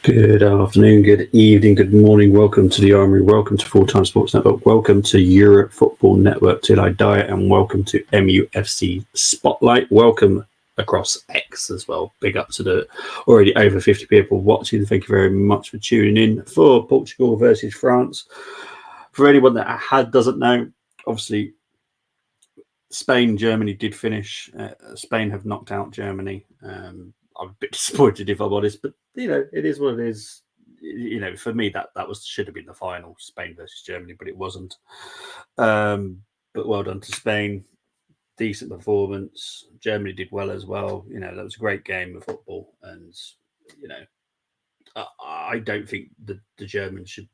Good afternoon, good evening, good morning. Welcome to the Armory. Welcome to Full Time Sports Network. Welcome to Europe Football Network Till I Die, and welcome to MUFC Spotlight. Welcome across X as well. Big up to the already over 50 people watching. Thank you very much for tuning in for Portugal versus France. For anyone that doesn't know, obviously Spain, Germany did finish. Spain have knocked out Germany. I'm a bit disappointed, if I'm honest, but it is what it is. For me, that should have been the final, Spain versus Germany, but it wasn't. But well done to Spain. Decent performance. Germany did well as well. That was a great game of football, and I don't think the Germans should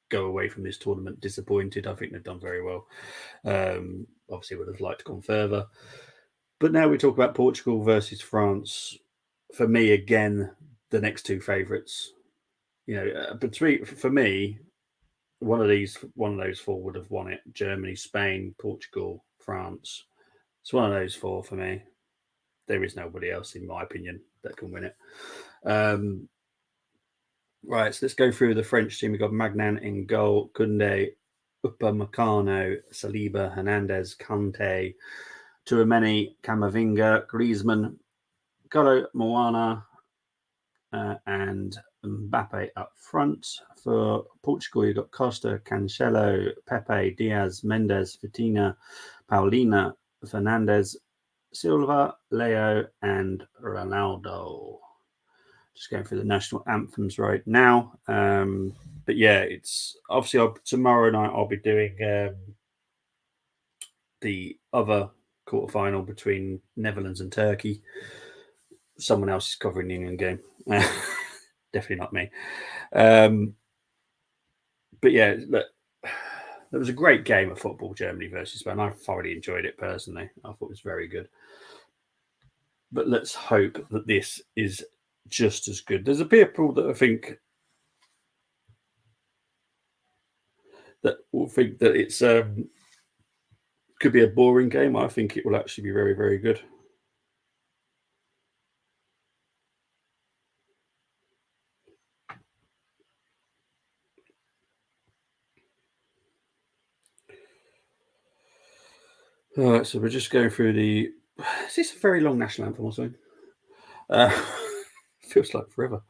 go away from this tournament disappointed. I think they've done very well. Obviously, would have liked to go further. But now we talk about Portugal versus France. For me, again, the next two favourites. For me, one of those four would have won it. Germany, Spain, Portugal, France. It's one of those four for me. There is nobody else, in my opinion, that can win it. Right, so let's go through the French team. We've got Magnan in goal, Koundé, Upamecano, Saliba, Hernandez, Kante, Tchouaméni, Camavinga, Griezmann, Kolo Moana, and Mbappe up front. For Portugal, you've got Costa, Cancelo, Pepe, Diaz, Mendes, Vitinha, Paulina, Fernandez, Silva, Leo, and Ronaldo. Just going through the national anthems right now. But yeah, it's obviously tomorrow night I'll be doing the other quarterfinal between Netherlands and Turkey. Someone else is covering the England game. Definitely not me. But yeah, look, there was a great game of football, Germany versus Spain. I thoroughly enjoyed it personally. I thought it was very good. But let's hope that this is just as good. There's a people that I think that will think that it's could be a boring game. I think it will actually be very, very good. All right, so we're just going through the. Is this a very long national anthem or something? Feels like forever.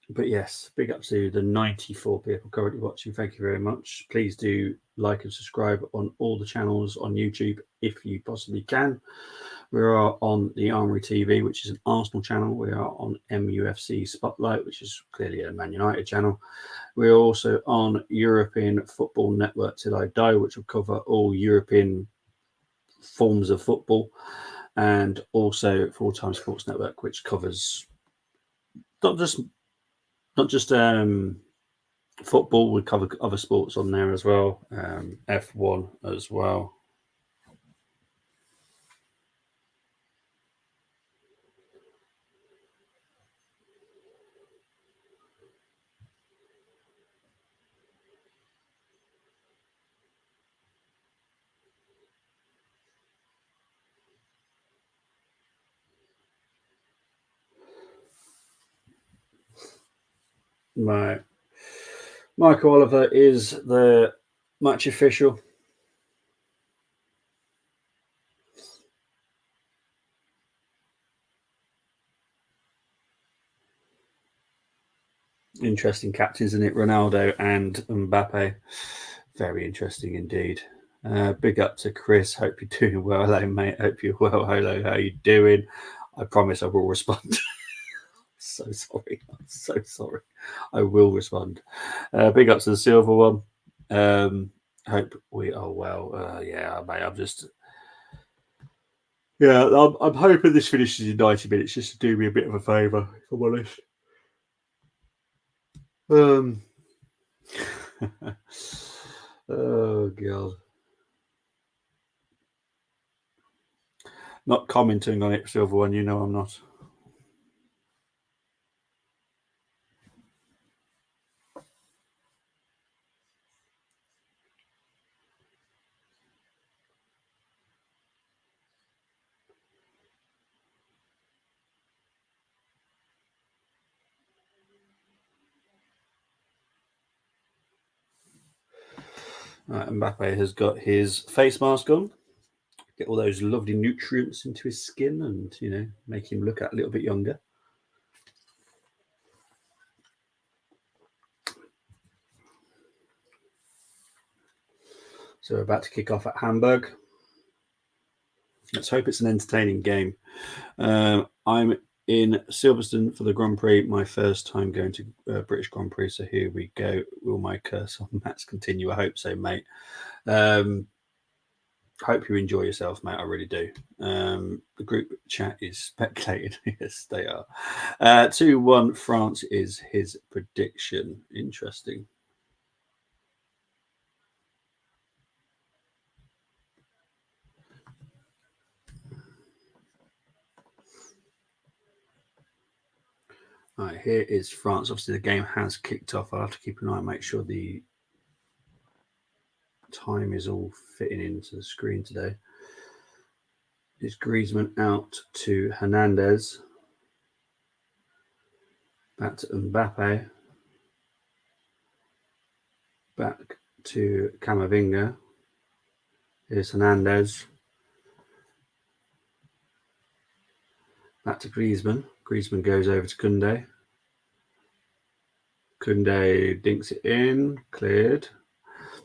But yes, big up to the 94 people currently watching. Thank you very much. Please do like and subscribe on all the channels on YouTube if you possibly can. We are on the Armory TV, which is an Arsenal channel. We are on MUFC Spotlight, which is clearly a Man United channel. We're also on European Football Network Till I Die, which will cover all European forms of football, and also Full Time Sports Network, which covers not just football. We cover other sports on there as well, F1 as well. Right. Michael Oliver is the match official. Interesting captains, isn't it? Ronaldo and Mbappe. Very interesting indeed. Big up to Chris. Hope you're doing well. Hello, mate. Hope you're well. Hello, how you doing? I promise I will respond. So sorry. I'm so sorry. I will respond. Big up to the silver one. Hope we are well. Yeah, mate. I'm hoping this finishes in 90 minutes just to do me a bit of a favour, if I'm honest. Oh god. Not commenting on it, silver one. You know I'm not. Mbappe has got his face mask on. Get all those lovely nutrients into his skin and, make him look a little bit younger. So we're about to kick off at Hamburg. Let's hope it's an entertaining game. I'm in Silverstone for the Grand Prix, my first time going to British Grand Prix. So here we go. Will my curse on Matt's continue? I hope so, mate. Hope you enjoy yourself, mate. I really do. The group chat is speculated. Yes, they are. 2-1 France is his prediction. Interesting. All right, here is France. Obviously, the game has kicked off. I'll have to keep an eye and make sure the time is all fitting into the screen today. Is Griezmann out to Hernandez. Back to Mbappe. Back to Camavinga. Here's Hernandez. Back to Griezmann. Griezmann goes over to Koundé. Koundé dinks it in. Cleared.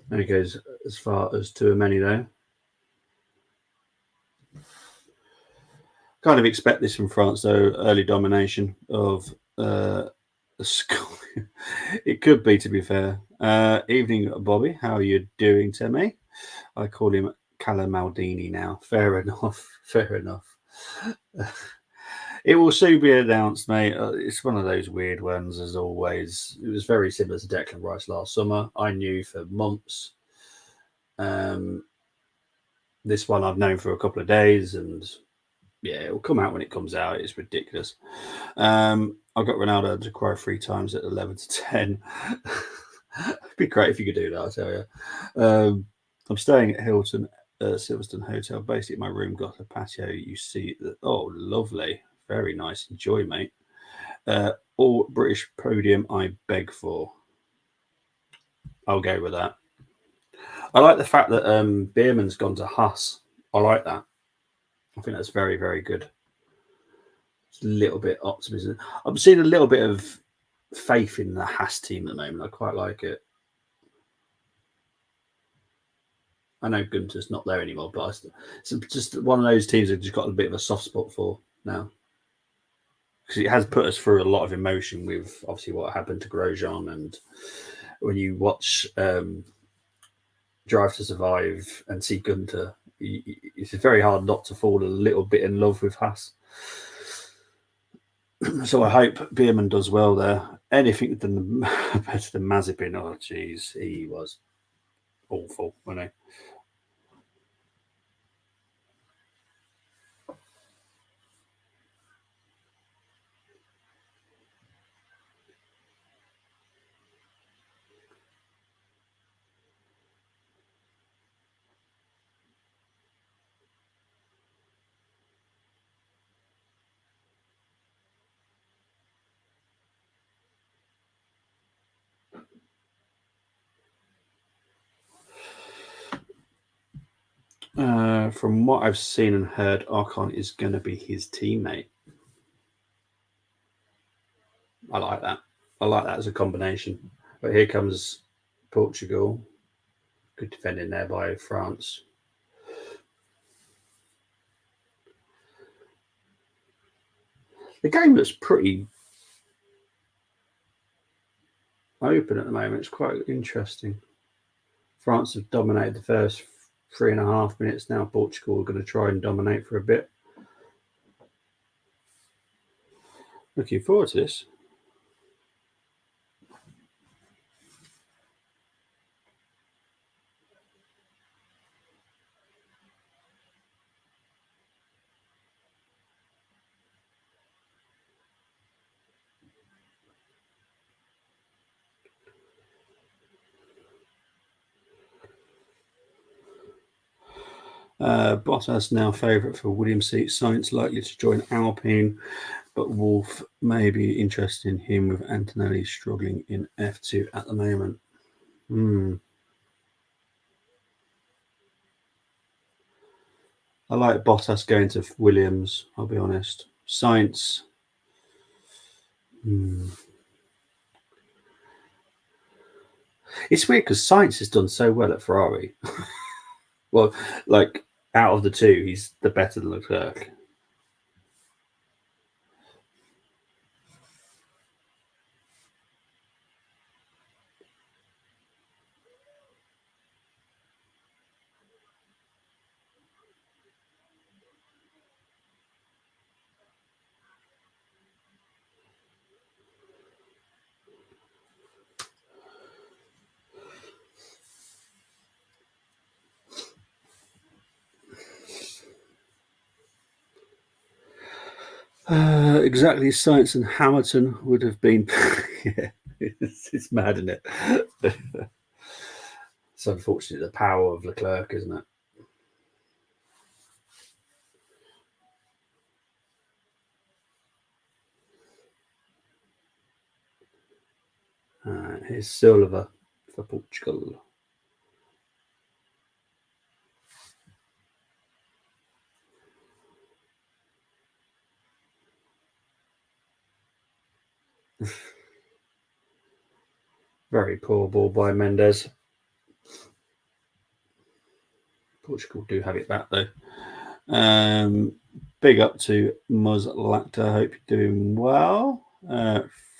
Then he goes as far as Tchouaméni though. Kind of expect this from France though. Early domination of the score. It could be, to be fair. Evening, Bobby. How are you doing, Timmy? I call him Calamaldini now. Fair enough. Fair enough. It will soon be announced, mate. It's one of those weird ones, as always. It was very similar to Declan Rice last summer. I knew for months. This one I've known for a couple of days, and yeah, it will come out when it comes out. It's ridiculous. I've got Ronaldo to cry 3 times at 11 to 10. It'd be great if you could do that, I tell you. I'm staying at Hilton Silverstone Hotel. Basically, my room got a patio. You see that? Oh, lovely. Very nice. Enjoy, mate. All British podium I beg for. I'll go with that. I like the fact that Bierman's gone to Haas. I like that. I think that's very, very good. It's a little bit optimism. I'm seeing a little bit of faith in the Haas team at the moment. I quite like it. I know Gunter's not there anymore, but it's just one of those teams I've just got a bit of a soft spot for now. Because it has put us through a lot of emotion with obviously what happened to Grosjean, and when you watch Drive to Survive and see Gunter, it's very hard not to fall a little bit in love with Haas. So I hope Bierman does well there. Anything better than Mazepin. Oh, jeez, he was awful, wasn't he? From what I've seen and heard, Archon is going to be his teammate. I like that. I like that as a combination. But here comes Portugal. Good defending there by France. The game looks pretty open at the moment. It's quite interesting. France have dominated the first 3.5 minutes. Now Portugal are going to try and dominate for a bit. Looking forward to this. Bottas now favourite for Williams seat. Sainz likely to join Alpine, but Wolf may be interested in him with Antonelli struggling in F2 at the moment. I like Bottas going to Williams, I'll be honest. Sainz. It's weird because Sainz has done so well at Ferrari. Well, like out of the two, he's the better than Leclerc. Exactly, Sainz and Hamilton would have been. Yeah, it's mad, isn't it? It's unfortunately the power of Leclerc, isn't it? Here's Silva for Portugal. Very poor ball by Mendes. Portugal do have it back though. Big up to Muz Lacta. Hope you're doing well.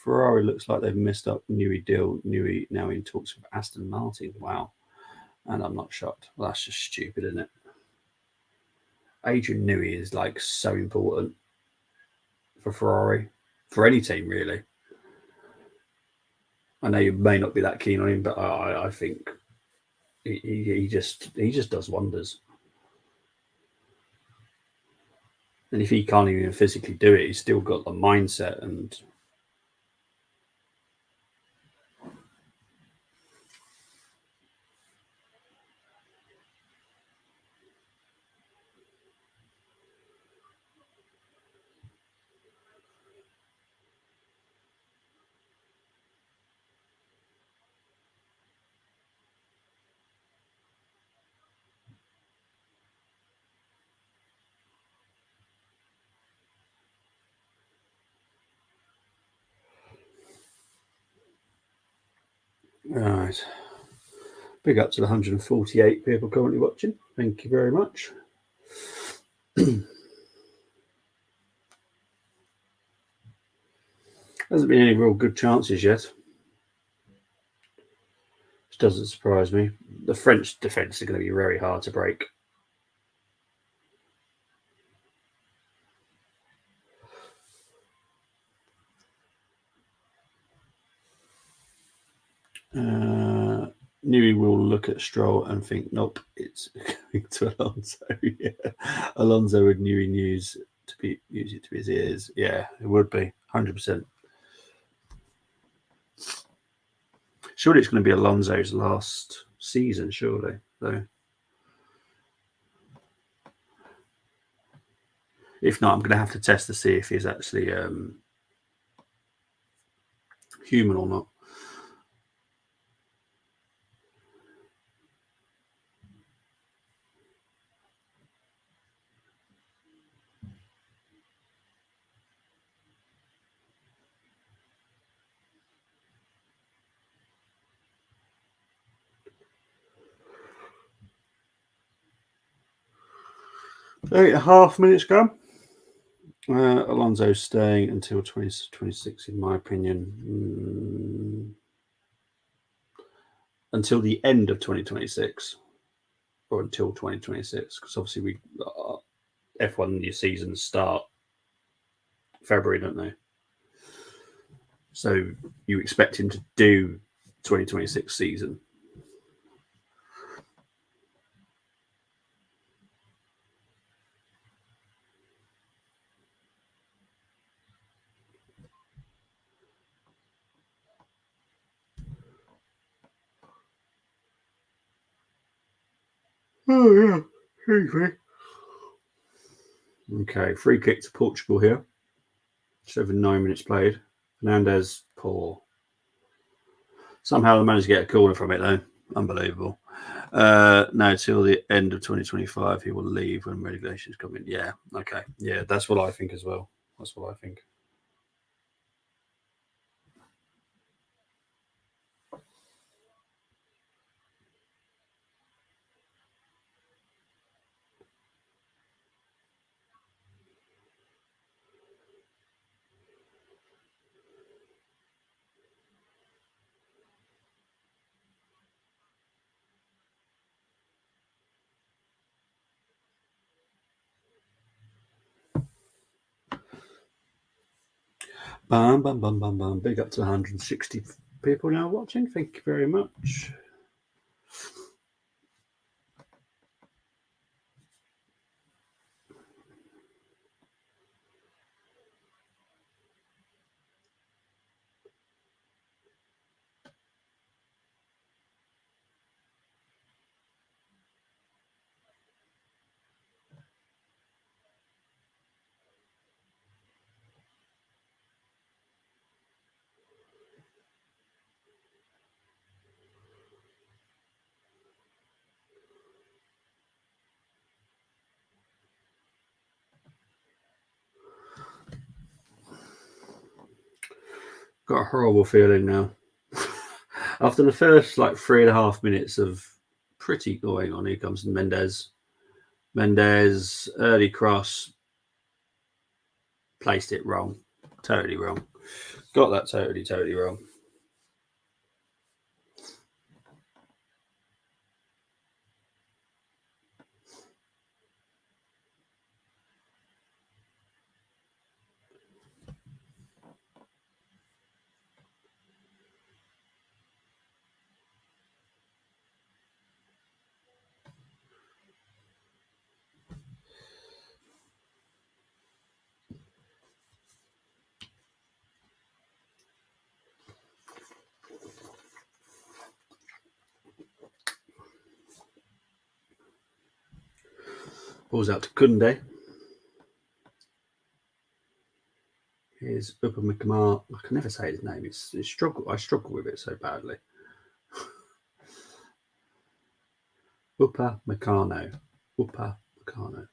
Ferrari looks like they've missed up Newey deal. Newey now in talks with Aston Martin. Wow. And I'm not shocked. Well, that's just stupid, isn't it? Adrian Newey is like so important for Ferrari, for any team really. I know you may not be that keen on him, but I think he just does wonders. And if he can't even physically do it, he's still got the mindset and. Right. Big up to the 148 people currently watching. Thank you very much. Hasn't been any real good chances yet. Which doesn't surprise me. The French defence is going to be very hard to break. Newey will look at Stroll and think, nope, it's going to Alonso. Yeah. Alonso would Newey use it to his ears. Yeah, it would be 100%. Surely it's going to be Alonso's last season, surely. So, if not, I'm going to have to test to see if he's actually human or not. Eight and a half minutes gone. Alonso's staying until 2026, in my opinion. Until the end of 2026, or until 2026, because obviously F1 new seasons start February, don't they? So you expect him to do 2026 season. Oh, yeah. Okay, free kick to Portugal here. Just over 9 minutes played. Fernandez, poor. Somehow they managed to get a corner from it, though. Unbelievable. No, till the end of 2025, he will leave when regulations come in. Yeah, okay. Yeah, that's what I think as well. That's what I think. Bam, bam, bam, bam, bam. Big up to 160 people now watching. Thank you very much. Got a horrible feeling now. After the first 3.5 minutes of pretty going on, here comes Mendes. Mendes, early cross, placed it wrong. Totally wrong. Got that totally wrong. Balls out to Kunde. Here's Upamecano. I can never say his name. I struggle with it so badly. Upamecano. Upamecano.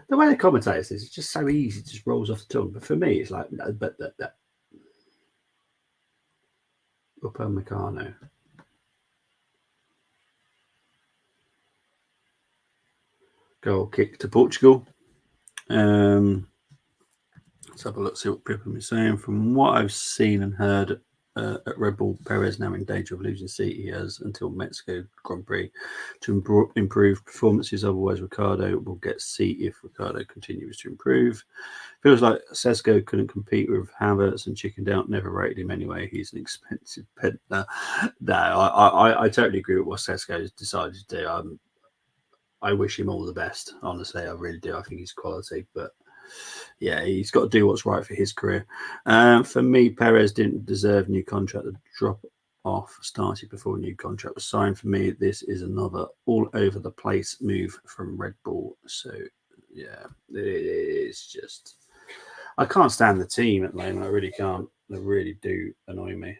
The way they commentate this is just so easy. It just rolls off the tongue. But for me, it's like that. Upamecano. Goal kick to Portugal. Let's have a look, see what people are saying. From what I've seen and heard at Red Bull, Perez now in danger of losing seat. He has until Mexico Grand Prix to improve performances. Otherwise, Ricardo will get seat if Ricardo continues to improve. Feels like Sesko couldn't compete with Havertz and chickened out. Never rated him anyway. He's an expensive peddler. No, I totally agree with what Sesko has decided to do. I wish him all the best. Honestly, I really do. I think he's quality, but yeah, he's got to do what's right for his career. For me, Perez didn't deserve a new contract. The drop off started before a new contract was signed. For me, this is another all over the place move from Red Bull. So yeah, it is just. I can't stand the team at the moment. I really can't. They really do annoy me.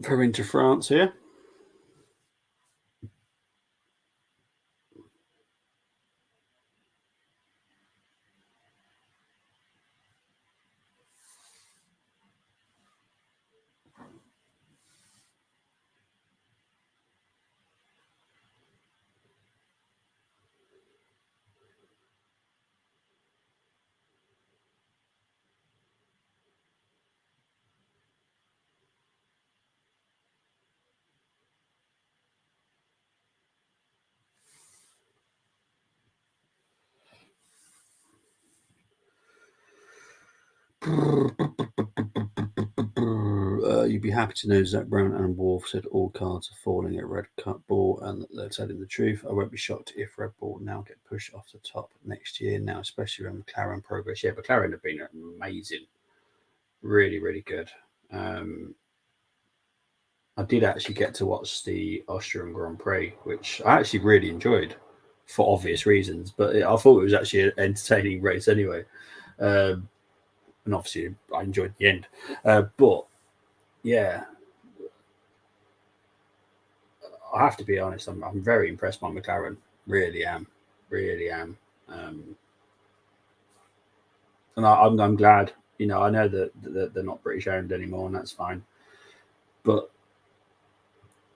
For into France here. You'd be happy to know Zach Brown and Wolf said all cards are falling at Red Cup Ball, and they're telling the truth. I won't be shocked if Red Bull now get pushed off the top next year. Now, especially when McLaren progress. Yeah, McLaren have been amazing, really, really good. I did actually get to watch the Austrian Grand Prix, which I actually really enjoyed for obvious reasons, but I thought it was actually an entertaining race anyway. And obviously, I enjoyed the end. But yeah, I have to be honest. I'm very impressed by McLaren. Really am, really am. And I'm glad. You know, I know that they're not British owned anymore, and that's fine. But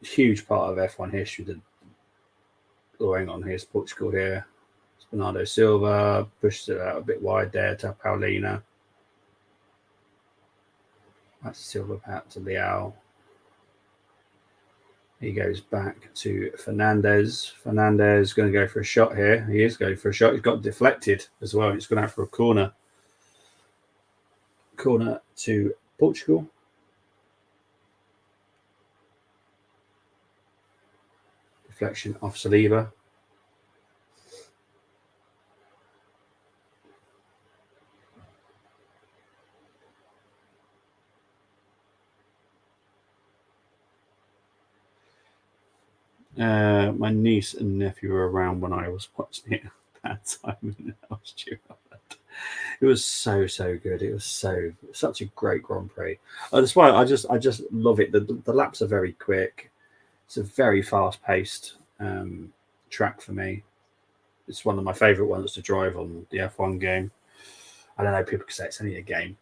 huge part of F1 history. Hang on, here's Portugal here. Bernardo Silva pushes it out a bit wide there to Paulina. That's Silva back to Leal. He goes back to Fernandez. Fernandez going to go for a shot here. He is going for a shot. He's got deflected as well. He's gone out for a corner. Corner to Portugal. Deflection off Saliba. My niece and nephew were around when I was watching it that time in Austria. It was so good. It was such a great Grand Prix. That's why I just love it. The laps are very quick. It's a very fast paced track for me. It's one of my favourite ones to drive on the F1 game. I don't know, people can say it's only a game.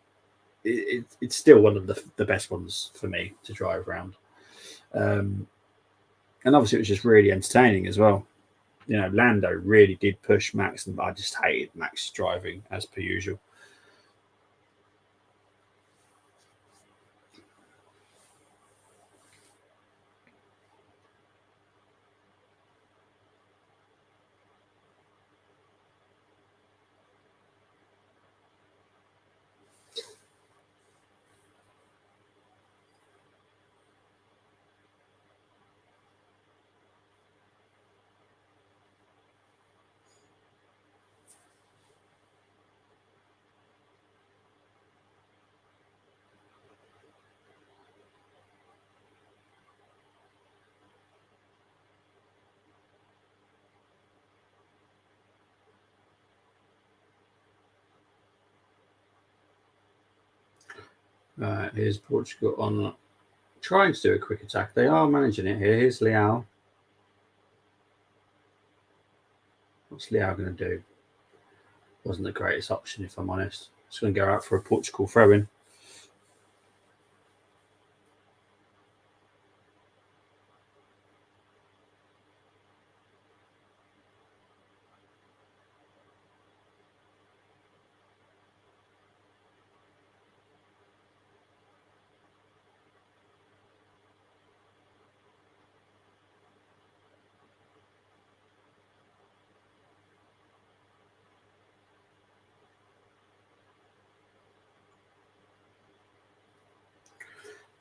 It's still one of the best ones for me to drive around. And obviously, it was just really entertaining as well. You know, Lando really did push Max, and I just hated Max driving as per usual. Here's Portugal on trying to do a quick attack. They are managing it here. Here's Leal. What's Leal going to do? Wasn't the greatest option, if I'm honest. It's going to go out for a Portugal throw-in.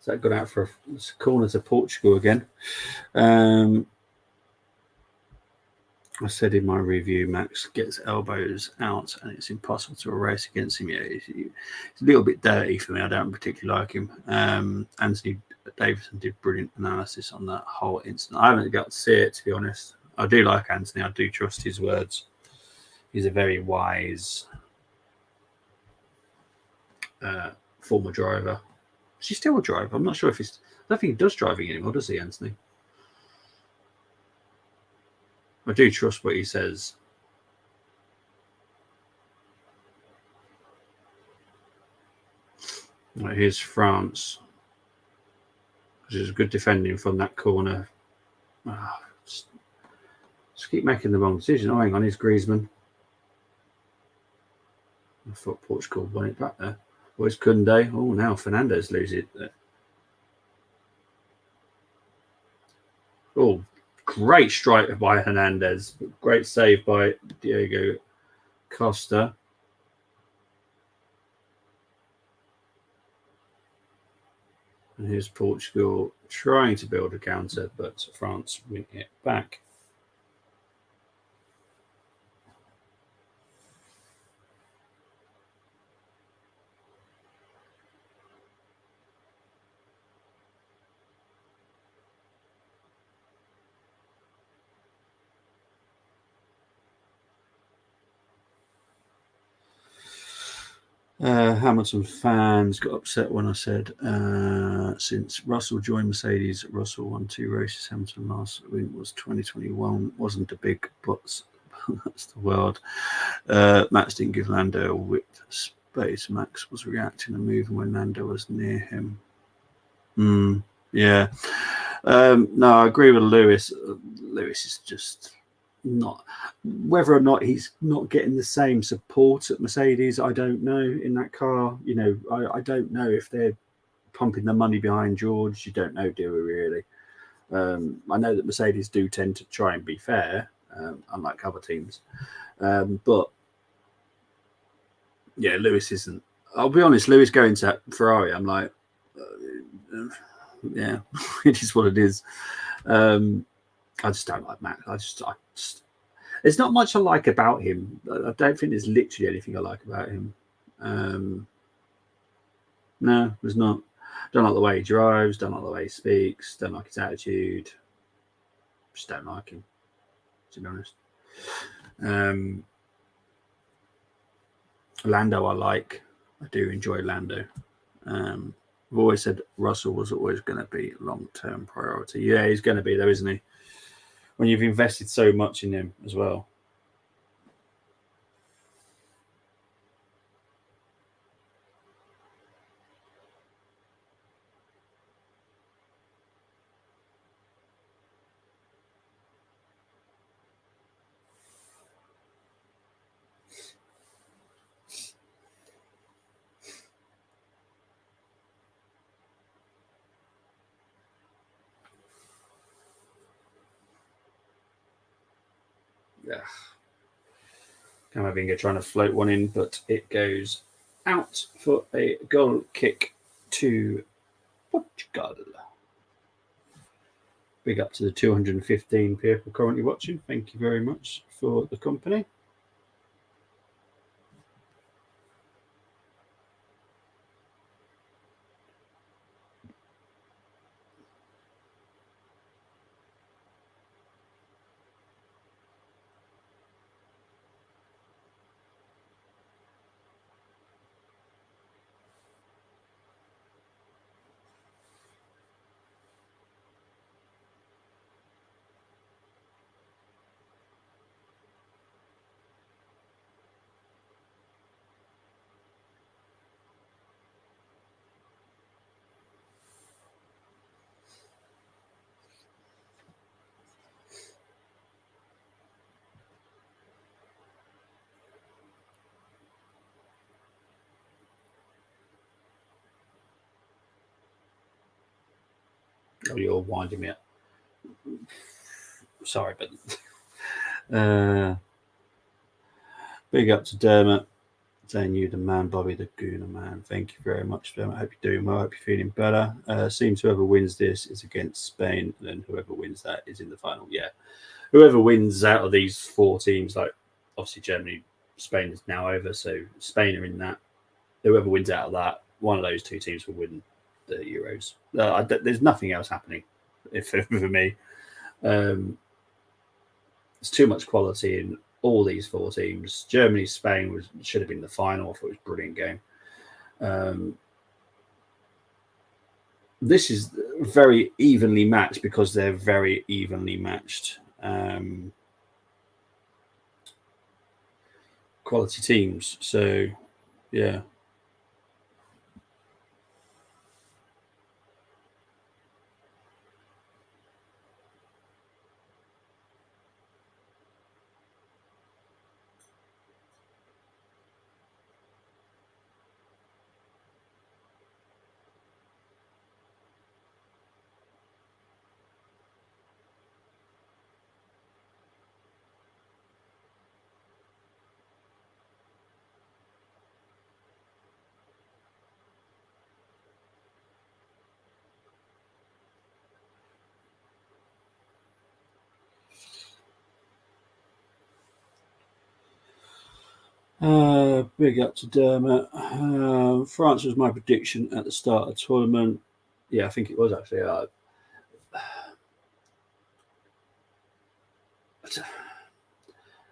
So that got out for a corner to Portugal again. I said in my review, Max gets elbows out and it's impossible to race against him. Yeah, it's a little bit dirty for me. I don't particularly like him. Anthony Davison did brilliant analysis on that whole incident. I haven't got to see it, to be honest. I do like Anthony. I do trust his words. He's a very wise former driver. Is he still a driver? I'm not sure if he's. I don't think he does driving anymore, does he, Anthony? I do trust what he says. Right, here's France. This is good defending from that corner. Just keep making the wrong decision. Oh, hang on, here's Griezmann. I thought Portugal won it back there. Where's Kunde? Oh, now Fernandez loses it there. Oh, great strike by Hernandez. Great save by Diego Costa. And here's Portugal trying to build a counter, but France win it back. Hamilton fans got upset when I said since Russell joined Mercedes, Russell won 2 races. Hamilton last win was 2021. Wasn't a big, but that's the world. Max didn't give Lando a width space. Max was reacting and moving when Lando was near him. Yeah. No, I agree with Lewis. Lewis is just not, whether or not he's not getting the same support at Mercedes, I don't know. In that car, I don't know if they're pumping the money behind George. You don't know, do we really? I know that Mercedes do tend to try and be fair, unlike other teams. But yeah, Lewis isn't. I'll be honest, Lewis going to Ferrari, I'm like, yeah, it is what it is. I just don't like Max. I just there's not much I like about him. I don't think there's literally anything I like about him. No, there's not. Don't like the way he drives. Don't like the way he speaks. Don't like his attitude. Just don't like him, to be honest. Lando, I like. I do enjoy Lando. I've always said Russell was always going to be a long-term priority. Yeah, he's going to be, though, isn't he? When you've invested so much in him as well. Yeah. Camavinga trying to float one in, but it goes out for a goal kick to Portugal. Big up to the 215 people currently watching. Thank you very much for the company. Oh, you're winding me up. Sorry, but big up to Dermot. Saying you the man, Bobby the Gooner man. Thank you very much, Dermot. I hope you're doing well. I hope you're feeling better. Seems whoever wins this is against Spain, and then whoever wins that is in the final. Yeah. Whoever wins out of these 4 teams, like obviously Germany, Spain is now over, so Spain are in that. Whoever wins out of that, one of those 2 teams will win the Euros. There's nothing else happening for me. There's too much quality in all these 4 teams. Germany, Spain should have been the final. I thought it was a brilliant game. This is very evenly matched because they're very evenly matched quality teams. So, yeah. Big up to Dermot. France was my prediction at the start of the tournament. Yeah, I think it was actually.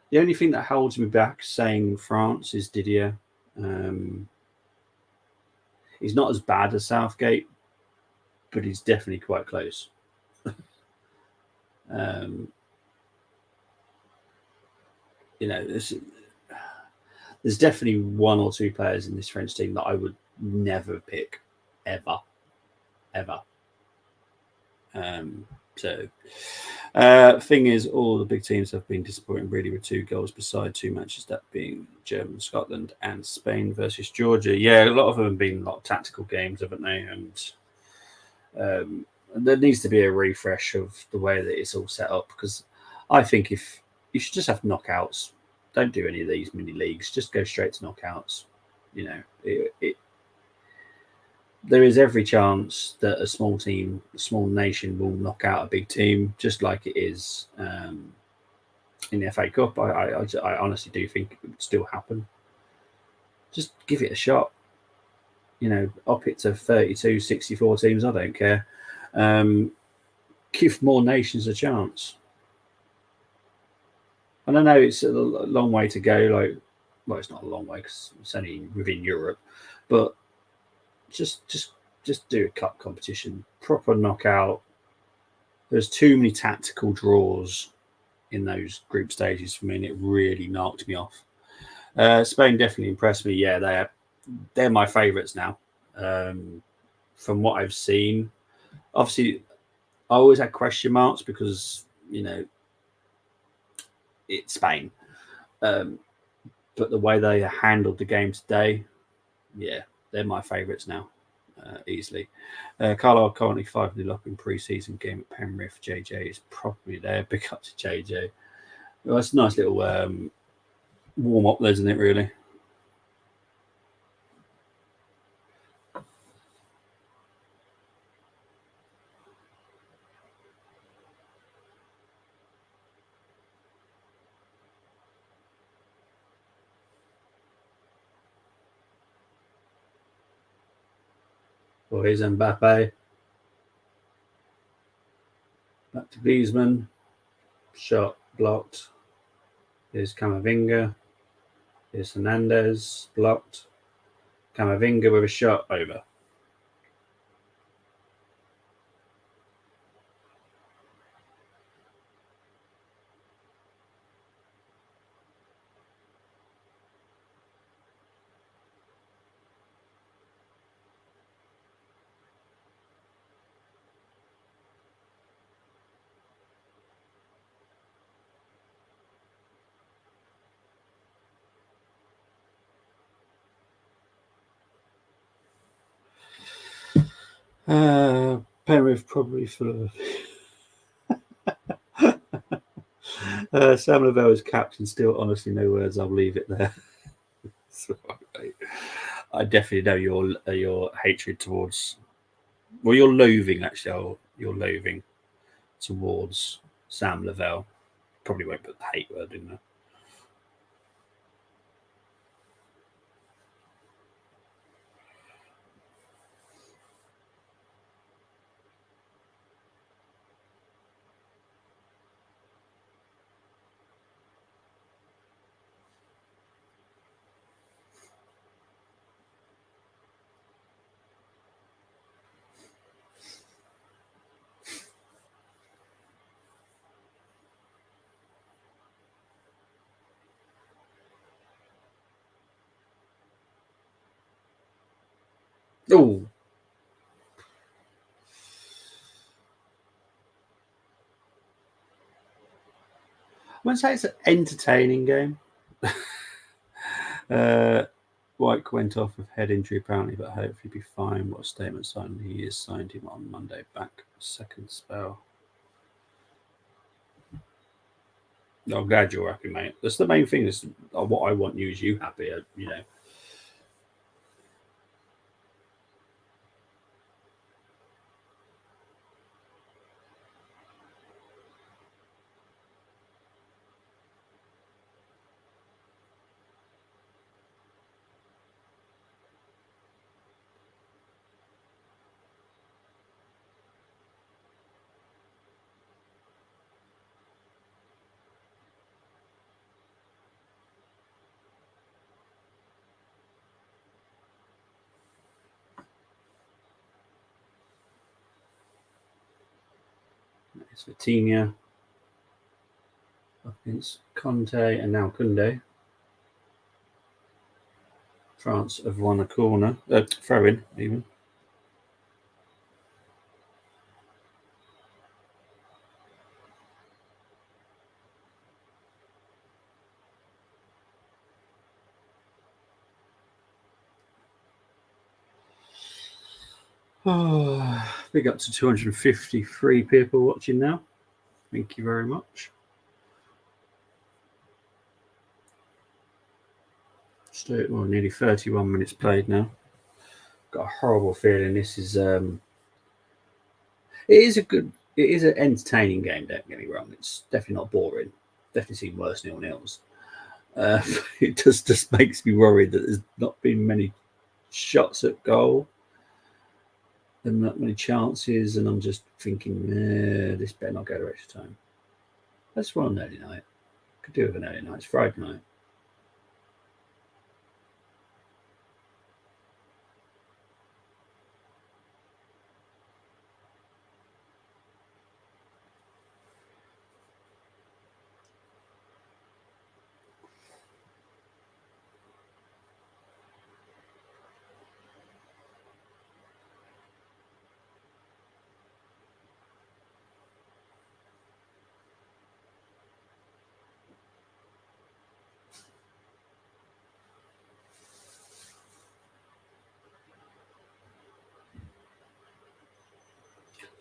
The only thing that holds me back saying France is Didier. Um, he's not as bad as Southgate, but he's definitely quite close. Um, there's definitely one or two players in this French team that I would never pick, ever, ever. Um, thing is, all the big teams have been disappointing really with 2 goals beside 2 matches, that being Germany, Scotland, and Spain versus Georgia. Yeah, a lot of them have been a lot of tactical games, haven't they? And there needs to be a refresh of the way that it's all set up, because I think if you should just have knockouts, don't do any of these mini leagues, just go straight to knockouts. There is every chance that a small team, a small nation, will knock out a big team, just like it is in the FA Cup. I honestly do think it would still happen. Just give it a shot. Up it to 32, 64 teams. I don't care. Give more nations a chance. And I know it's a long way to go. Well, it's not a long way because it's only within Europe, but just do a cup competition, proper knockout. There's too many tactical draws in those group stages for me, and it really knocked me off. Spain definitely impressed me. Yeah, they're my favourites now. From what I've seen, obviously, I always had question marks because it's Spain, um, but the way they handled the game today, yeah, they're my favourites now, easily. Carlisle currently 5-0 up in pre-season game at Penrith. JJ is probably there. Big up to JJ. Well, it's a nice little warm up, there, isn't it? Really. Well, here's Mbappe. Back to Griezmann. Shot blocked. Here's Camavinga. Here's Hernandez. Blocked. Camavinga with a shot over. Penrith probably full of. Sam Lavelle is captain. Still, honestly, no words. I'll leave it there. I definitely know your hatred towards. Well, your loathing actually. Your loathing towards Sam Lavelle. Probably won't put the hate word in there. Oh, I wouldn't say it's an entertaining game. Uh, White went off with head injury apparently, but hopefully be fine. What a statement signed. He is signed him on Monday back. Second spell. I'm glad you're happy, mate. That's the main thing. Is what I want you is you happy. It's Vitinha up against Conte and now Kunde. France have won a corner, throw in even. Oh, big up to 253 people watching now. Thank you very much. Well, nearly 31 minutes played now. Got a horrible feeling this is. It is an entertaining game. Don't get me wrong. It's definitely not boring. Definitely seen worse 0-0s. It just makes me worried that there's not been many shots at goal and not many chances, and I'm just thinking, this better not go to extra time. Let's run an early night. Could do with an early night. It's Friday night.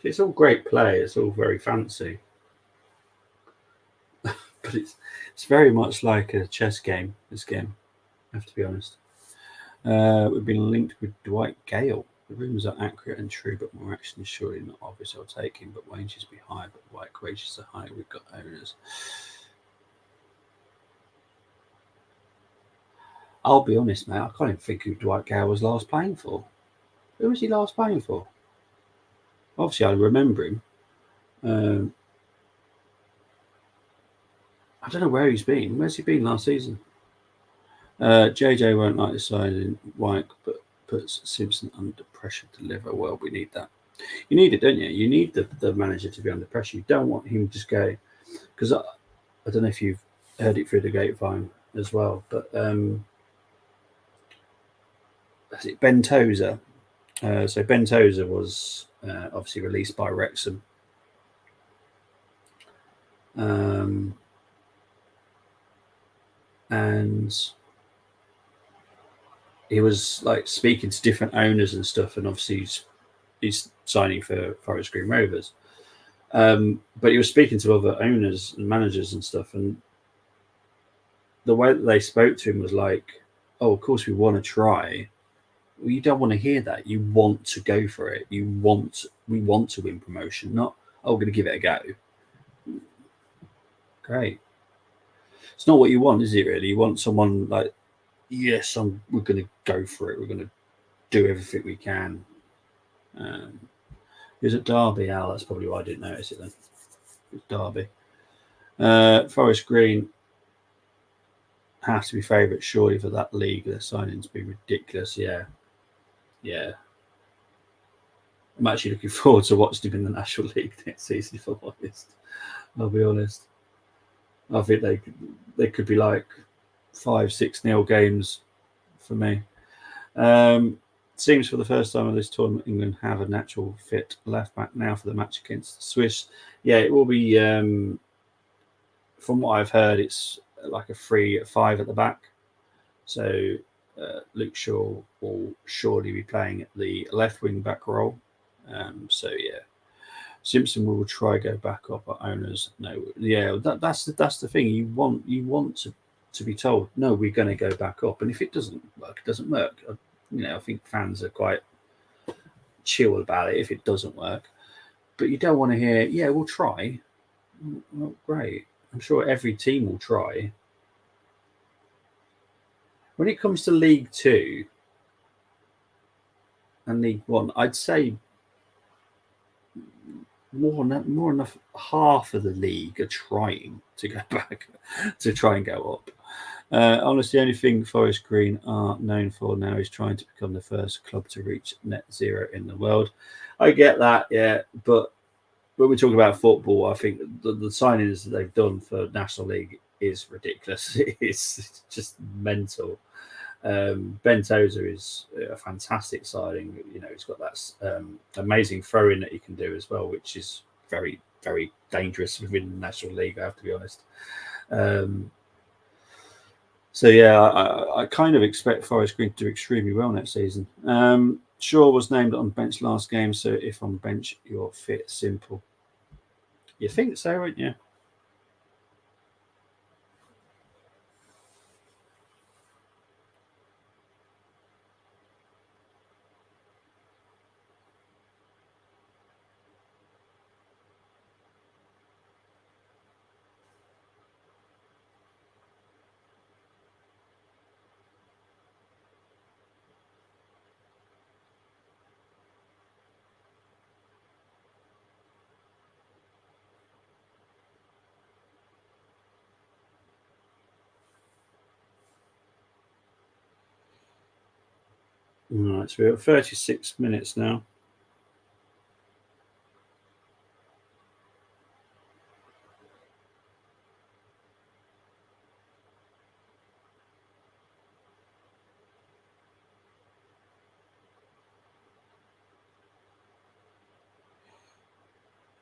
It's all great play. It's all very fancy, but it's very much like a chess game. This game, I have to be honest. We've been linked with Dwight Gale. The rumours are accurate and true, but more action is surely not obvious. I'll take him, but wages be high, but White wages are high. We've got owners. I'll be honest, mate. I can't even think who Dwight Gale was last playing for. Who was he last playing for? Obviously, I remember him. I don't know where he's been. Where's he been last season? JJ won't like the signing White, but puts Simpson under pressure to deliver. Well, we need that. You need it, don't you? You need the manager to be under pressure. You don't want him just go, because I don't know if you've heard it through the grapevine as well, but is it Ben Tozer? So Ben Tozer was obviously released by Wrexham. And he was like speaking to different owners and stuff, and obviously he's signing for Forest Green Rovers. But he was speaking to other owners and managers and stuff, and the way that they spoke to him was like, "Oh, of course we want to try." Well, you don't want to hear that. You want to go for it. We want to win promotion, not we're going to give it a go. Great. It's not what you want, is it? Really, you want someone like, yes, we're going to go for it. We're going to do everything we can. Is it Derby? Al, that's probably why I didn't notice it then. It's Derby. Forest Green have to be favourites surely for that league. Their signings be ridiculous. Yeah. I'm actually looking forward to watching them in the National League next season. If I'm honest, I'll be honest. I think they could be like 5-6-0 games for me. Seems for the first time in this tournament, England have a natural fit left back now for the match against the Swiss. Yeah, it will be. From what I've heard, it's like a 3-5 at the back. So Luke Shaw will surely be playing at the left wing back role. So yeah, Simpson will try go back up. Our owners no. Yeah, that's the thing. You want to be told no, we're going to go back up, and if it doesn't work, it doesn't work. I think fans are quite chill about it if it doesn't work. But you don't want to hear, yeah, we'll try. Well, great. I'm sure every team will try. When it comes to League Two and League One, I'd say more enough half of the league are trying to go back to try and go up. Honestly, the only thing Forest Green are known for now is trying to become the first club to reach net zero in the world. I get that, yeah, but when we talk about football, I think the signings that they've done for National League is ridiculous. It's just mental. Ben Tozer is a fantastic signing. You know, he's got that amazing throw-in that he can do as well, which is very, very dangerous within the National League, I have to be honest. So, yeah, I kind of expect Forest Green to do extremely well next season. Shaw was named on bench last game, so if on bench, you're fit, simple. You think so, wouldn't you? All right, so we're at 36 minutes now.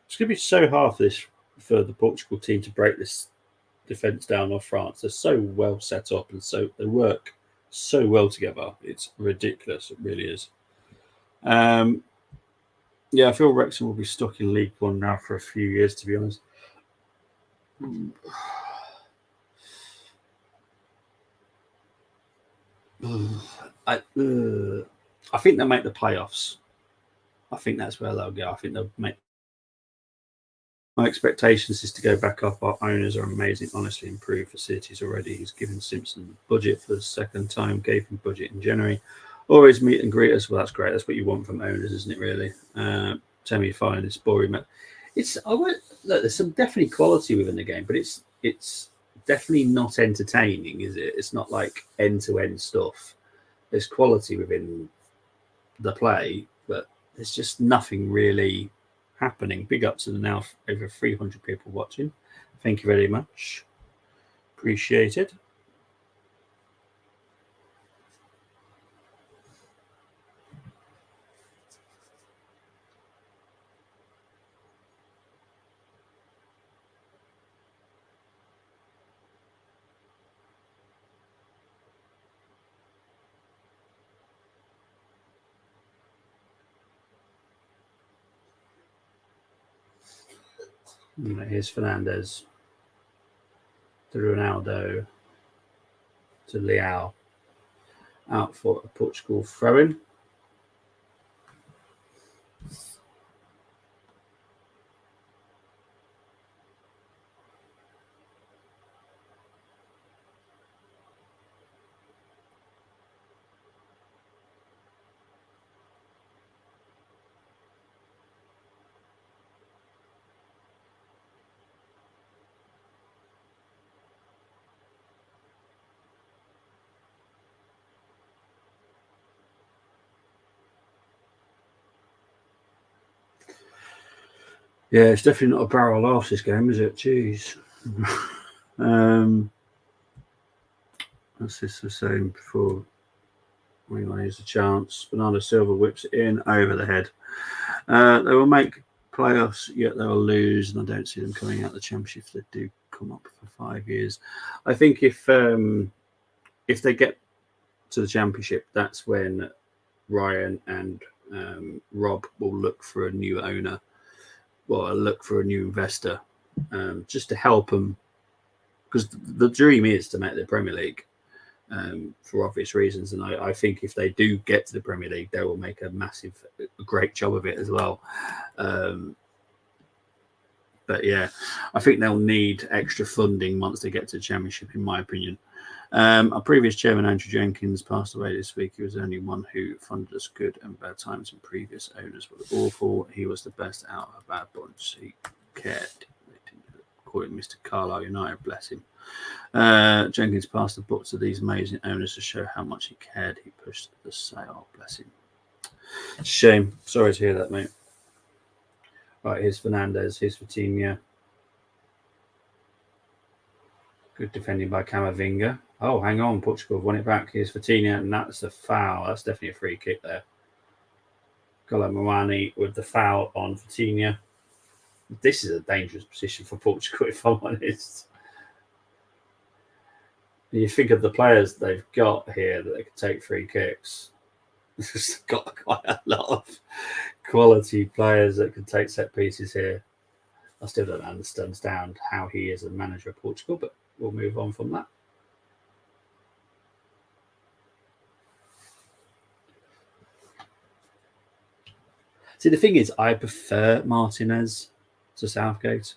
It's going to be so hard for the Portugal team to break this defence down off France. They're so well set up and they work so well together. It's ridiculous. It really is. Yeah, I feel Wrexham will be stuck in League One now for a few years, to be honest. I think they'll make the playoffs. I think that's where they'll go. I think they'll make. My expectations is to go back up. Our owners are amazing, honestly improved facilities already. He's given Simpson budget for the second time, gave him budget in January. Always meet and greet us. Well, that's great. That's what you want from owners, isn't it, really? Tell me you find it's boring. Look, there's some definitely quality within the game, but it's definitely not entertaining, is it? It's not like end-to-end stuff. There's quality within the play, but there's just nothing really happening. Big ups to the now over 300 people watching. Thank you very much. Appreciate it. Here's Fernandez to Ronaldo to Leao out for a Portugal throw-in. Yeah, it's definitely not a barrel laugh this game, is it? Jeez. That's this the same before. Anyway, here's a chance. Bernardo Silva whips it in over the head. They will make playoffs, yet they will lose, and I don't see them coming out of the championship if they do come up for 5 years. I think if they get to the championship, that's when Ryan and Rob will look for a new owner, or look for a new investor, just to help them, because the dream is to make the Premier League. For obvious reasons, and I think if they do get to the Premier League, they will make a great job of it as well. But yeah, I think they'll need extra funding once they get to the Championship, in my opinion. Our previous chairman, Andrew Jenkins, passed away this week. He was the only one who funded us good and bad times, and previous owners were awful. He was the best out of a bad bunch. He cared. Call it Mr. Carlisle United, bless him. Jenkins passed the book to these amazing owners to show how much he cared. He pushed the sale, bless him. Shame. Sorry to hear that, mate. Right, here's Fernandez, here's Vitinha. Good defending by Camavinga. Oh, hang on, Portugal have won it back. Here's Vitinha, and that's a foul. That's definitely a free kick there. Colomwani with the foul on Vitinha. This is a dangerous position for Portugal, if I'm honest. You think of the players they've got here that they can take free kicks. They've got quite a lot of quality players that can take set pieces here. I still don't understand how he is a manager of Portugal, but we'll move on from that. See, the thing is, I prefer Martinez to Southgate.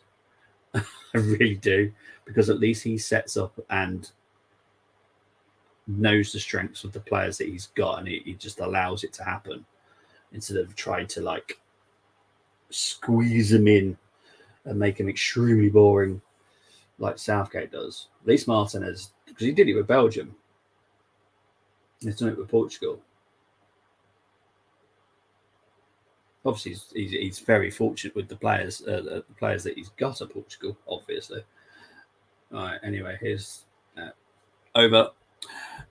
I really do, because at least he sets up and knows the strengths of the players that he's got, and he just allows it to happen instead of trying to like squeeze them in and make them extremely boring like Southgate does. At least Martinez, because he did it with Belgium, he's done it with Portugal. Obviously, he's very fortunate with the players that he's got at Portugal. Obviously, all right. Anyway, here's over.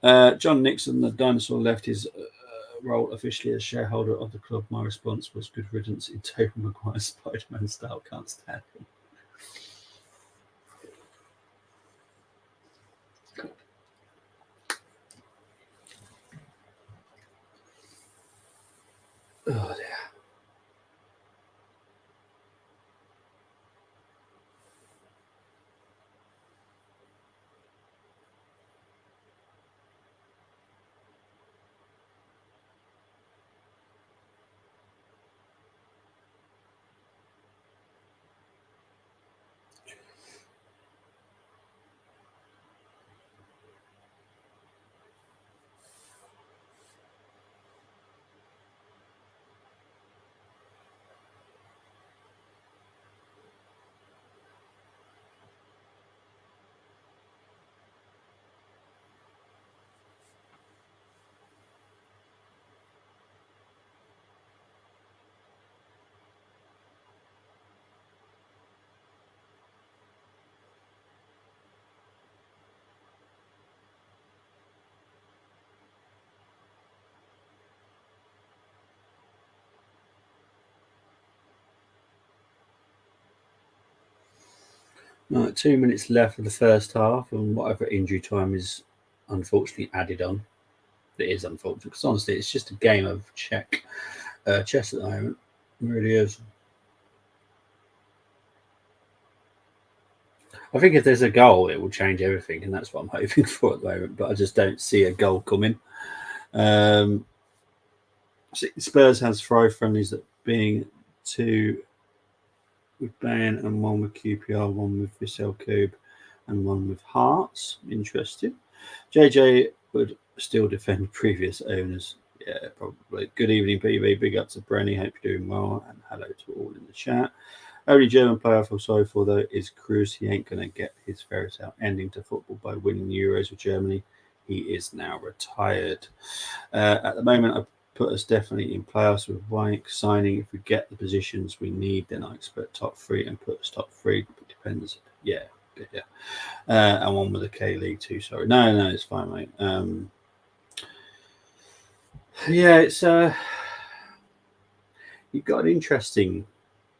John Nixon, the dinosaur, left his role officially as shareholder of the club. My response was good riddance in Tobey Maguire's Spider-Man style. Can't stand him. Oh dear. Right, 2 minutes left of the first half, and whatever injury time is unfortunately added on. It is unfortunate because honestly, it's just a game of chess at the moment. It really is. I think if there's a goal, it will change everything, and that's what I'm hoping for at the moment. But I just don't see a goal coming. Spurs has 5 friendlies that being 2 with Bayern and 1 with QPR, 1 with Vissel Kobe, and 1 with Hearts. Interesting. JJ would still defend previous owners. Yeah, probably. Good evening, PV. Big up to Brenny. Hope you're doing well. And hello to all in the chat. Only German player I feel sorry for, though, is Cruz. He ain't going to get his fairy tale ending to football by winning the Euros with Germany. He is now retired. At the moment, I put us definitely in playoffs with White signing. If we get the positions we need, then I expect top 3 and put us top 3. It depends. Yeah. And 1 with the K League too. Sorry. No, it's fine, mate. Yeah, it's you've got an interesting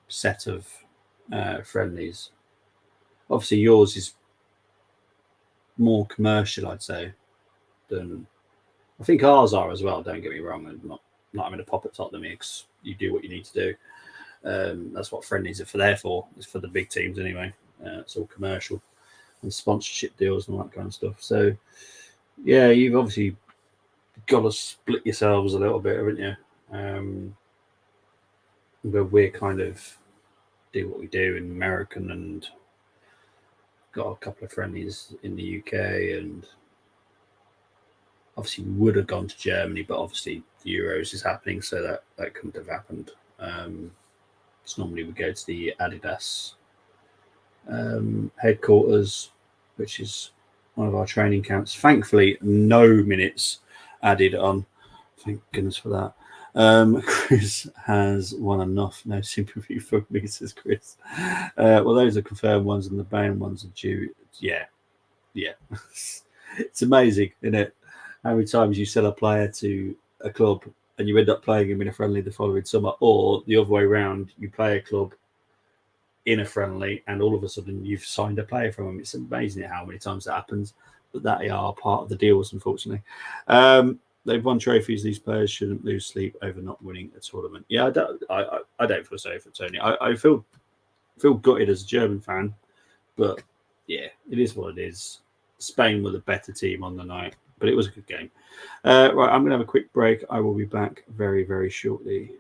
set of friendlies. Obviously, yours is more commercial, I'd say, than I think ours are as well. Don't get me wrong. I'm not having a pop at Tottenham because you do what you need to do. That's what friendlies are there for. It's for the big teams anyway. It's all commercial and sponsorship deals and all that kind of stuff. So, yeah, you've obviously got to split yourselves a little bit, haven't you? But we're kind of do what we do in American and got a couple of friendlies in the UK and obviously would have gone to Germany, but obviously the Euros is happening, so that couldn't have happened. So normally we go to the Adidas headquarters, which is one of our training camps. Thankfully, no minutes added on. Thank goodness for that. Chris has won enough. No sympathy for me, says Chris. Well, those are confirmed ones, and the banned ones are due. Yeah. It's amazing, isn't it? How many times you sell a player to a club and you end up playing him in a friendly the following summer, or the other way around, you play a club in a friendly and all of a sudden you've signed a player from him. It's amazing how many times that happens, but that are part of the deals, unfortunately. They've won trophies. These players shouldn't lose sleep over not winning a tournament. Yeah, I don't feel sorry for Tony. I feel gutted as a German fan, but yeah, it is what it is. Spain were the better team on the night, but it was a good game. Right, I'm going to have a quick break. I will be back very, very shortly.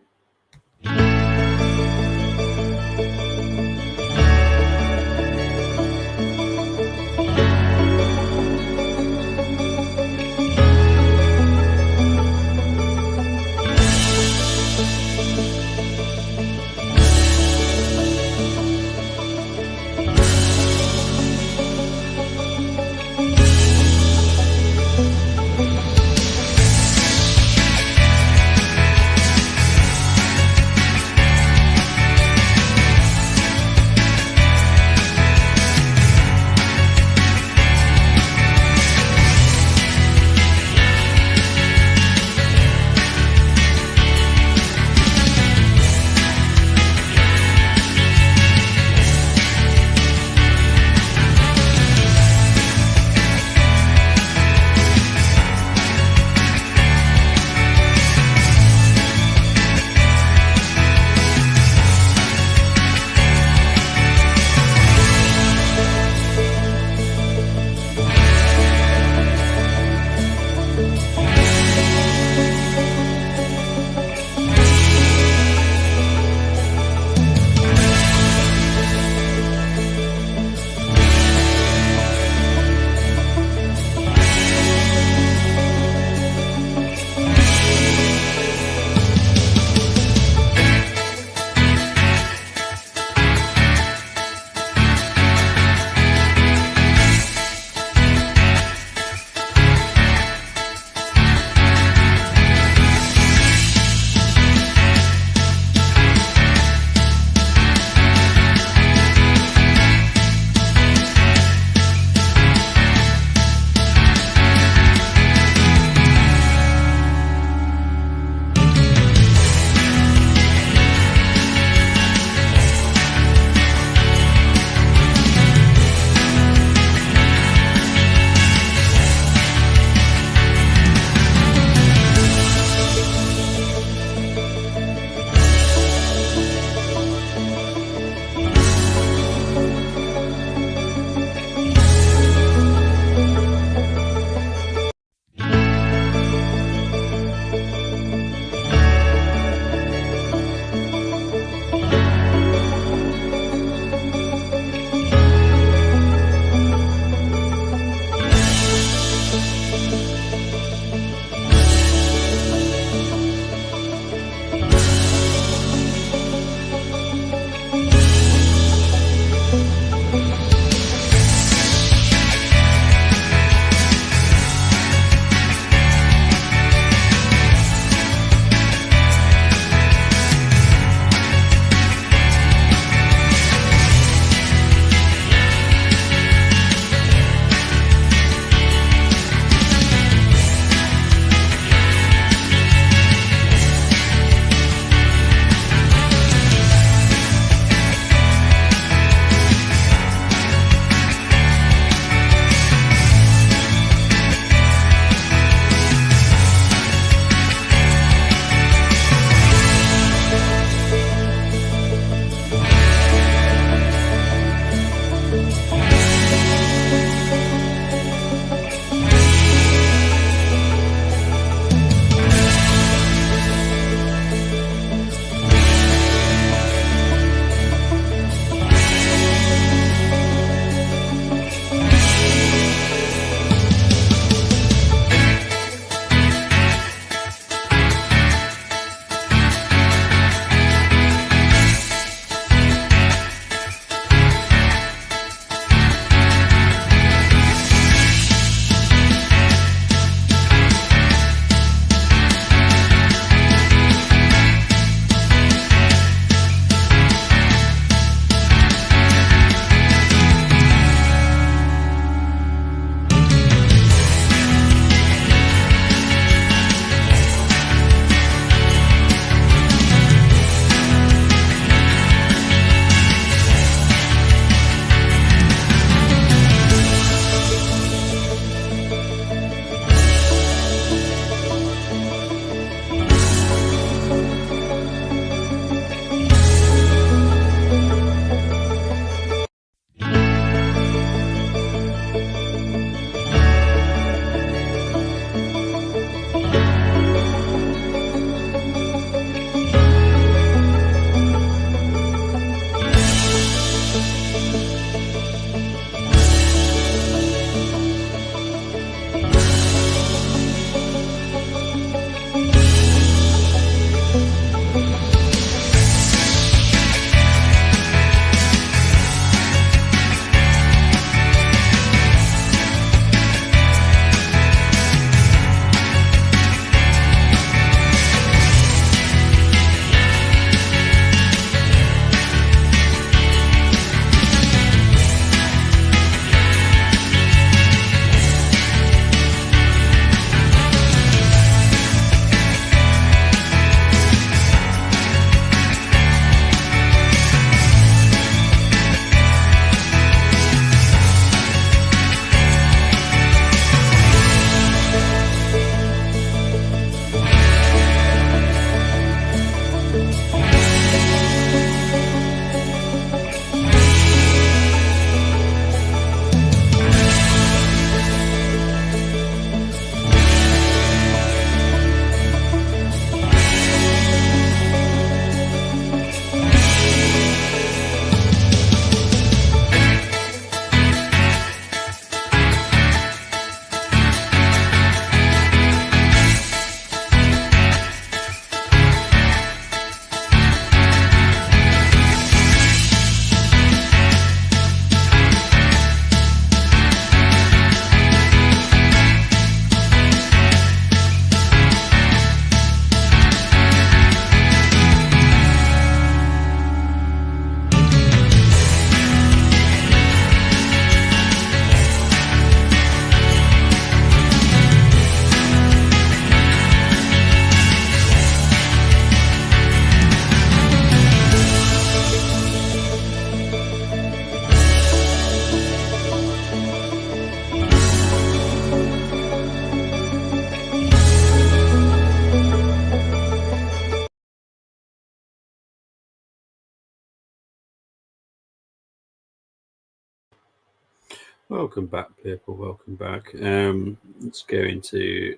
Welcome back, people. Welcome back. Let's go into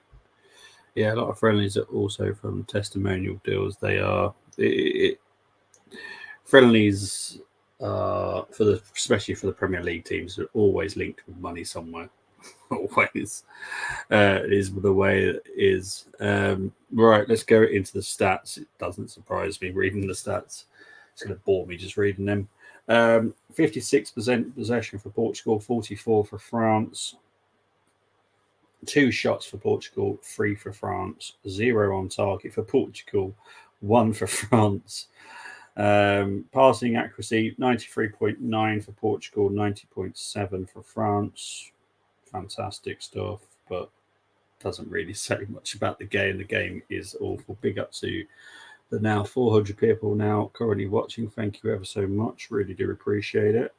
a lot of friendlies are also from testimonial deals. They are friendlies for the especially for the Premier League teams are always linked with money somewhere. Always is the way it is. Right, let's go into the stats. It doesn't surprise me reading the stats. It's going to bore me just reading them. 56% possession for Portugal, 44 for France. 2 shots for Portugal, 3 for France. 0 on target for Portugal, 1 for France. Passing accuracy 93.9 for Portugal, 90.7 for France. Fantastic stuff, but doesn't really say much about the game. The game is awful. Big up to the now 400 people now currently watching. Thank you ever so much. Really do appreciate it.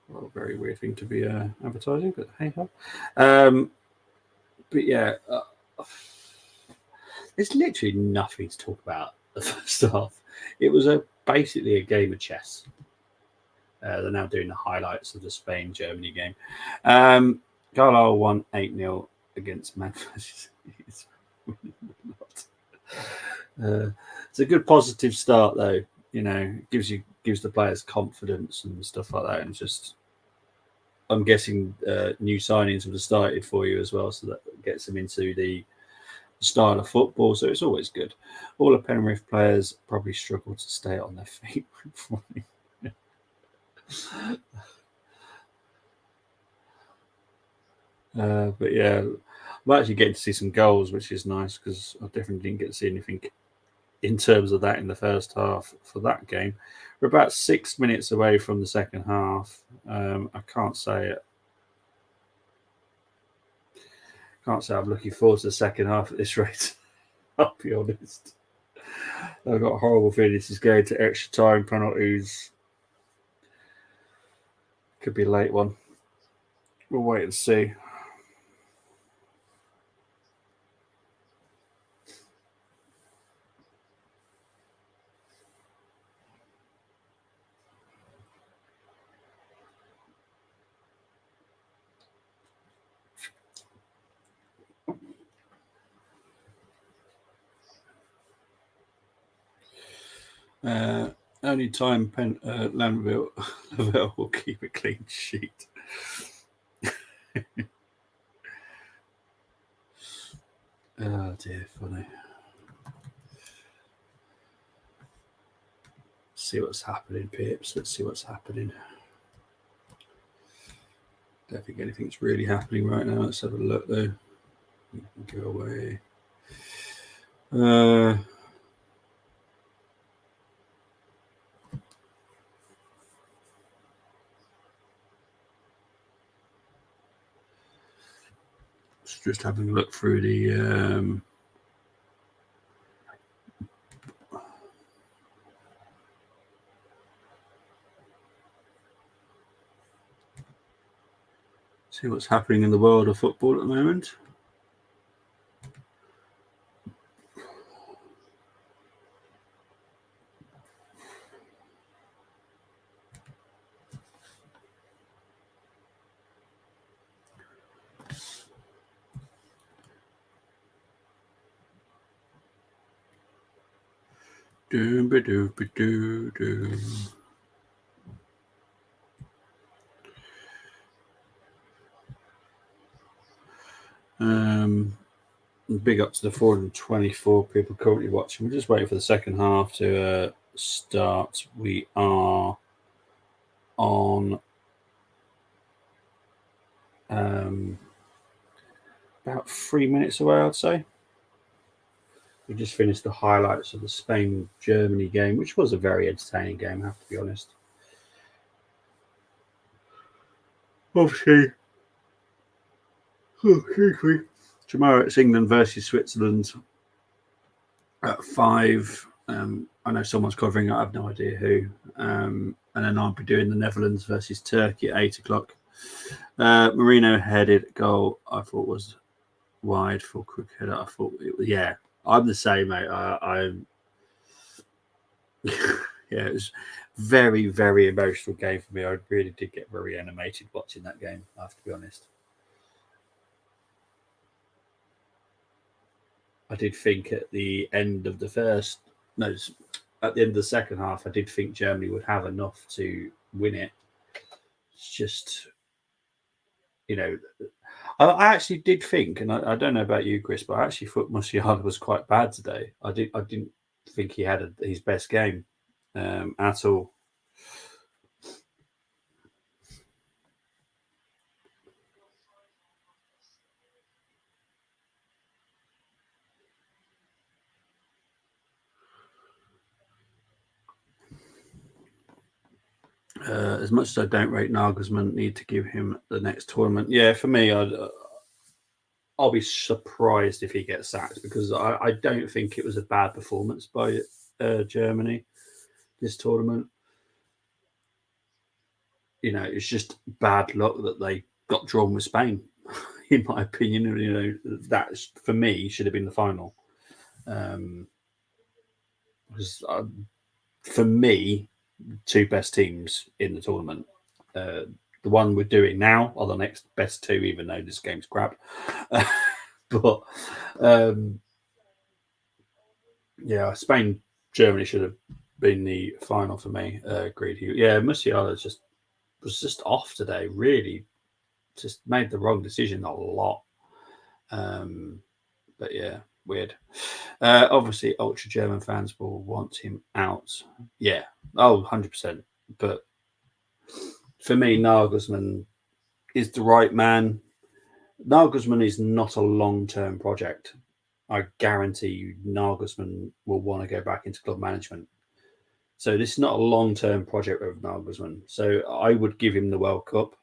Well, very weird thing to be advertising, but hey ho. But yeah, there's literally nothing to talk about the first half. It was basically a game of chess. They're now doing the highlights of the Spain-Germany game. Carlisle won 8-0 against Manchester. It's a good positive start, though. You know, gives the players confidence and stuff like that, and just I'm guessing new signings would have started for you as well, so that gets them into the style of football. So it's always good. All the Penrith players probably struggle to stay on their feet. But yeah, I'm actually getting to see some goals, which is nice because I definitely didn't get to see anything in terms of that in the first half for that game. We're about 6 minutes away from the second half. I can't say I'm looking forward to the second half at this rate. I'll be honest. I've got a horrible feeling this is going to extra time penalties. Could be a late one. We'll wait and see. Only time Lavelle will keep a clean sheet. Oh dear, funny. See what's happening, Pips. Let's see what's happening. Don't think anything's really happening right now. Let's have a look though. Go away. Just having a look through the see what's happening in the world of football at the moment. Big up to the 424 people currently watching. We're just waiting for the second half to start. We are on about 3 minutes away, I'd say. We just finished the highlights of the Spain-Germany game, which was a very entertaining game, I have to be honest. Obviously, tomorrow it's England versus Switzerland at 5. I know someone's covering it. I have no idea who. And then I'll be doing the Netherlands versus Turkey at 8 o'clock. Marino headed goal. I thought was wide for quick header. I thought it was, yeah. I'm the same, mate. I'm Yeah, it was very, very emotional game for me. I really did get very animated watching that game, I have to be honest. I did think at the end of the first, no, at the end of the second half, I did think Germany would have enough to win it. It's just, you know, I actually did think, and I don't know about you, Chris, but I actually thought Musiala was quite bad today. I didn't think he had his best game at all. As much as I don't rate Nagelsmann, need to give him the next tournament. Yeah, for me, I'll be surprised if he gets sacked because I don't think it was a bad performance by Germany this tournament. You know, it's just bad luck that they got drawn with Spain, in my opinion. You know, that for me should have been the final. Um, because for me, two best teams in the tournament. Uh, the one we're doing now are the next best two, even though this game's crap. but um, yeah, Spain, Germany should have been the final for me. Agreed. Yeah, Musiala was just off today. Really, just made the wrong decision a lot. Um, but yeah, weird. Obviously, ultra German fans will want him out. Yeah, 100%. But for me, Nagelsmann is the right man. Nagelsmann is not a long term project. I guarantee you, Nagelsmann will want to go back into club management. So this is not a long term project with Nagelsmann. So I would give him the World Cup,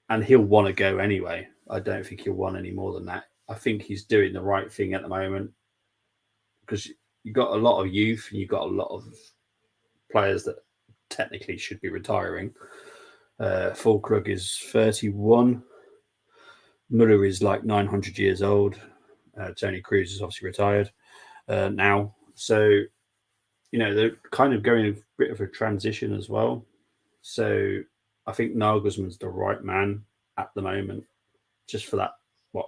and he'll want to go anyway. I don't think he'll want any more than that. I think he's doing the right thing at the moment because you've got a lot of youth and you've got a lot of players that technically should be retiring. Fulkrug is 31. Muller is like 900 years old. Tony Cruz is obviously retired now. So, you know, they're kind of going a bit of a transition as well. So I think Nagelsmann's the right man at the moment, just for that,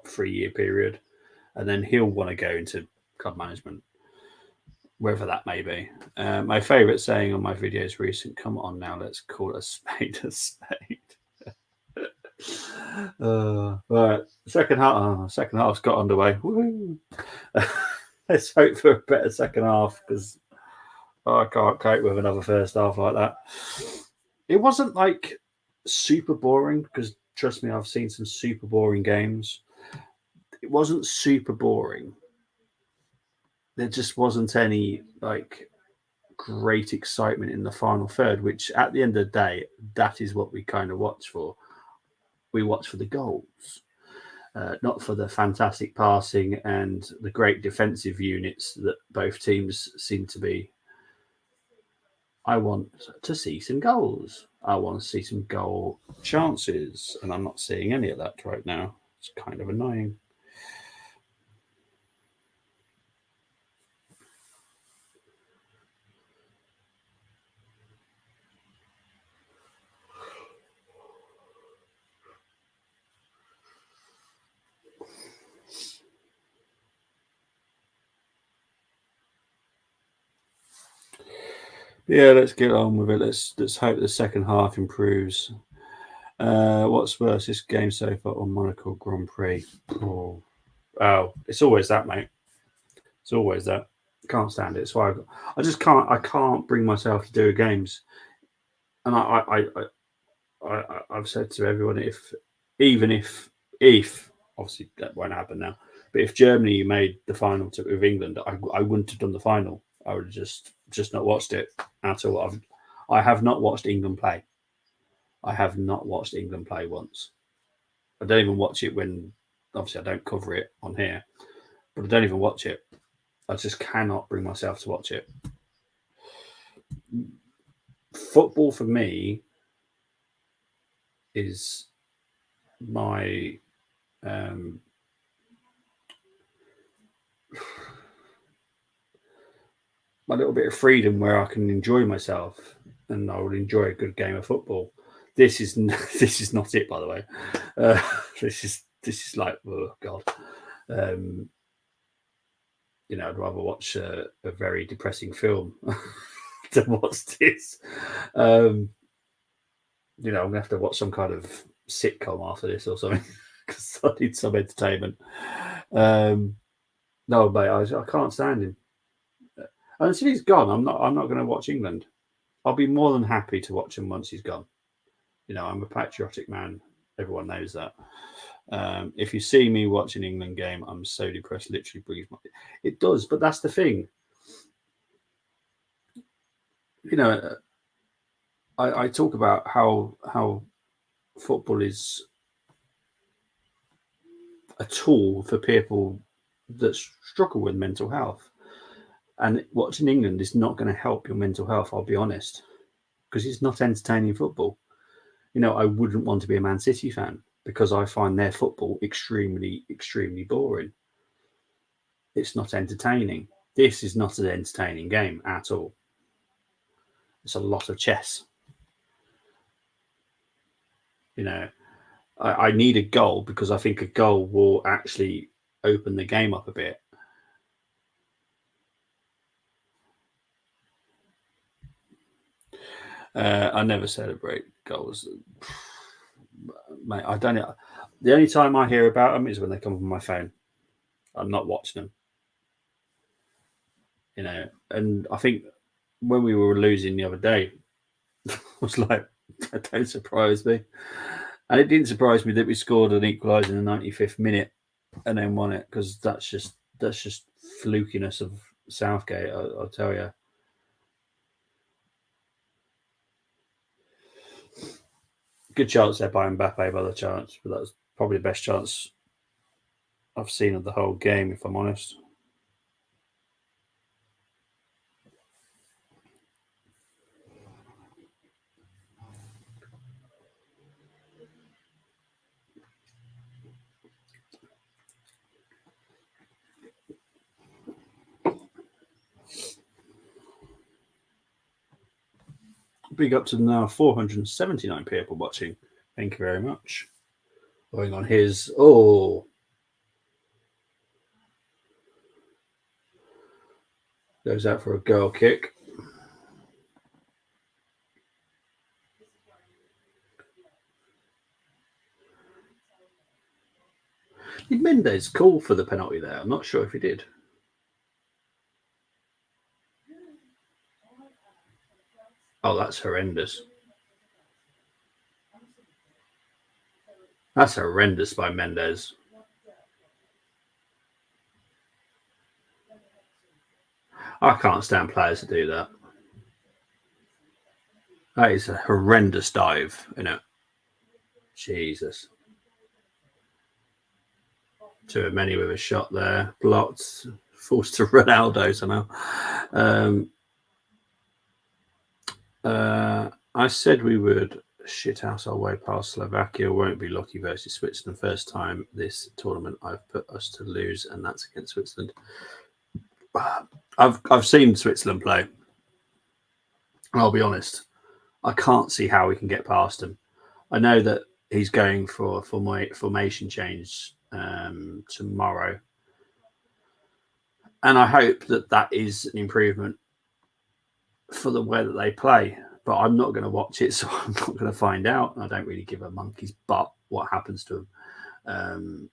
3 year period. And then he'll want to go into club management, wherever that may be. My favourite saying on my videos recent, come on now, let's call a spade a spade. Right, second half's got underway. Let's hope for a better second half because I can't cope with another first half like that. It wasn't like super boring because trust me, I've seen some super boring games. It wasn't super boring. There just wasn't any like great excitement in the final third, which at the end of the day, that is what we kind of watch for. We watch for the goals. Not for the fantastic passing and the great defensive units that both teams seem to be. I want to see some goals. I want to see some goal chances, and I'm not seeing any of that right now. It's kind of annoying. Yeah, let's get on with it. Let's hope the second half improves. What's worse, this game so far or Monaco Grand Prix? It's always that, mate. It's always that. Can't stand it. It's why I just can't. I can't bring myself to do games. And I've said to everyone, even if obviously that won't happen now, but if Germany made the final with England, I wouldn't have done the final. I would have just not watched it at all. I have not watched England play. I have not watched England play once. I don't even watch it when obviously I don't cover it on here, but I don't even watch it. I just cannot bring myself to watch it. Football for me is my um, my little bit of freedom where I can enjoy myself, and I would enjoy a good game of football. This is this is not it, by the way. Uh, this is like, oh god. Um, I'd rather watch a very depressing film than watch this. I'm gonna have to watch some kind of sitcom after this or something because I need some entertainment. No, mate, I can't stand him. And until he's gone, I'm not going to watch England. I'll be more than happy to watch him once he's gone. I'm a patriotic man. Everyone knows that. If you see me watch an England game, I'm so depressed. Literally brings my. It does, but that's the thing. I talk about how football is a tool for people that struggle with mental health, and watching England is not going to help your mental health. I'll be honest, because it's not entertaining football. I wouldn't want to be a Man City fan because I find their football extremely, extremely boring. It's not entertaining. This is not an entertaining game at all. It's a lot of chess. I need a goal because I think a goal will actually open the game up a bit. I never celebrate goals. Mate, I don't know. The only time I hear about them is when they come on my phone. I'm not watching them. And I think when we were losing the other day, I was like, that don't surprise me. And it didn't surprise me that we scored an equaliser in the 95th minute and then won it because that's just flukiness of Southgate. I'll tell you. Good chance there by Mbappe by the chance, but that was probably the best chance I've seen of the whole game, if I'm honest. Big up to now 479 people watching. Thank you very much. Going on his goes out for a goal kick. Did Mendes call for the penalty there? I'm not sure if he did. Oh, that's horrendous. That's horrendous by Mendes. I can't stand players to do that. That is a horrendous dive, Jesus. Too many with a shot there. Blocked. Forced to Ronaldo somehow. I said we would shithouse our way past Slovakia. Won't be lucky versus Switzerland. First time this tournament I've put us to lose, and that's against Switzerland. I've seen Switzerland play. I'll be honest. I can't see how we can get past him. I know that he's going for my formation change tomorrow, and I hope that is an improvement for the way that they play. But I'm not going to watch it, so I'm not going to find out. I don't really give a monkey's butt what happens to him.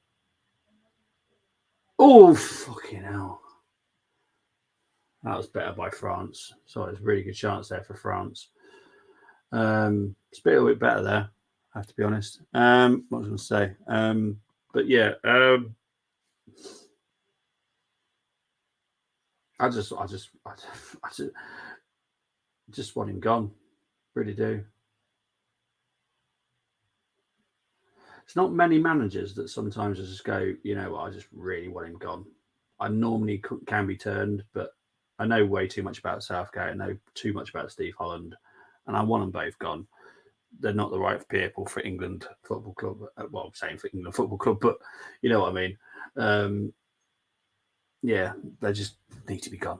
Oh, fucking hell. That was better by France. So there's a really good chance there for France. It's a little bit better there, I have to be honest. What was I going to say? But yeah, I just want him gone. Really do. It's not many managers that sometimes just go, you know what, I just really want him gone. I normally can be turned, but I know way too much about Southgate. I know too much about Steve Holland, and I want them both gone. They're not the right people for England Football Club. Well, I'm saying for England Football Club, but you know what I mean. Yeah, they just need to be gone.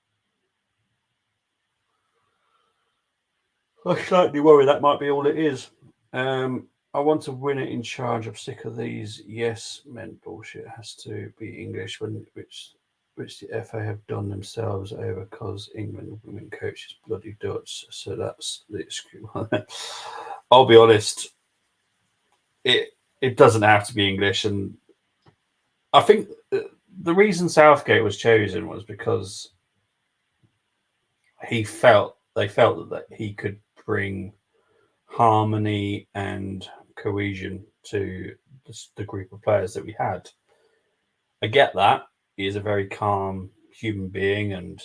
I slightly worry that might be all it is. I want to win it in charge. I'm sick of these yes men bullshit. It has to be English, which the FA have done themselves over because England women coach is bloody Dutch. So that's the excuse. I'll be honest. It doesn't have to be English, and I think the reason Southgate was chosen was because they felt that he could bring harmony and cohesion to the group of players that we had. I get that. He is a very calm human being and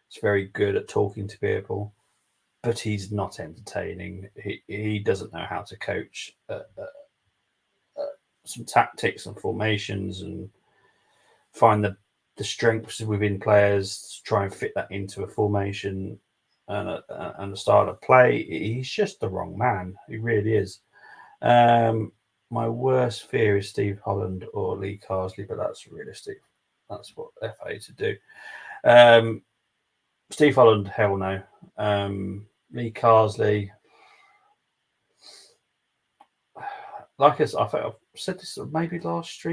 he's very good at talking to people, but he's not entertaining. He doesn't know how to coach some tactics and formations and find the strengths within players, try and fit that into a formation and a style of play. He's just the wrong man. He really is. My worst fear is Steve Holland or Lee Carsley, but that's realistic. That's what FA to do. Steve Holland, hell no. Lee Carsley, like I think I've said this maybe last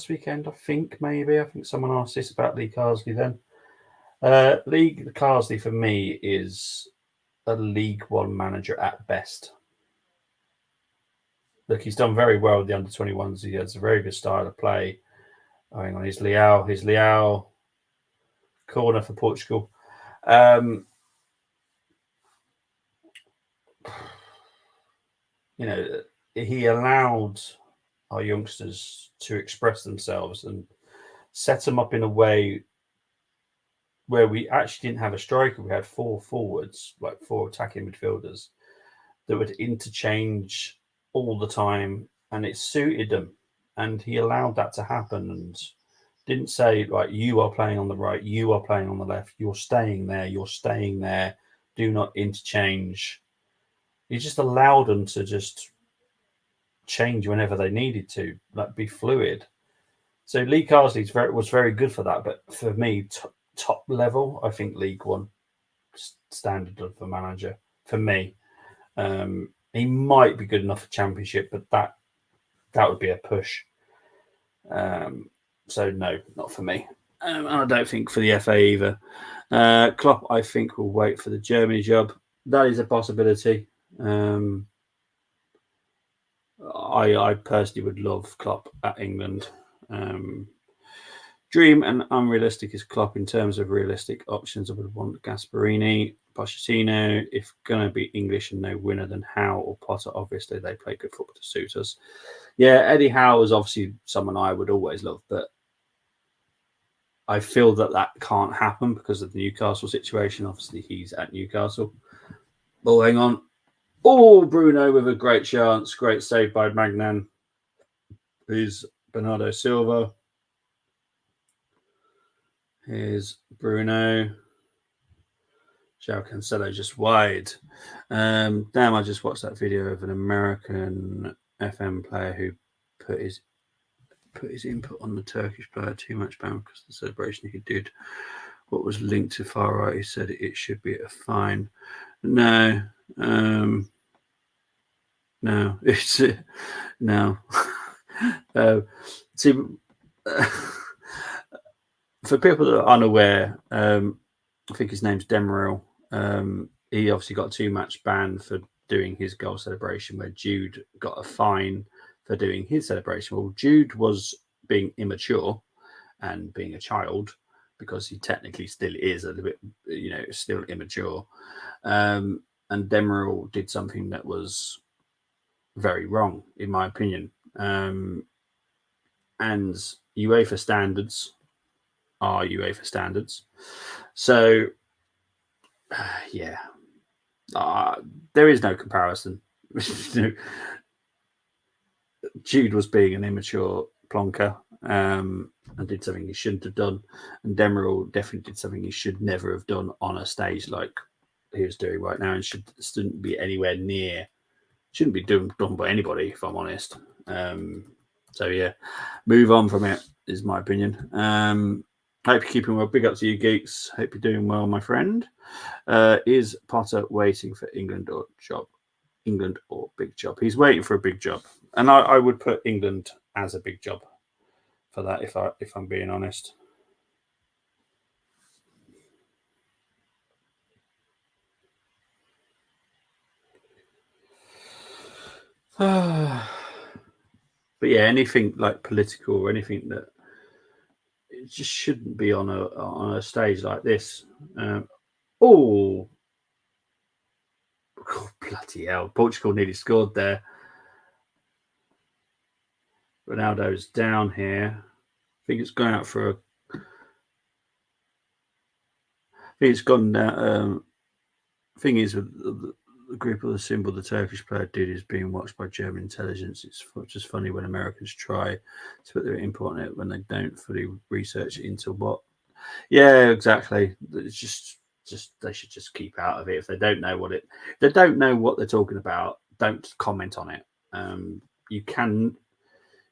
weekend. I think someone asked this about Lee Carsley then. Lee Carsley for me is a League One manager at best. Look, he's done very well with the under-21s. He has a very good style of play. Hang on, his Leao corner for Portugal. He allowed our youngsters to express themselves and set them up in a way where we actually didn't have a striker. We had four forwards, like four attacking midfielders that would interchange all the time, and it suited them. And he allowed that to happen and didn't say, like, you are playing on the right, you are playing on the left, you're staying there, do not interchange. He just allowed them to just change whenever they needed to, like be fluid. So Lee Carsley was very good for that. But for me, top level, I think League One standard of a manager for me. He might be good enough for Championship, but that would be a push. So no, not for me. And I don't think for the FA either. Klopp, I think, will wait for the Germany job. That is a possibility. I personally would love Klopp at England. Dream and unrealistic is Klopp. In terms of realistic options, I would want Gasperini, Pochettino. If going to be English and no winner, then Howe or Potter. Obviously, they play good football to suit us. Yeah, Eddie Howe is obviously someone I would always love, but I feel that can't happen because of the Newcastle situation. Obviously, he's at Newcastle. Oh, hang on. Oh, Bruno with a great chance. Great save by Magnan. Here's Bernardo Silva. Here's Bruno. João Cancelo just wide. Damn, I just watched that video of an American FM player who put his input on the Turkish player too much ban because the celebration he did what was linked to far right. He said it should be a fine. No, no, it's no. See, for people that are unaware, I think his name's Demirel. He obviously got a 2-match ban for doing his goal celebration, where Jude got a fine for doing his celebration. Well, Jude was being immature and being a child because he technically still is a little bit, still immature. And Demirel did something that was very wrong, in my opinion. And UEFA standards are UEFA standards. So, yeah, there is no comparison. Jude was being an immature plonker and did something he shouldn't have done. And Demirel definitely did something he should never have done on a stage like he was doing right now and shouldn't be anywhere near, shouldn't be done by anybody, if I'm honest. So, yeah, move on from it is my opinion. Hope you're keeping well. Big up to you, geeks. Hope you're doing well, my friend. Is Potter waiting for England or job? England or big job? He's waiting for a big job, and I would put England as a big job for that. If I'm being honest. But yeah, anything like political or anything that it just shouldn't be on a stage like this. Oh, bloody hell! Portugal nearly scored there. Ronaldo's down here. I think it's going out for a. I think it's gone down. Thing is, with the group of the symbol, the Turkish player did is being watched by German intelligence. It's just funny when Americans try to put their input on it when they don't fully research into what. Yeah, exactly. It's just they should just keep out of it if they don't know what it. They don't know what they're talking about. Don't comment on it. You can.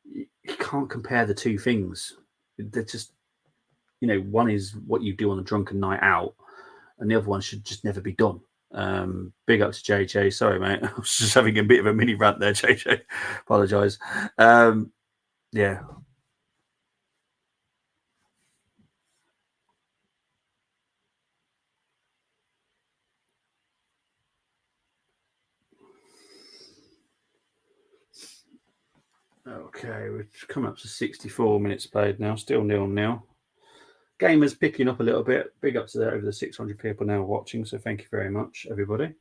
You can't compare the two things. They're just, one is what you do on a drunken night out, and the other one should just never be done. Big up to JJ. Sorry, mate. I was just having a bit of a mini rant there, JJ. Apologise. Yeah. Okay, we're coming up to 64 minutes played now. Still 0-0. Gamers picking up a little bit. Big up to that, over the 600 people now watching. So thank you very much, everybody.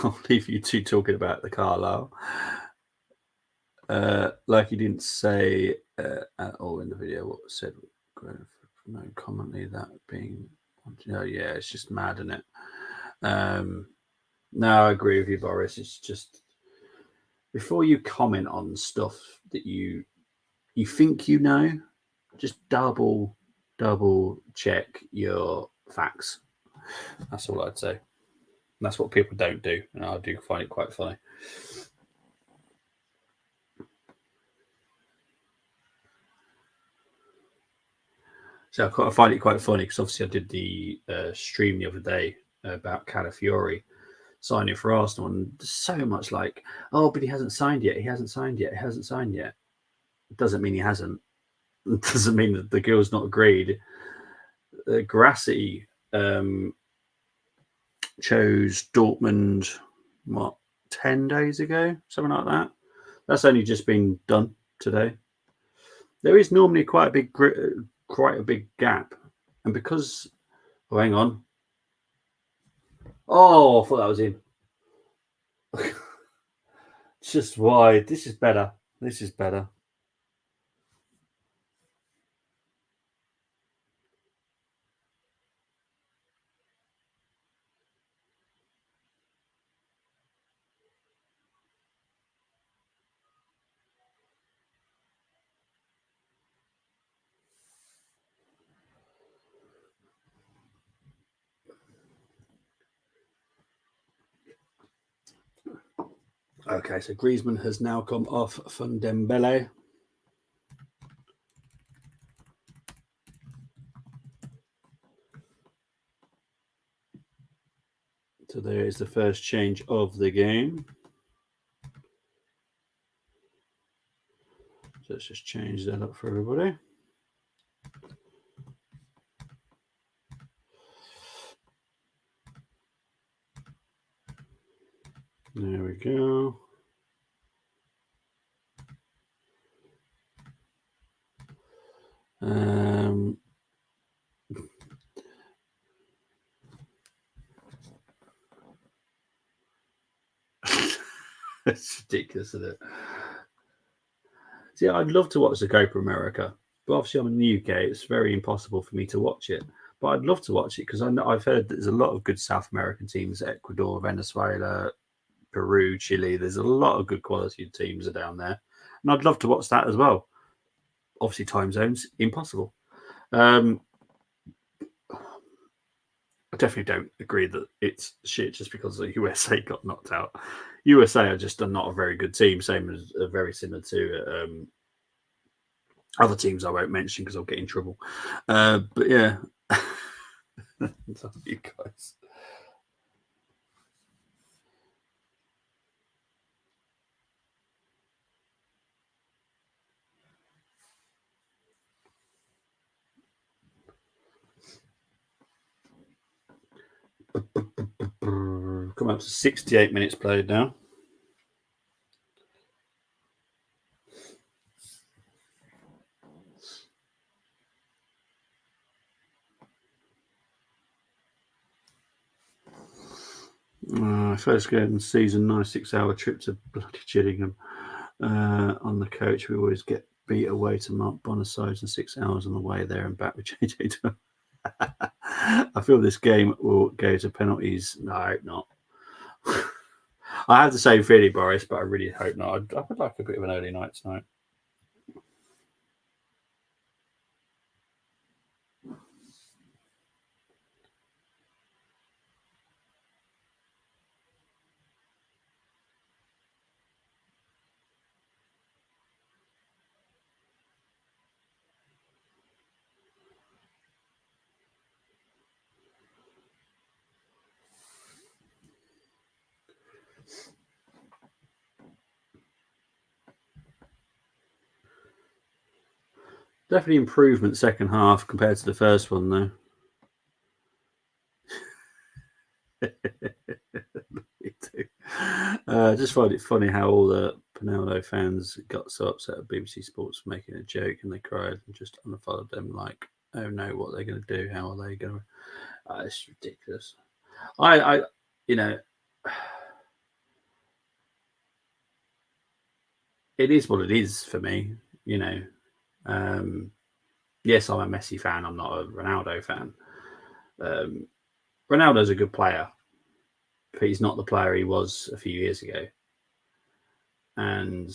I'll leave you two talking about the Carlisle. Like he didn't say at all in the video what was said. No commonly that being, yeah, it's just mad, isn't it? No, I agree with you, Boris. It's just before you comment on stuff that you think just double check your facts. That's all I'd say. And that's what people don't do, and I do find it quite funny. So I find it quite funny because obviously I did the stream the other day about Calafiori signing for Arsenal, and so much like, oh, but he hasn't signed yet. He hasn't signed yet. He hasn't signed yet. It doesn't mean he hasn't. It doesn't mean that the deal's not agreed. Grassi chose Dortmund, 10 days ago, something like that. That's only just been done today. There is normally quite a big gap, and because hang on. Oh, I thought that was in. Just wide. This is better. This is better. Okay, so Griezmann has now come off from Dembele. So there is the first change of the game. So let's just change that up for everybody. There we go. It's ridiculous, isn't it? See, I'd love to watch the Copa America, but obviously I'm in the UK. It's very impossible for me to watch it. but I'd love to watch it because I've heard there's a lot of good South American teams: Ecuador, Venezuela, Peru, Chile. There's a lot of good quality teams are down there, and I'd love to watch that as well. Obviously, time zones impossible. I definitely don't agree that it's shit just because the USA got knocked out. USA are just not a very good team, same as very similar to other teams I won't mention because I'll get in trouble. But yeah, you guys. Come up to 68 minutes played now. First game of the season, nice 6-hour trip to bloody Gillingham on the coach. We always get beat away to Mark Bonasides and 6 hours on the way there and back with JJ. I feel this game will go to penalties. No, I hope not. I have the same feeling, Boris, but I really hope not. I would like a bit of an early night tonight. Definitely improvement second half compared to the first one, though. Me too. Just find it funny how all the Pinaldo fans got so upset at BBC Sports for making a joke and they cried and just unfollowed them like, oh no, what are they going to do? How are they going to? It's ridiculous. You know, it is what it is for me. You know, yes, I'm a Messi fan. I'm not a Ronaldo fan. Ronaldo's a good player, but he's not the player he was a few years ago. And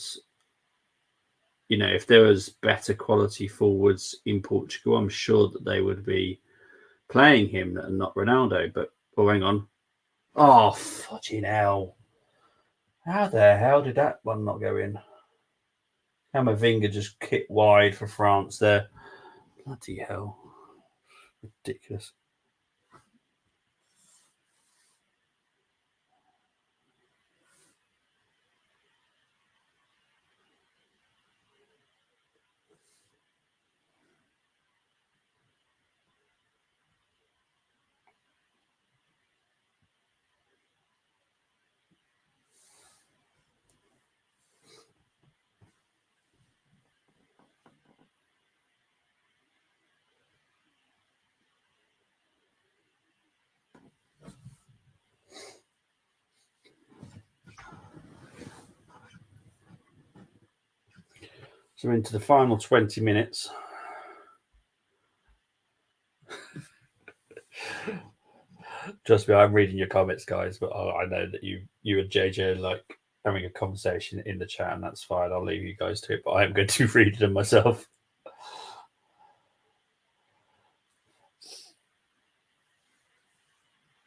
you know, if there was better quality forwards in Portugal, I'm sure that they would be playing him and not Ronaldo. But hang on. Oh, fucking hell. How the hell did that one not go in? Camavinga just kicked wide for France there. Bloody hell. Ridiculous. So into the final 20 minutes. Trust me, I'm reading your comments, guys, but I know that you and JJ are like having a conversation in the chat, and that's fine. I'll leave you guys to it, but I am going to read them myself.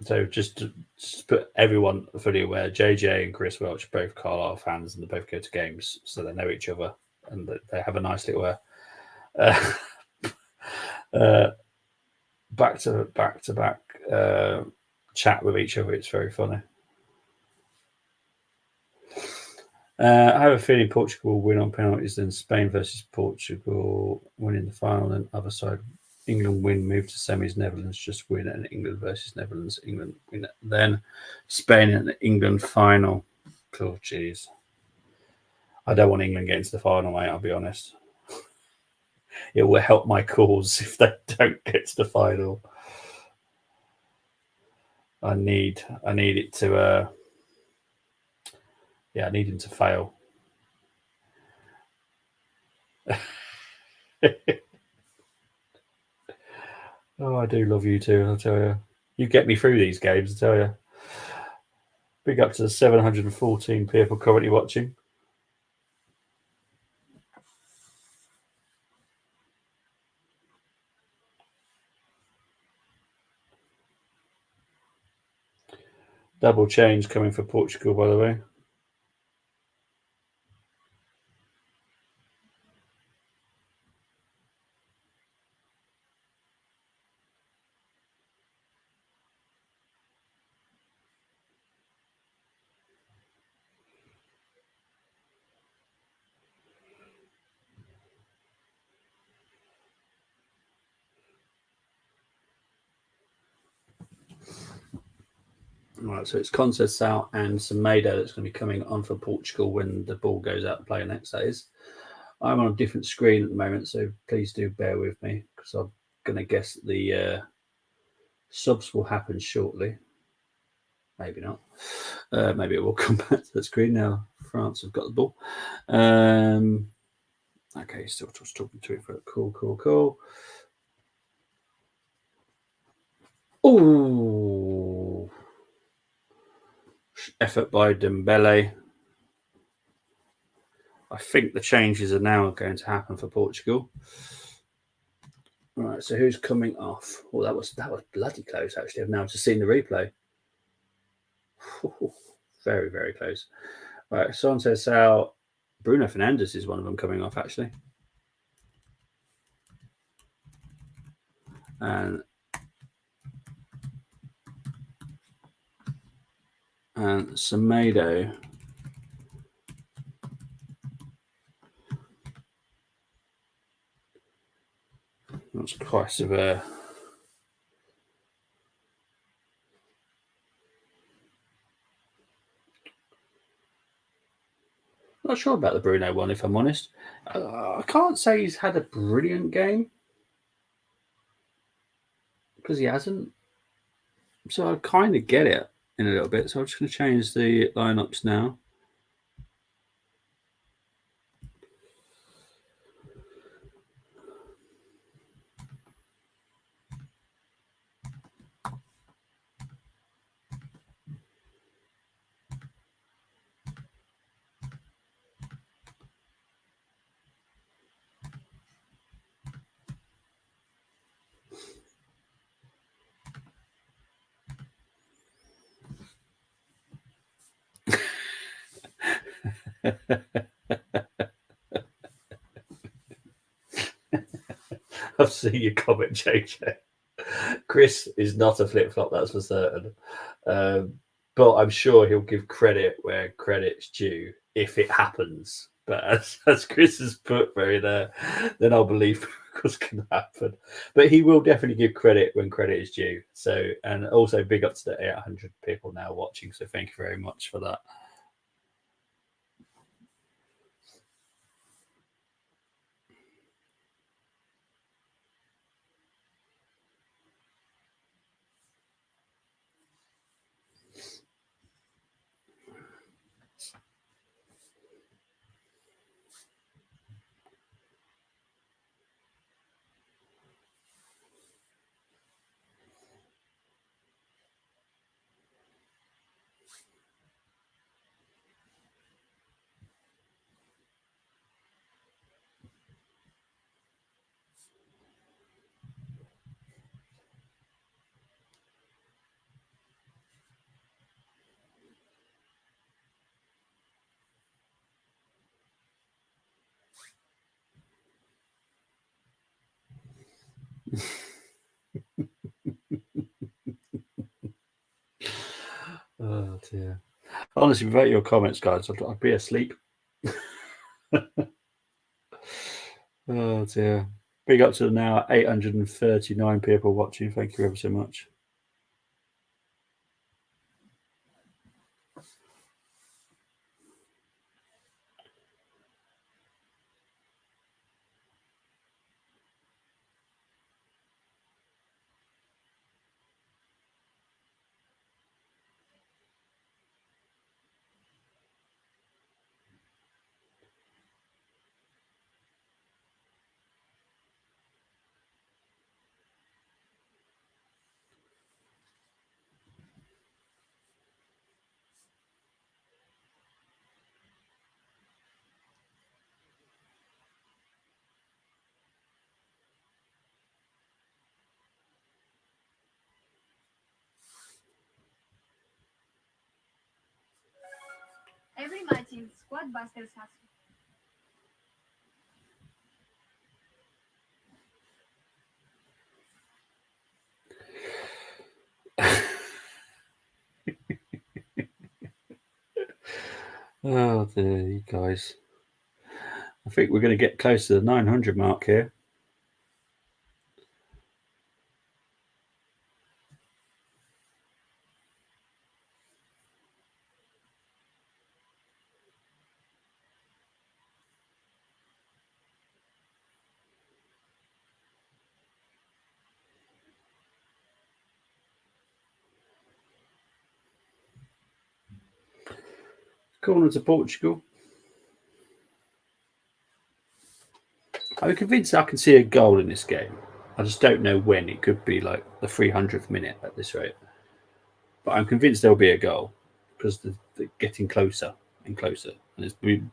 So just to put everyone fully aware, JJ and Chris Welch are both Carlisle fans, and they both go to games, so they know each other, and they have a nice little back to back chat with each other. It's very funny. I have a feeling Portugal will win on penalties, then Spain versus Portugal winning the final, and other side England win, move to semis, Netherlands just win, and England versus Netherlands, England win. Then Spain and England final. Oh, jeez. I don't want England getting to the final, mate, I'll be honest. It will help my cause if they don't get to the final. I need it to I need him to fail. Oh, I do love you too, I'll tell you. You get me through these games, I tell you. Big up to the 714 people currently watching. Double change coming for Portugal, by the way. Right, so it's Conceição and Semedo that's going to be coming on for Portugal when the ball goes out to play next. That is. I'm on a different screen at the moment, so please do bear with me because I'm going to guess the subs will happen shortly. Maybe not. Maybe it will come back to the screen now. France have got the ball. Okay, still just talking to it for cool. Oh, effort by Dembele. I think the changes are now going to happen for Portugal. Right, so who's coming off? Oh, that was bloody close. Actually, I've now just seen the replay. Very, very close. Right, Sanchez out. Bruno Fernandes is one of them coming off, actually. And Semedo. That's quite severe. Not sure about the Bruno one, if I'm honest. I can't say he's had a brilliant game because he hasn't. So I kind of get it in a little bit. So I'm just going to change the lineups now. I've seen your comment, JJ. Chris is not a flip flop, that's for certain. But I'm sure he'll give credit where credit's due if it happens. But as Chris has put very there, then I'll believe miracles can happen. But he will definitely give credit when credit is due. So, and also big up to the 800 people now watching. So thank you very much for that. Oh dear. Honestly, without your comments, guys, I'd be asleep. Oh dear. Big up to now 839 people watching. Thank you ever so much. Every match in Squad Busters has Oh dear, you guys. I think we're going to get close to the 900 mark here. Corner to Portugal. I'm convinced I can see a goal in this game. I just don't know when. It could be like the 300th minute at this rate. But I'm convinced there'll be a goal because they're getting closer and closer. And it's been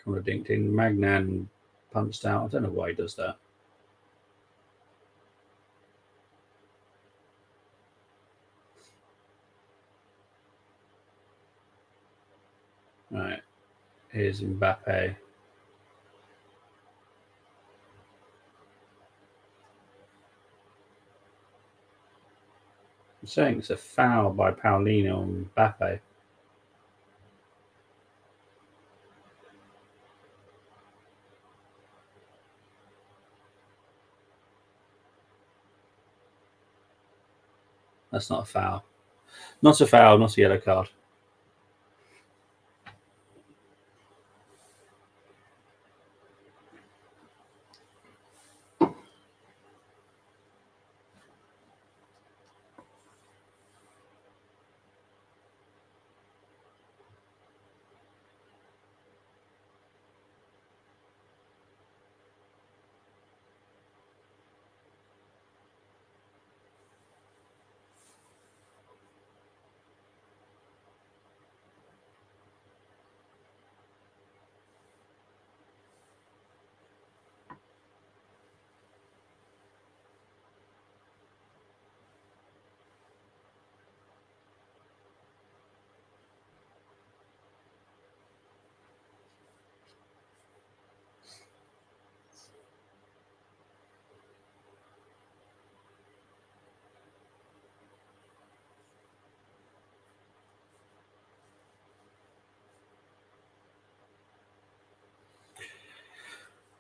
kind of dinked in. Magnan punched out. I don't know why he does that. Right. Here's Mbappe. I'm saying it's a foul by Paulino on Mbappe. That's not a foul. Not a foul, not a yellow card.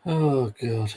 Oh, God.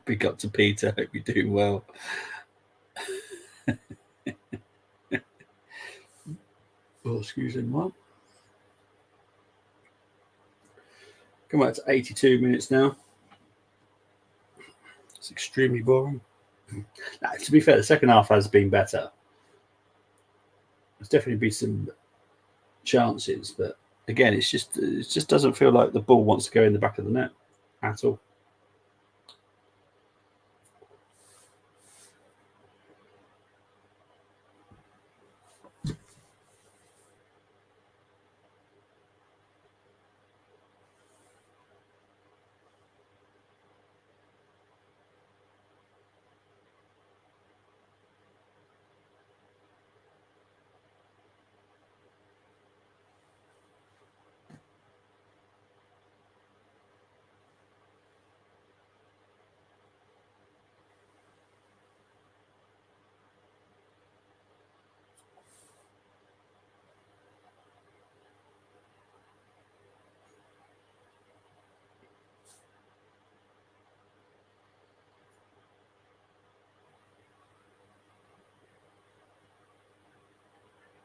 Big up to Peter. Hope you're doing well. Oh, excuse me, what? Come on, to 82 minutes now. It's extremely boring. Now, to be fair, the second half has been better. There's definitely been some chances, but again, it just doesn't feel like the ball wants to go in the back of the net at all.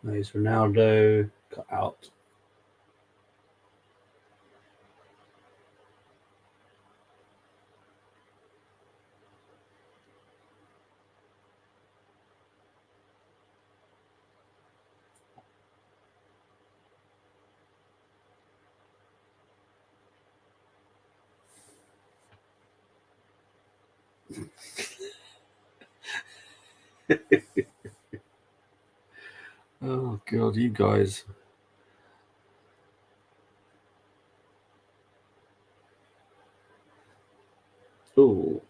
There's Ronaldo cut out. Oh god, you guys. Oh.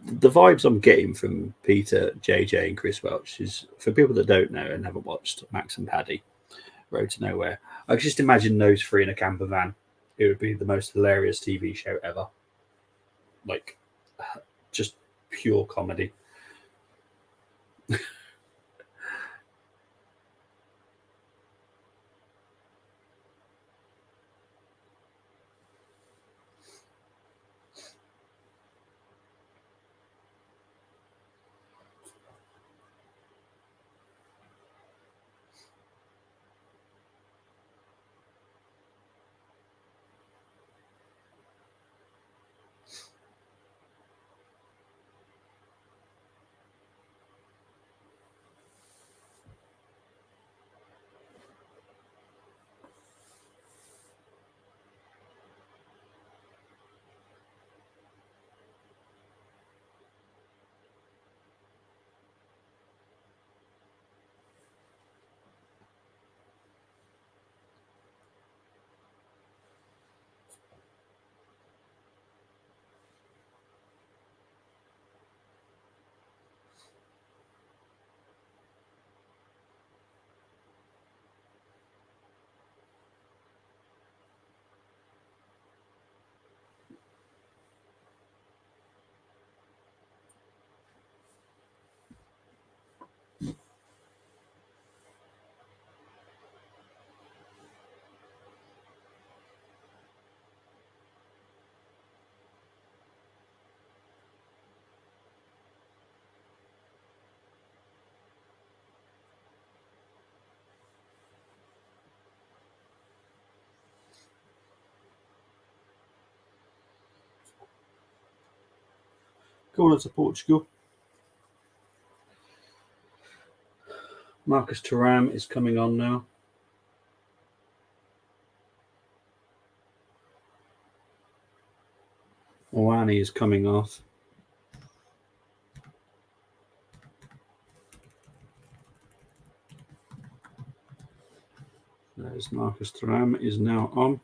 The vibes I'm getting from Peter, JJ, and Chris Welch is, for people that don't know and haven't watched Max and Paddy, Road to Nowhere, I just imagine those three in a camper van. It would be the most hilarious TV show ever. Like, just pure comedy. Going on to Portugal. Marcus Thuram is coming on now. Oani is coming off. There's Marcus Thuram is now on.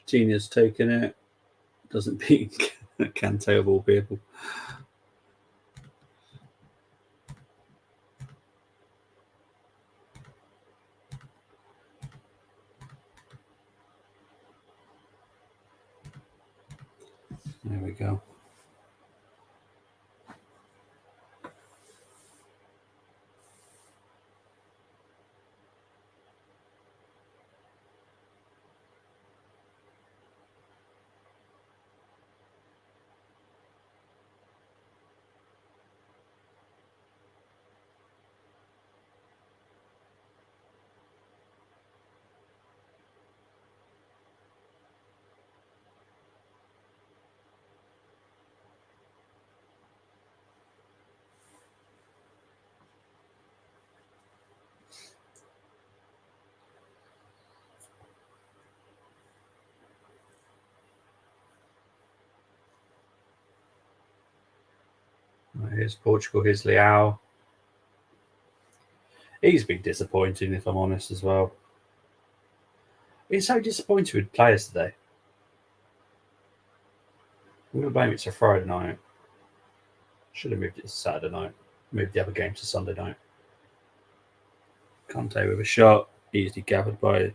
Tina's taken it. Doesn't beat Kante of all people. There we go. Here's Portugal. Here's Leao. He's been disappointing, if I'm honest, as well. He's so disappointed with players today. I'm going to blame it's a Friday night. Should have moved it to Saturday night. Moved the other game to Sunday night. Kante with a shot. Easily gathered by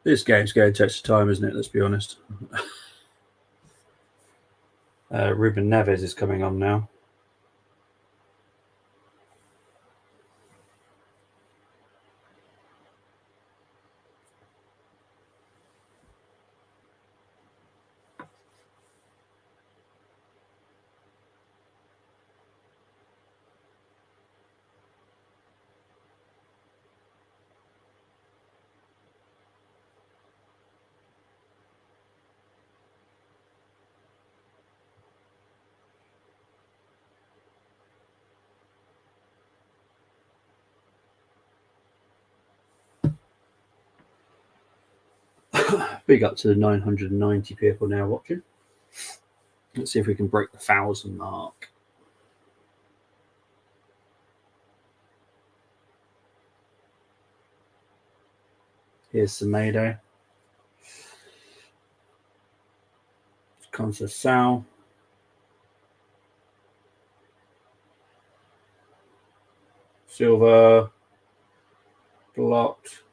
This game's going to extra time, isn't it? Let's be honest. Ruben Neves is coming on now. Big up to the 990 people now watching. Let's see if we can break the 1,000 mark. Here's Semedo. Conceição. Silva. Blocked.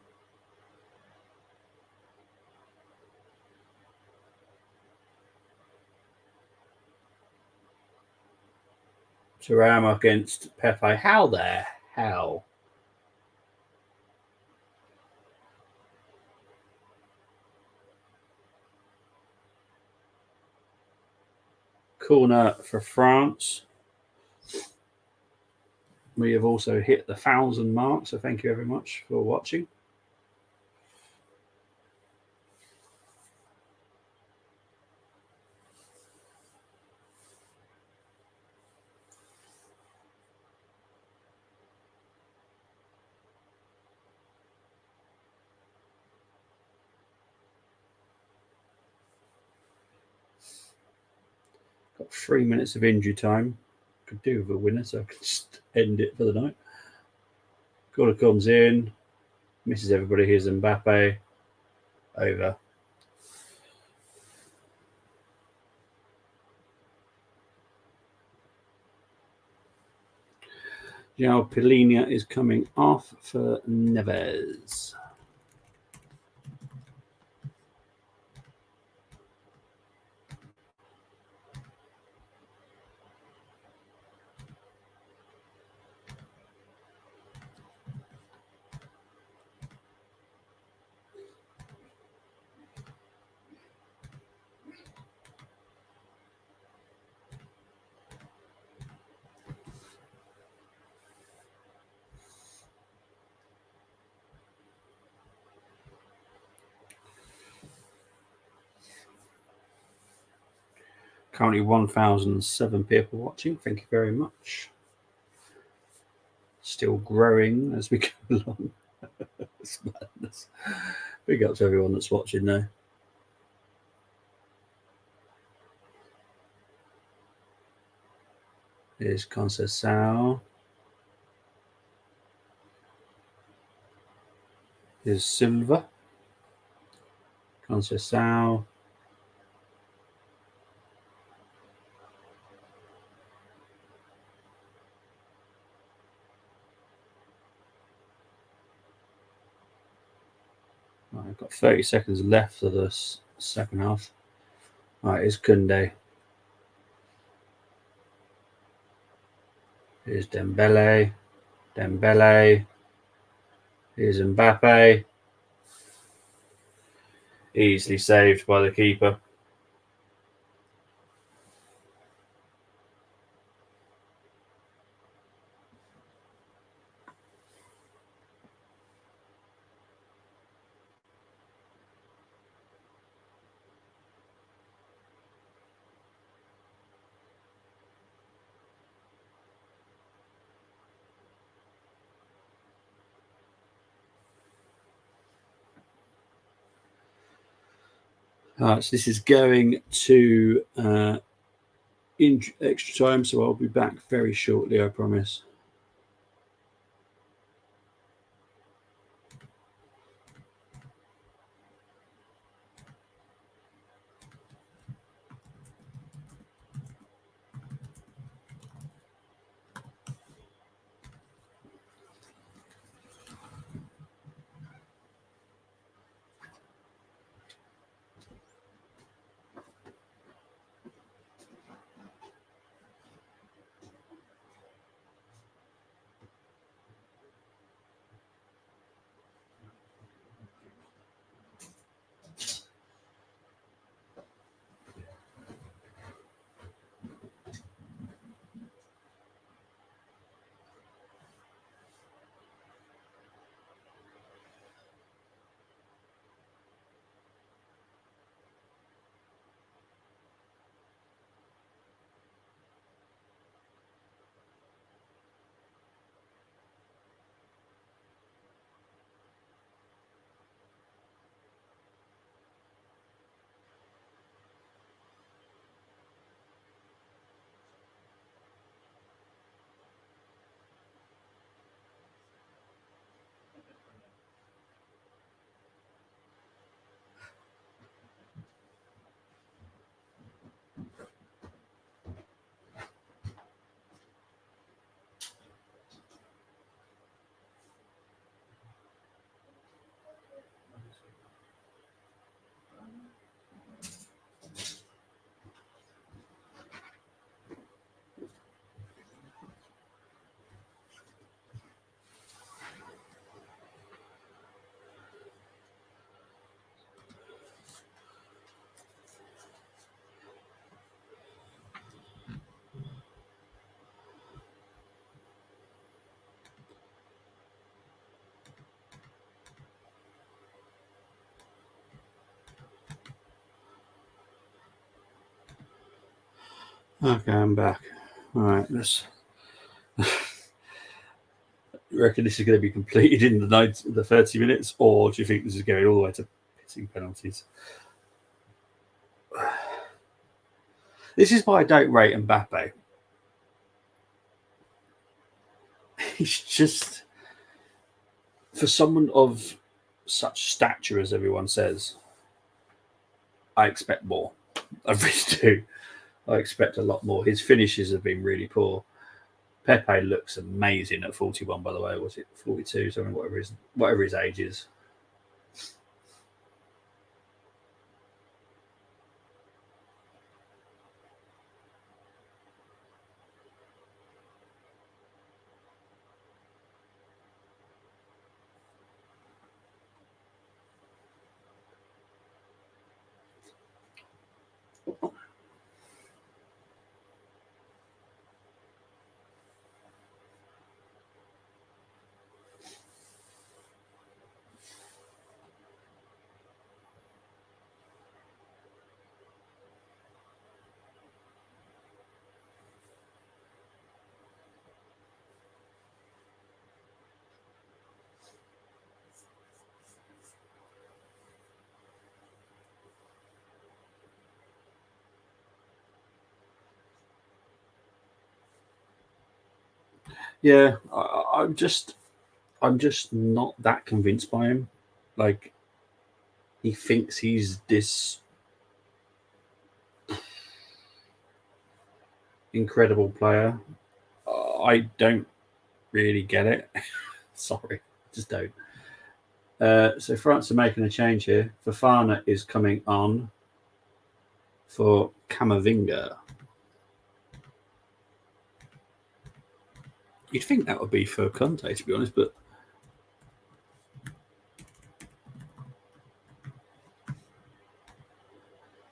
Thuram against Pepe. How the hell? Corner for France. We have also hit the 1,000 mark, so thank you very much for watching. Got 3 minutes of injury time. Could do with a winner, so I can just end it for the night. Gola comes in, misses everybody. Here's Mbappe. Over. João Pilinha is coming off for Neves. Currently 1,007 people watching. Thank you very much. Still growing as we go along. It's madness. Big up to everyone that's watching though. Here's Conceição. Here's Silva. Conceição. Right, I've got 30 seconds left of the second half. Right, here's Koundé. Here's Dembele. Dembele. Here's Mbappe. Easily saved by the keeper. So this is going to extra time, so I'll be back very shortly, I promise. Okay, I'm back. All right, let's. You reckon this is going to be completed in the 30 minutes, or do you think this is going all the way to pissing penalties? This is why I don't rate Mbappe. He's just, for someone of such stature as everyone says, I expect more. I really do. I expect a lot more. His finishes have been really poor. Pepe looks amazing at 41, by the way. Was it 42? Something, whatever his age is. Yeah, I'm just not that convinced by him. Like, he thinks he's this incredible player. I don't really get it. Sorry, just don't. So France are making a change here. Fafana is coming on for Camavinga. You'd think that would be for Conte, to be honest, but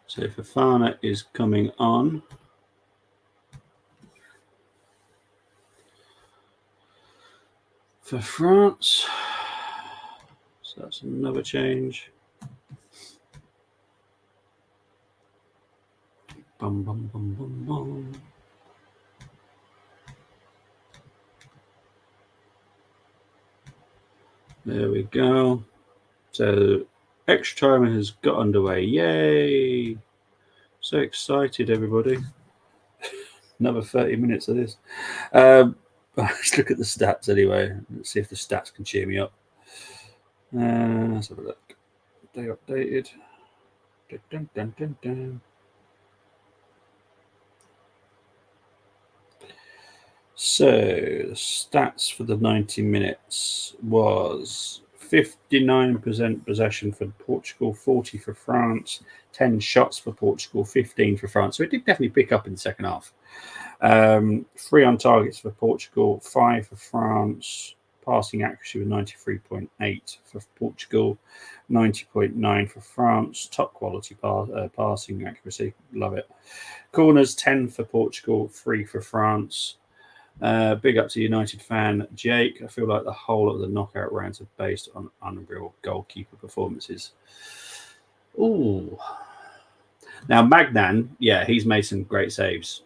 so Fafana is coming on. For France. So that's another change. Bum, bum, bum, bum, bum. There we go. So extra time has got underway. Yay! So excited, everybody. Another 30 minutes of this. Let's look at the stats anyway. Let's see if the stats can cheer me up. Let's have a look. They updated. Dun, dun, dun, dun. So the stats for the 90 minutes was 59% possession for Portugal, 40 for France, 10 shots for Portugal, 15 for France. So it did definitely pick up in the second half. 3 on targets for Portugal, 5 for France. Passing accuracy was 93.8 for Portugal, 90.9 for France. Top quality passing accuracy. Love it. Corners, 10 for Portugal, 3 for France. Big up to United fan Jake. I feel like the whole of the knockout rounds are based on unreal goalkeeper performances. Ooh. Now, Magnan, yeah, he's made some great saves.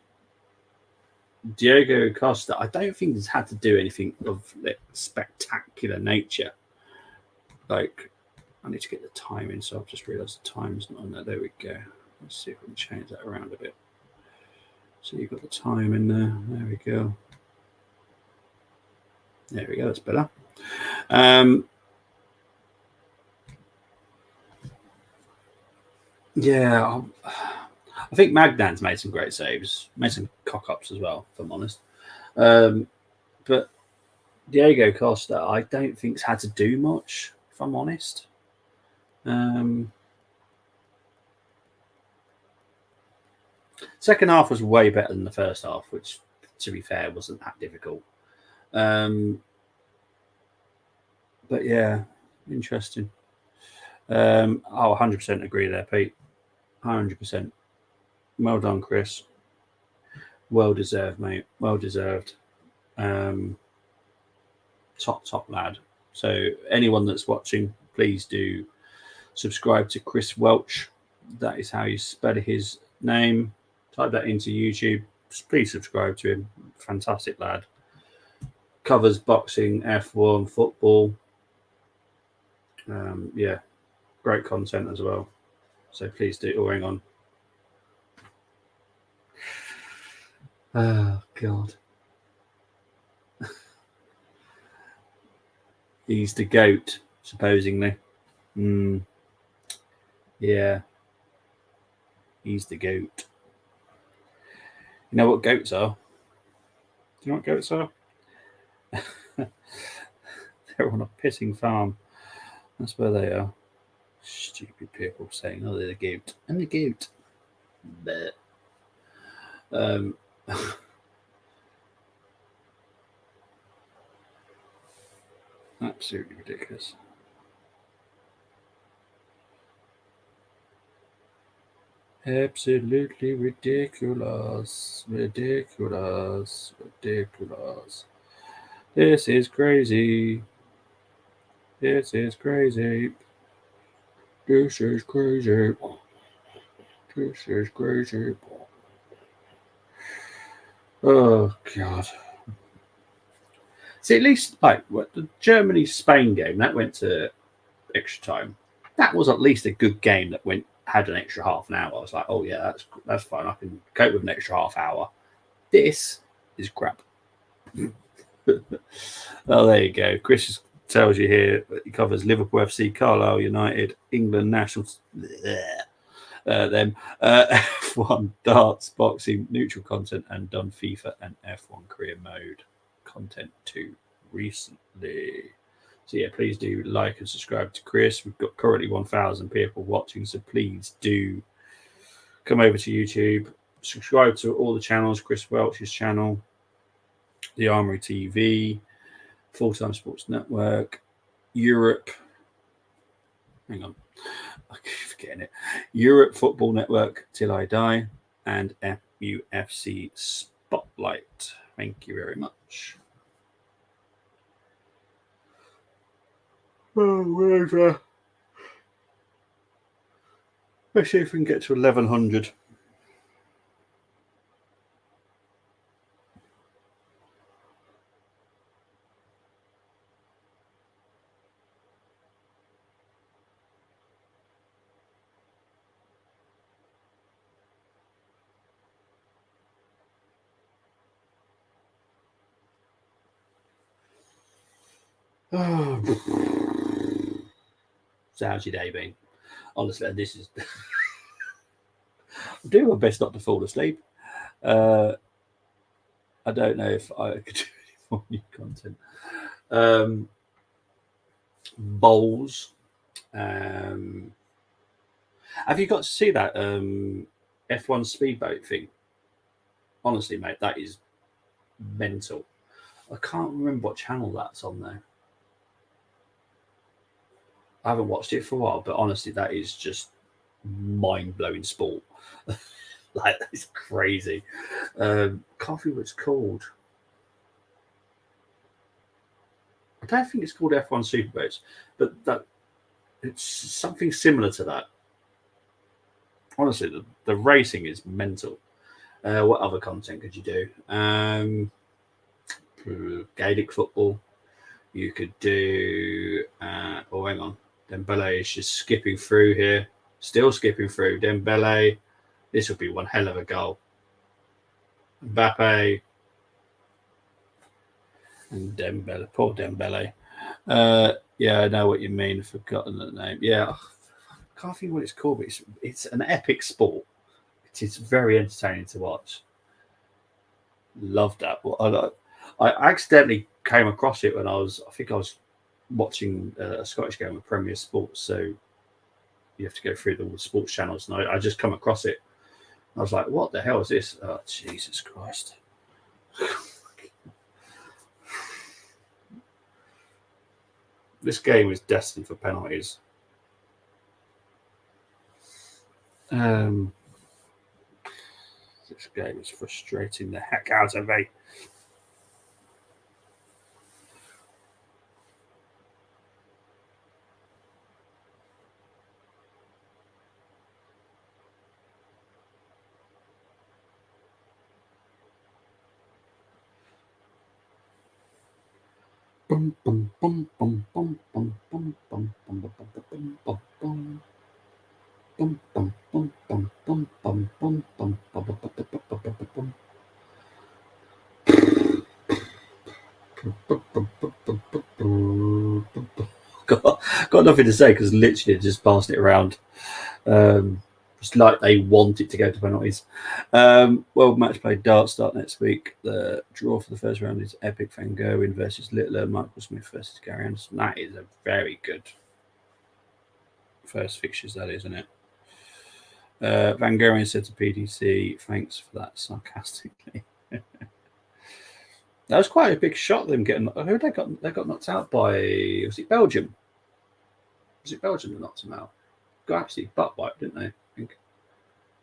Diego Costa, I don't think he's had to do anything of spectacular nature. Like, I need to get the time in, so I've just realised the time's not on there. There we go. Let's see if we can change that around a bit. So you've got the time in there. There we go. There we go. That's better. Yeah, I think Magnan's made some great saves, made some cock ups as well, if I'm honest. But Diego Costa, I don't think's had to do much, if I'm honest. Second half was way better than the first half, which, to be fair, wasn't that difficult. But yeah, interesting. 100% agree there, Pete. 100%. Well done, Chris. Well deserved, mate. Well deserved. Top lad. So anyone that's watching, please do subscribe to Chris Welch. That is how you spell his name. Type that into YouTube. Please subscribe to him. Fantastic lad. Covers boxing, F1, football. Yeah, great content as well. So please do. Oh, hang on. Oh, God. He's the goat, supposedly. Yeah, he's the goat. You know what goats are? Do you know what goats are? They're on a pissing farm. That's where they are. Stupid people saying, "Oh, they're the goat." And the goat. But, absolutely ridiculous. Absolutely ridiculous. Ridiculous. Ridiculous. This is crazy. This is crazy. This is crazy. This is crazy. Oh, God. See, at least, like, the Germany-Spain game, that went to extra time. That was at least a good game that had an extra half an hour. I was like, oh, yeah, that's fine. I can cope with an extra half hour. This is crap. Oh, there you go. Chris tells you here that he covers Liverpool FC, Carlisle United, England national, them, F1, darts, boxing, neutral content, and done FIFA and F1 career mode content too recently. So yeah, please do like and subscribe to Chris. We've got currently 1,000 people watching, so please do come over to YouTube, subscribe to all the channels, Chris Welch's channel, the Armory TV, Full Time Sports Network, Europe. Hang on, I keep forgetting it. Europe Football Network Till I Die, and MUFC Spotlight. Thank you very much. Oh, where's let's see if we can get to 1,100. Oh. So how's your day been? Honestly, this is I'm doing my best not to fall asleep. I don't know if I could do any more new content. Bowls. Have you got to see that F1 speedboat thing? Honestly, mate, that is mental. I can't remember what channel that's on there. I haven't watched it for a while, but honestly, that is just mind-blowing sport. Like, that's crazy. Can't think what it's called. I don't think it's called F1 Superboats, but that it's something similar to that. Honestly, the racing is mental. What other content could you do? Gaelic football. You could do. Oh, hang on. Dembele is just skipping through here. Still skipping through. Dembele. This would be one hell of a goal. Mbappe. And Dembele. Poor Dembele. Yeah, I know what you mean. Forgotten the name. Yeah, I can't think what it's called, but it's an epic sport. It is very entertaining to watch. Love that. Well, I accidentally came across it when I think I was watching a Scottish game of Premier Sports. So you have to go through the sports channels, and I just come across it. I was like, "What the hell is this?" Oh, Jesus Christ! This game is destined for penalties. This game is frustrating the heck out of me. Got nothing to say because literally just passed it around. It's like they want it to go to penalties. World Match Play Darts start next week. The draw for the first round is Epic Van Gerwen versus Littler, Michael Smith versus Gary Anderson. That is a very good first fixtures, that is, isn't it? Van Gerwen said to PDC, "Thanks for that," sarcastically. That was quite a big shot. Them getting who they got knocked out by? Was it Belgium? Was it Belgium that knocked them out? Got absolutely butt wiped, didn't they? I think.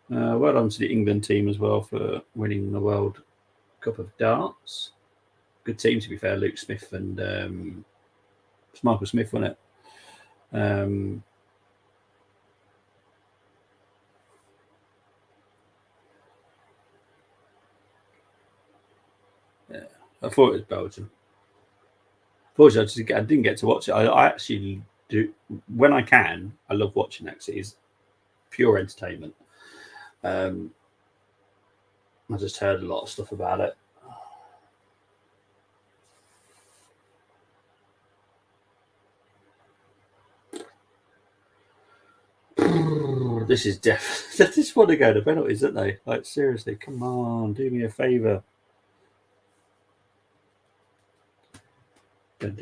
Well done to the England team as well for winning the World Cup of Darts. Good team, to be fair. Luke Smith and it's Michael Smith, wasn't it? Yeah, I thought it was Belgium. Fortunately, I didn't get to watch it. I actually do when I can. I love watching that because it is pure entertainment. I just heard a lot of stuff about it. This is definitely. They just want to go to penalties, don't they? Like seriously, come on, do me a favour. Here's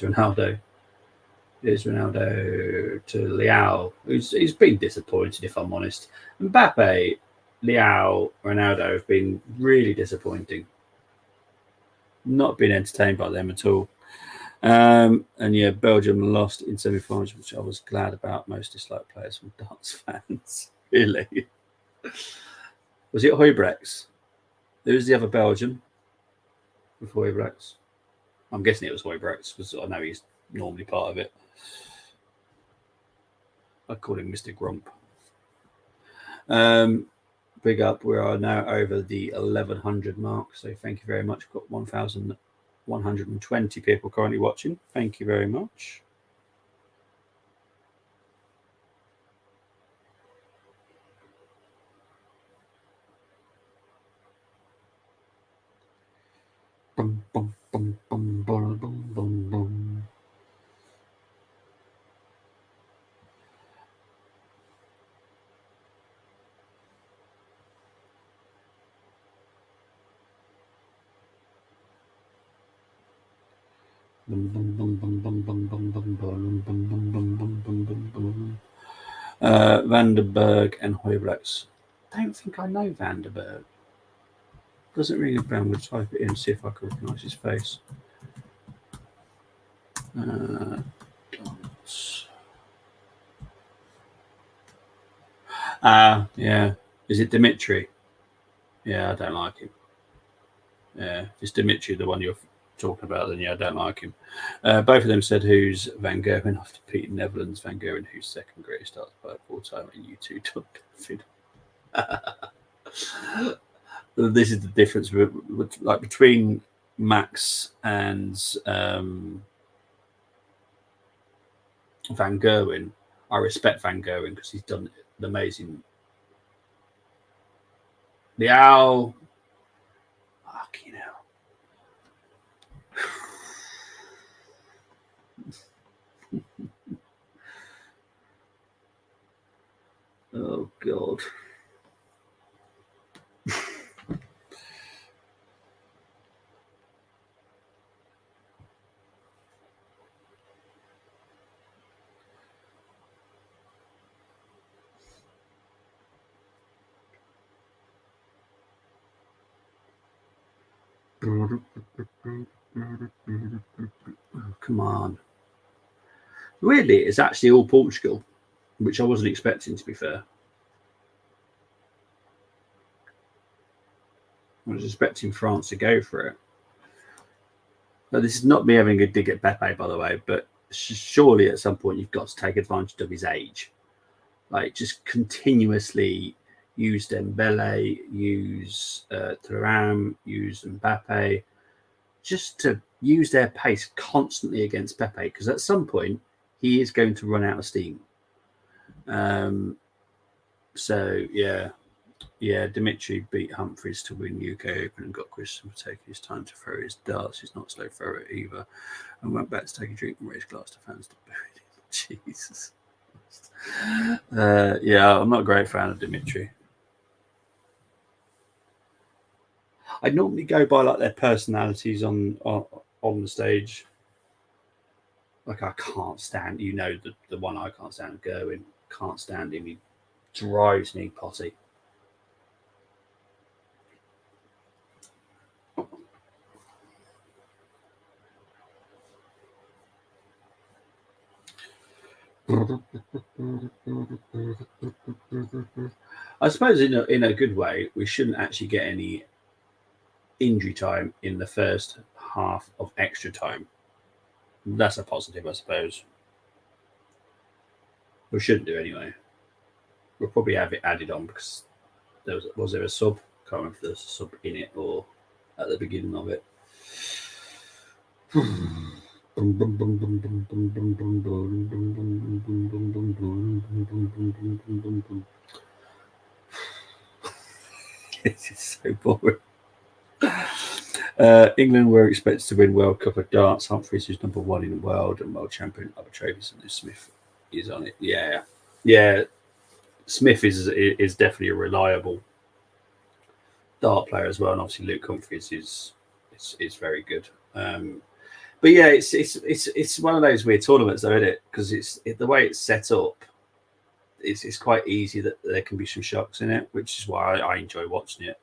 Ronaldo. Here's Ronaldo to Leao. He's been disappointed, if I'm honest. Mbappe, Leao, Ronaldo have been really disappointing. Not been entertained by them at all. And yeah, Belgium lost in semi-finals, which I was glad about. Most disliked players from darts fans. Really? Was it Hoybrechts? Who's the other Belgian with Hoybrechts? I'm guessing it was Hoybrechts because I know he's normally part of it. I call him Mr. Grump. Big up. We are now over the 1100 mark. So thank you very much. We've got 1,120 people currently watching. Thank you very much. Bum, bum, bum, bum, bum, bum, bum, bum. Vanderberg and Hoybrechts. I don't think I know Vanderberg. Doesn't ring a bell. I'm going to type it in and see if I can recognise his face. Yeah. Is it Dimitri? Yeah, I don't like him. Yeah, if it's Dimitri, the one you're talking about, then yeah, I don't like him. Both of them said who's Van Gerwen after Pete Netherlands, Van Gerwen who's second greatest darts player of all time, and you two don't. This is the difference like between Max and Van Gerwen. I respect Van Gerwen because he's done an amazing. The owl. Fucking hell. Oh God. Oh, come on. Weirdly, it's actually all Portugal, which I wasn't expecting, to be fair. I was expecting France to go for it. But this is not me having a dig at Pepe, by the way, but surely at some point you've got to take advantage of his age. like just continuously use Dembele, use Thuram, use Mbappe, just to use their pace constantly against Pepe, because at some point he is going to run out of steam. So yeah, Dimitri beat Humphries to win UK Open and got Christian for taking his time to throw his darts. He's not slow thrower either, and went back to take a drink and raise glass to fans to boo him. Jesus. Yeah, I'm not a great fan of Dimitri. I normally go by like their personalities on the stage. Like I can't stand, the one I can't stand, Gerwin. Can't stand him. He drives me potty. I suppose in a good way, we shouldn't actually get any injury time in the first half of extra time. That's a positive, I suppose. We shouldn't do anyway. We'll probably have it added on because was there a sub? Can't remember if there's a sub in it or at the beginning of it. This is so boring. England were expected to win World Cup of Darts. Humphries is number 1 in the world and world champion. Other trophies, and Smith is on it. Yeah. Smith is definitely a reliable dart player as well, and obviously Luke Humphries is very good. But yeah, it's one of those weird tournaments, though, isn't it? Because the way it's set up. It's quite easy that there can be some shocks in it, which is why I enjoy watching it.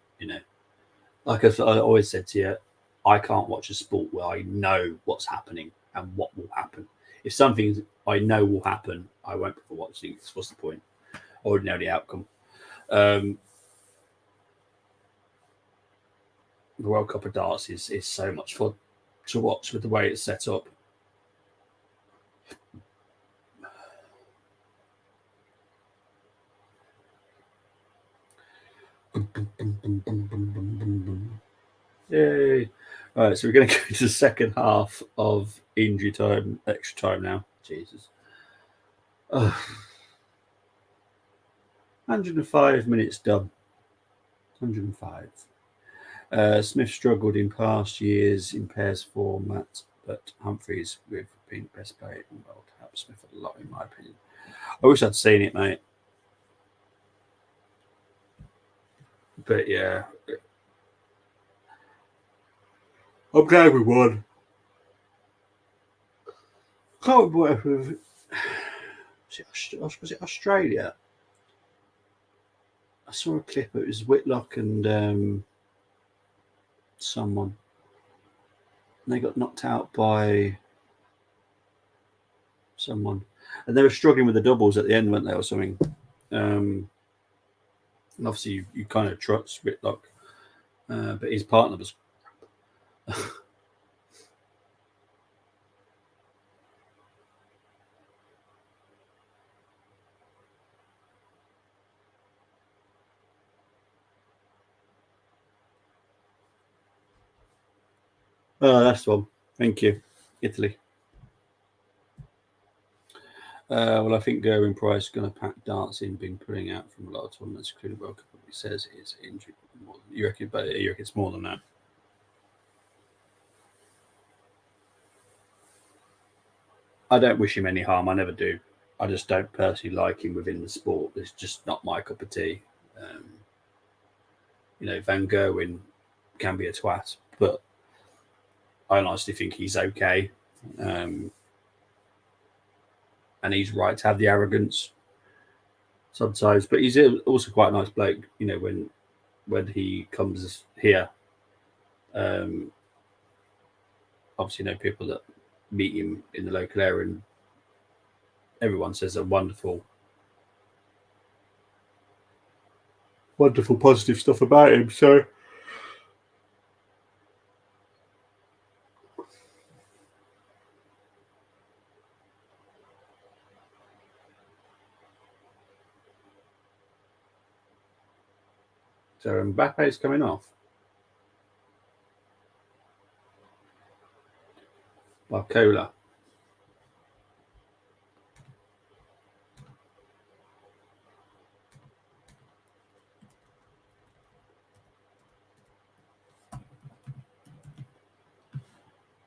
Like I always said to you, I can't watch a sport where I know what's happening and what will happen. If something I know will happen, I won't bother watching. What's the point? I already know the outcome. The World Cup of Darts is so much fun to watch with the way it's set up. Yay! All right, so we're going to go to the second half of injury time, extra time now. Jesus. 105 minutes done. 105. Smith struggled in past years in pairs format, but Humphries with being best player in the world helped Smith a lot, in my opinion. I wish I'd seen it, mate. But yeah, I'm glad we won. Can't remember was it Australia? I saw a clip. It was Whitlock and someone. And they got knocked out by someone, and they were struggling with the doubles at the end, weren't they, or something? And obviously, you kind of trust Whitlock, but his partner was. Oh, that's the one. Thank you, Italy. Well, I think Gerwin Price is going to pack darts in, been pulling out from a lot of tournaments, including World Cup. He says it is injured. You reckon? But you reckon it's more than that? I don't wish him any harm. I never do. I just don't personally like him within the sport. It's just not my cup of tea. Um, Van Gerwen can be a twat, but I honestly think he's okay. Um, and he's right to have the arrogance sometimes, but he's also quite a nice bloke. When he comes here, obviously, people that meet him in the local area, and everyone says a wonderful, wonderful, positive stuff about him. So, So Mbappe's coming off. Barcola.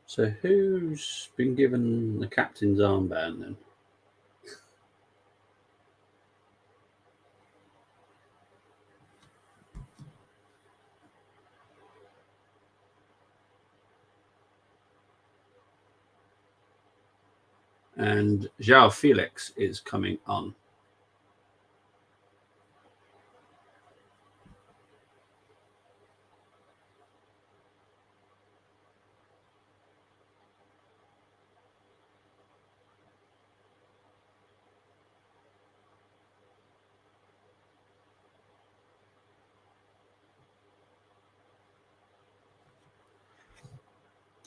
So who's been given the captain's armband then? And João Felix is coming on.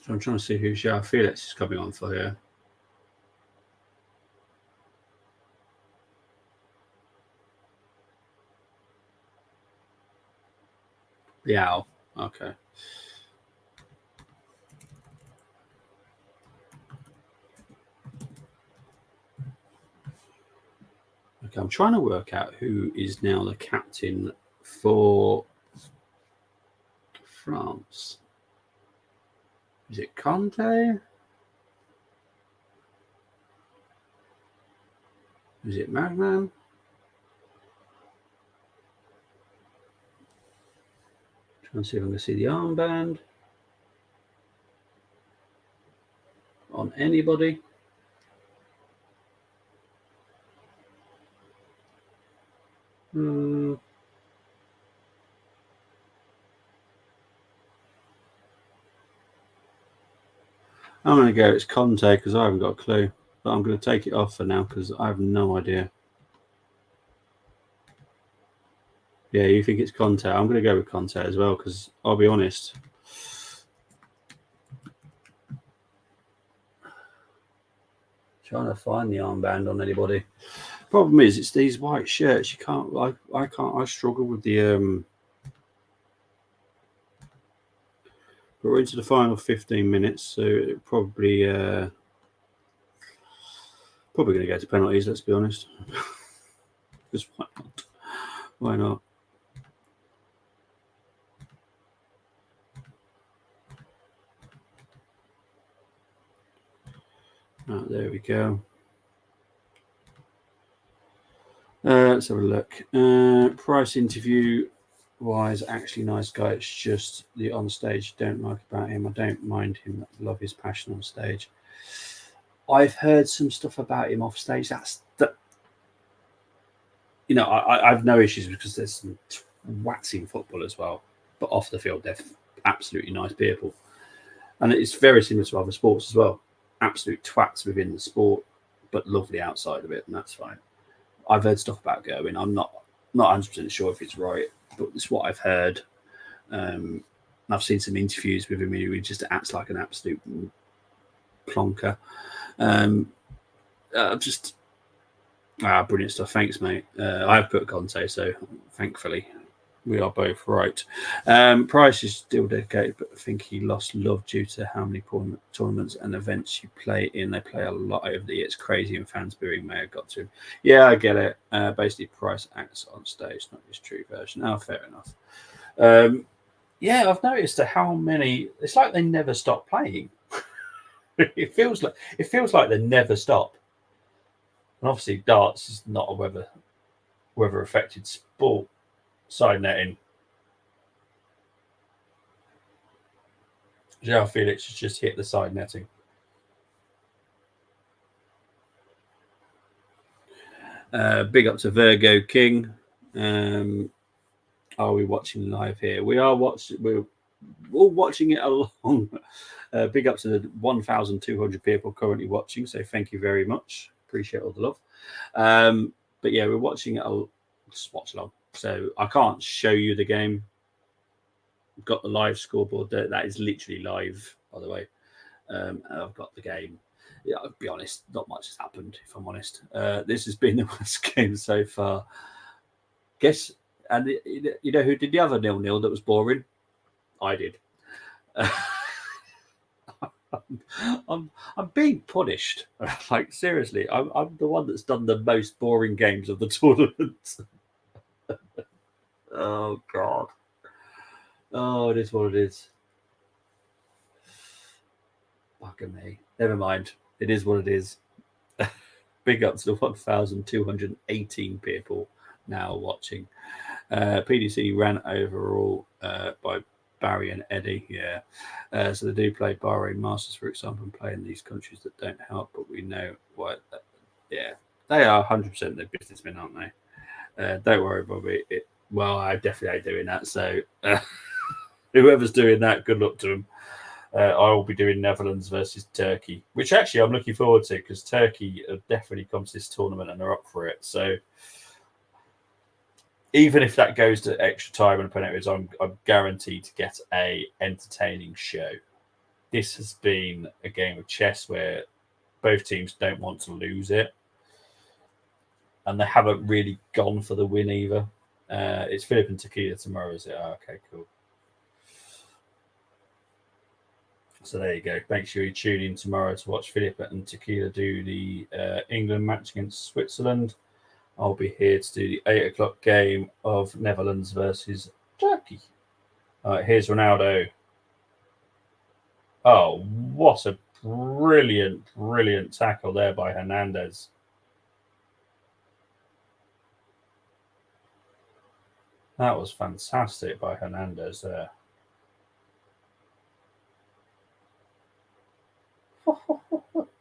So I'm trying to see who João Felix is coming on for here. Yeah. Okay. Okay, I'm trying to work out who is now the captain for France. Is it Conte? Is it Magnan? Trying to see if I can see the armband on anybody. I'm going to go it's Conte because I haven't got a clue. But I'm going to take it off for now because I have no idea. Yeah, you think it's Conte? I'm going to go with Conte as well because I'll be honest. Trying to find the armband on anybody. Problem is, it's these white shirts. You can't. I can't. I struggle with the. But we're into the final 15 minutes, so it probably going to go to penalties. Let's be honest. Because why not? Why not? Oh, there we go. Let's have a look. Price interview wise, actually nice guy. It's just the on stage don't like about him. I don't mind him. I love his passion on stage. I've heard some stuff about him off stage. That's that. You know, I've no issues because there's some twats in football as well, but off the field they're absolutely nice people, and it's very similar to other sports as well. Absolute twats within the sport, but lovely outside of it, and that's fine. I've heard stuff about Gerwin. I'm not 100% sure if it's right, but it's what I've heard. I've seen some interviews with him. He just acts like an absolute plonker. Brilliant stuff. Thanks, mate. I've put Conte, so thankfully we are both right. Price is still dedicated, but I think he lost love due to how many tournaments and events you play in. They play a lot over the year. It's crazy, and fans booing may have got to him. Yeah, I get it. Basically, Price acts on stage, not his true version. Oh, fair enough. Yeah, I've noticed how many. It's like they never stop playing. it feels like they never stop. And obviously, darts is not a weather affected sport. Side netting. João Felix has just hit the side netting. Big up to Virgo King. Are we watching live here? We are watching. We're all watching it along. Big up to the 1,200 people currently watching. So thank you very much. Appreciate all the love. But yeah, we're watching it. Just watch along. So I can't show you the game. I've got the live scoreboard there. That is literally live, by the way. And I've got the game. Yeah, I'll be honest, not much has happened, if I'm honest. This has been the worst game so far. Guess And you know who did the other 0-0 that was boring? I did. I'm being punished. Like seriously, I'm the one that's done the most boring games of the tournament. Oh God. Oh, it is what it is. Fucking me. Never mind. It is what it is. Big up to the 1,218 people now watching. PDC ran overall by Barry and Eddie. Yeah. So they do play Bahrain Masters, for example, and play in these countries that don't help, but we know what. Yeah. They are 100% their businessmen, aren't they? Don't worry, Bobby. Well, I definitely ain't doing that. So whoever's doing that, good luck to them. I will be doing Netherlands versus Turkey, which actually I'm looking forward to because Turkey have definitely come to this tournament and are up for it. So even if that goes to extra time and penalties, I'm guaranteed to get a entertaining show. This has been a game of chess where both teams don't want to lose it, and they haven't really gone for the win either. It's Philip and Tequila tomorrow, is it? Oh, okay, cool. So there you go. Make sure you tune in tomorrow to watch Philip and Tequila do the England match against Switzerland. I'll be here to do the 8 o'clock game of Netherlands versus Turkey. Here's Ronaldo. Oh, what a brilliant, brilliant tackle there by Hernandez. That was fantastic by Hernandez there.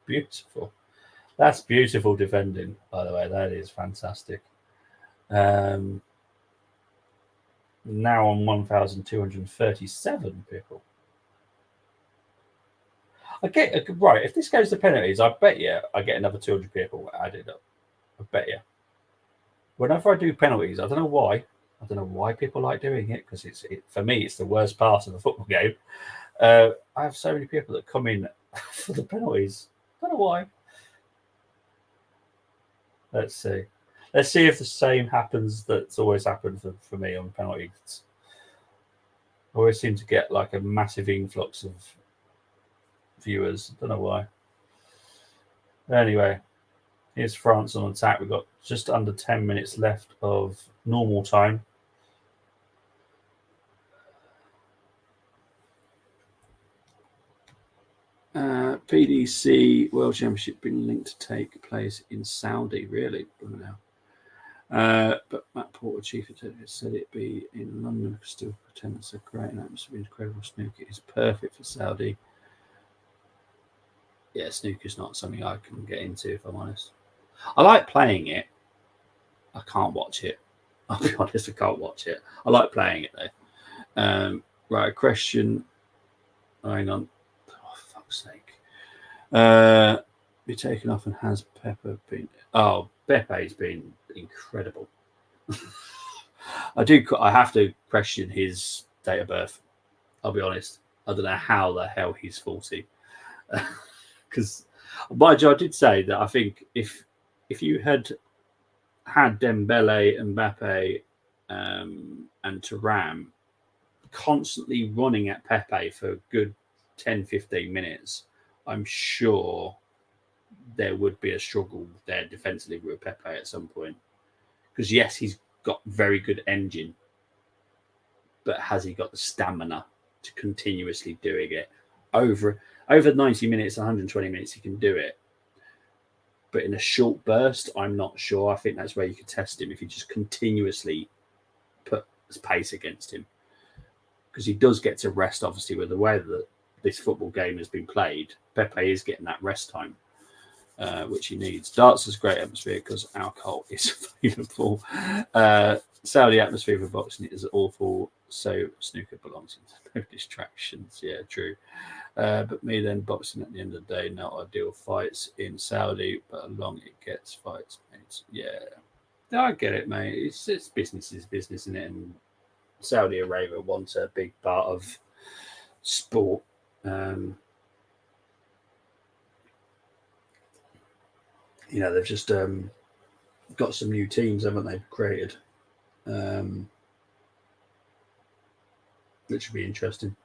Beautiful. That's beautiful defending, by the way. That is fantastic. Now on 1,237 people. I get right. If this goes to penalties, I bet you I get another 200 people added up. I bet you. Whenever I do penalties, I don't know why. I don't know why people like doing it because for me it's the worst part of the football game. I have so many people that come in for the penalties. I don't know why. Let's see. Let's see if the same happens that's always happened for me on penalties. I always seem to get like a massive influx of viewers. I don't know why. Anyway, here's France on attack. We've got just under 10 minutes left of normal time. PDC World Championship been linked to take place in Saudi, really? But Matt Porter, chief executive, said it'd be in London. I could still pretend it's a great and atmosphere. Incredible snooker is perfect for Saudi. Yeah, snooker's not something I can get into, if I'm honest. I like playing it. I can't watch it. I'll be honest, I can't watch it. I like playing it though. Right, a question. Hang on. Oh, fuck's sake. Be taken off and has Pepper been? Oh, Bepe's been incredible. I have to question his date of birth. I'll be honest. I don't know how the hell he's 40. Because, mind you, I did say that I think if you had Dembele, Mbappe, and Thuram constantly running at Pepe for a good 10, 15 minutes, I'm sure there would be a struggle there defensively with Pepe at some point. Because yes, he's got very good engine, but has he got the stamina to continuously doing it over 90 minutes, 120 minutes? He can do it, but in a short burst, I'm not sure. I think that's where you could test him if you just continuously put pace against him, because he does get to rest. Obviously, with the way that this football game has been played, Pepe is getting that rest time. Which he needs. Darts is great atmosphere because alcohol is available. Saudi atmosphere for boxing is awful, so snooker belongs into no distractions. Yeah, true. But me then, boxing at the end of the day, not ideal fights in Saudi, but along it gets fights, mate. Yeah, I get it, mate. It's business is business, isn't it? And Saudi Arabia wants a big part of sport. They've just got some new teams, haven't they, created? which should be interesting.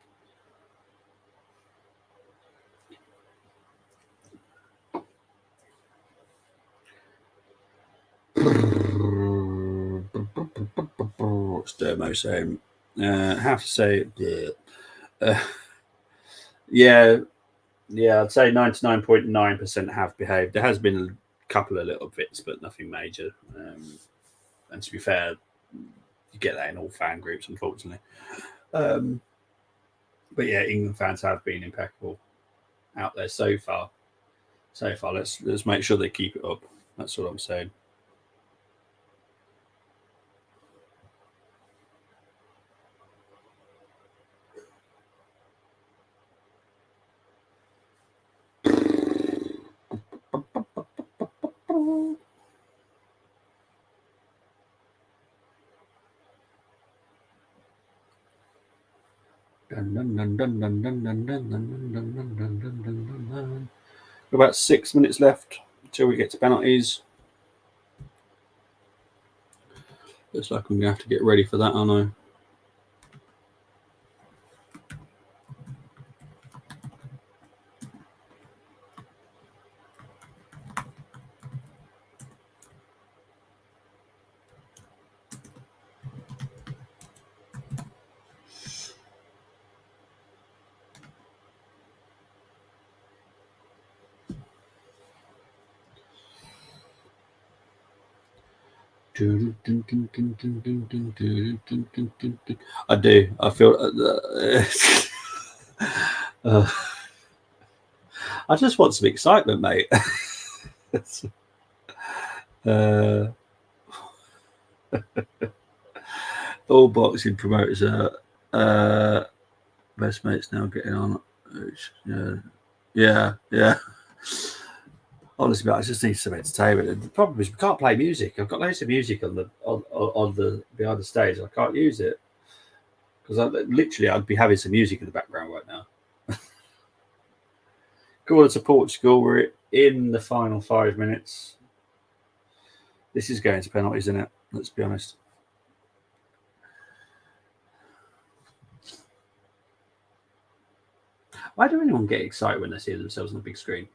What's Dermo saying? Have to say, yeah, I'd say 99.9% have behaved. There has been a couple of little bits, but nothing major. And to be fair, you get that in all fan groups, unfortunately. But yeah, England fans have been impeccable out there so far. Let's make sure they keep it up. That's what I'm saying. About 6 minutes left until we get to penalties. Looks like I'm going to have to get ready for that, aren't I? I do. I feel. I just want some excitement, mate. All boxing promoters are best mates now getting on. Yeah. Honestly, I just need some entertainment. And the problem is we can't play music. I've got loads of music on the behind the stage. I can't use it because I'd be having some music in the background right now. Go on to Portugal. We're in the final 5 minutes. This is going to penalties, isn't it? Let's be honest. Why do anyone get excited when they see themselves on the big screen?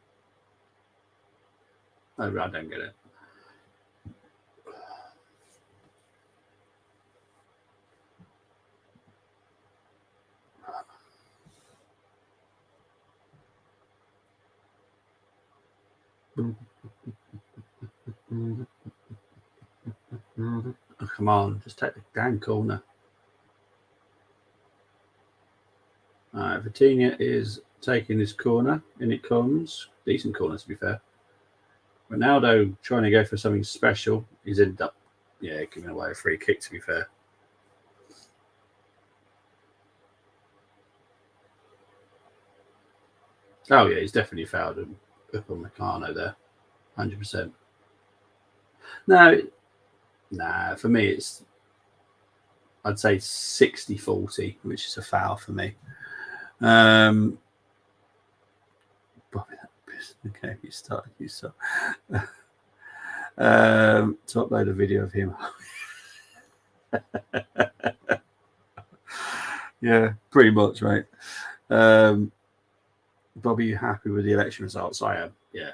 I don't get it. Oh, come on, just take the damn corner. Vitinha is taking this corner, and it comes. Decent corner, to be fair. Ronaldo trying to go for something special. He's ended up, giving away a free kick, to be fair. Oh, yeah, he's definitely fouled him up on Meccano there. 100%. No, for me, I'd say 60-40, which is a foul for me. Okay, you start. To upload a video of him. Yeah, pretty much, right? Bobby, you happy with the election results? I am. Yeah,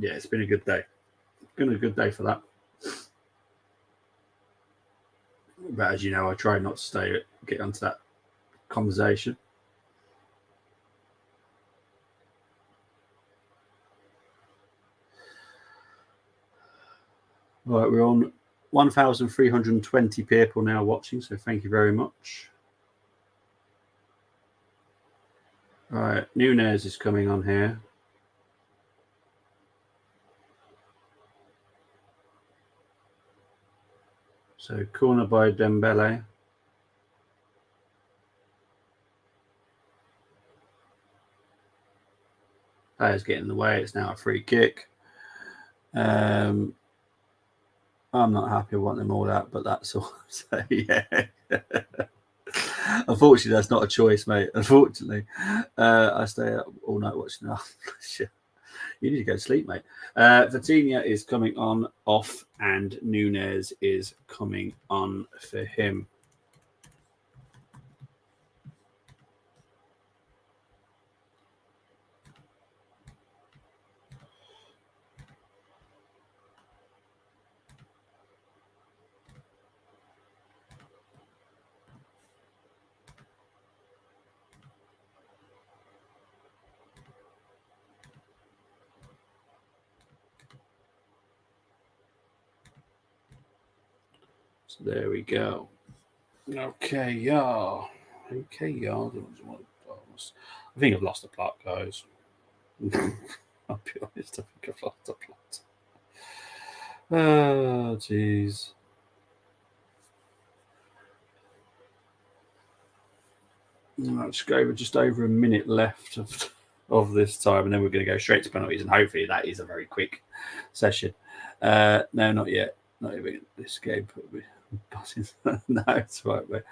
it's been a good day. Been a good day for that. But as you know, I try not to get onto that conversation. Right, we're on 1,320 people now watching, so thank you very much. Right, Nunez is coming on here. So corner by Dembele. Player's getting in the way. It's now a free kick. I'm not happy. I want them all out, but that's all. So, yeah. Unfortunately, that's not a choice, mate. Unfortunately, I stay up all night watching. Oh, shit. You need to go to sleep, mate. Vitinha is coming on off, and Nunez is coming on for him. So there we go. Okay, yeah. Okay, yeah. I think I've lost the plot, guys. I'll be honest, I think I've lost the plot. Oh, jeez. Let's go with just over a minute left of this time, and then we're going to go straight to penalties, and hopefully that is a very quick session. No, not yet. Not even this game. No, it's right, mate.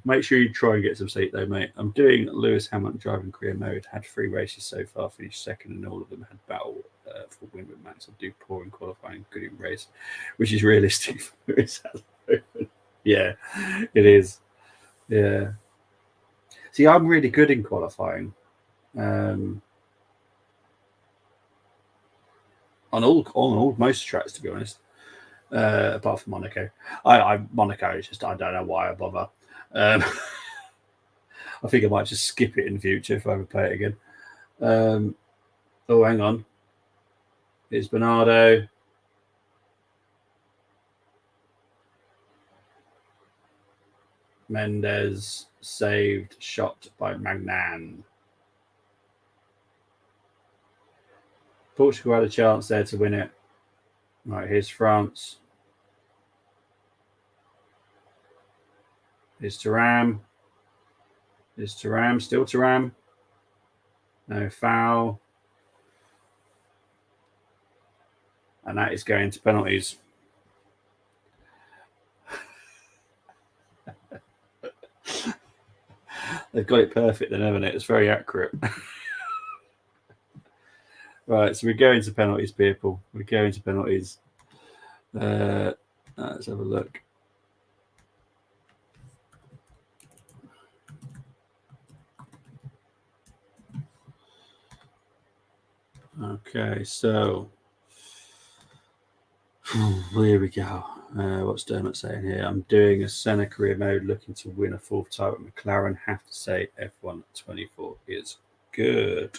Make sure you try and get some seat, though, mate. I'm doing Lewis Hamilton driving career mode. Had 3 races so far, finished second, and all of them had battle for win with Max. I do poor in qualifying, good in race, which is realistic for Lewis Hamilton. Yeah, it is. Yeah. See, I'm really good in qualifying. On all most tracks, to be honest, apart from Monaco. Monaco is just I don't know why I bother. I think I might just skip it in the future if I ever play it again. Oh, hang on, it's Bernardo. Mendes saved, shot by Magnan. Portugal had a chance there to win it. Right, here's France. Here's Thuram. Here's Thuram. Still Thuram. No foul. And that is going to penalties. They've got it perfect then, haven't it? It's very accurate. Right, so we go into penalties, people. We go into penalties. Let's have a look. Okay, so here we go. What's Dermot saying here? I'm doing a Senna career mode, looking to win a 4th title at McLaren. Have to say, F1 24 is good.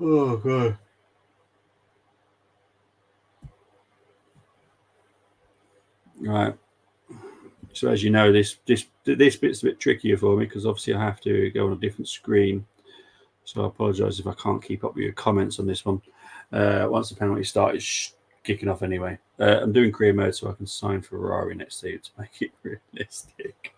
Oh god. Right. So as you know, this bit's a bit trickier for me because obviously I have to go on a different screen. So I apologise if I can't keep up with your comments on this one. Once the penalty start is kicking off anyway. I'm doing career mode so I can sign for Ferrari next year to make it realistic.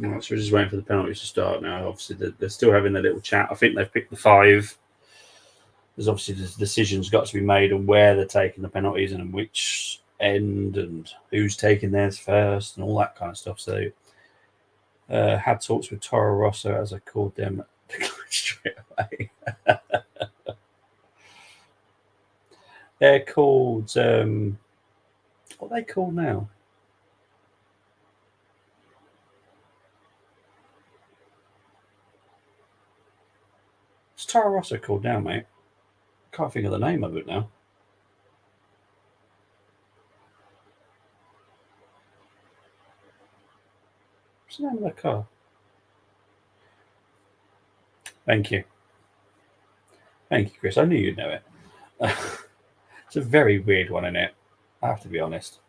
Right, so we're just waiting for the penalties to start now. Obviously, they're still having their little chat. I think they've picked the 5. There's obviously the decisions got to be made on where they're taking the penalties and which end and who's taking theirs first and all that kind of stuff. So had talks with Toro Rosso as I called them straight away. They're called what are they called now? What's Toro Rosso called now, mate? Can't think of the name of it now. What's the name of that car? Thank you. Thank you, Chris. I knew you'd know it. It's a very weird one, isn't it? I have to be honest.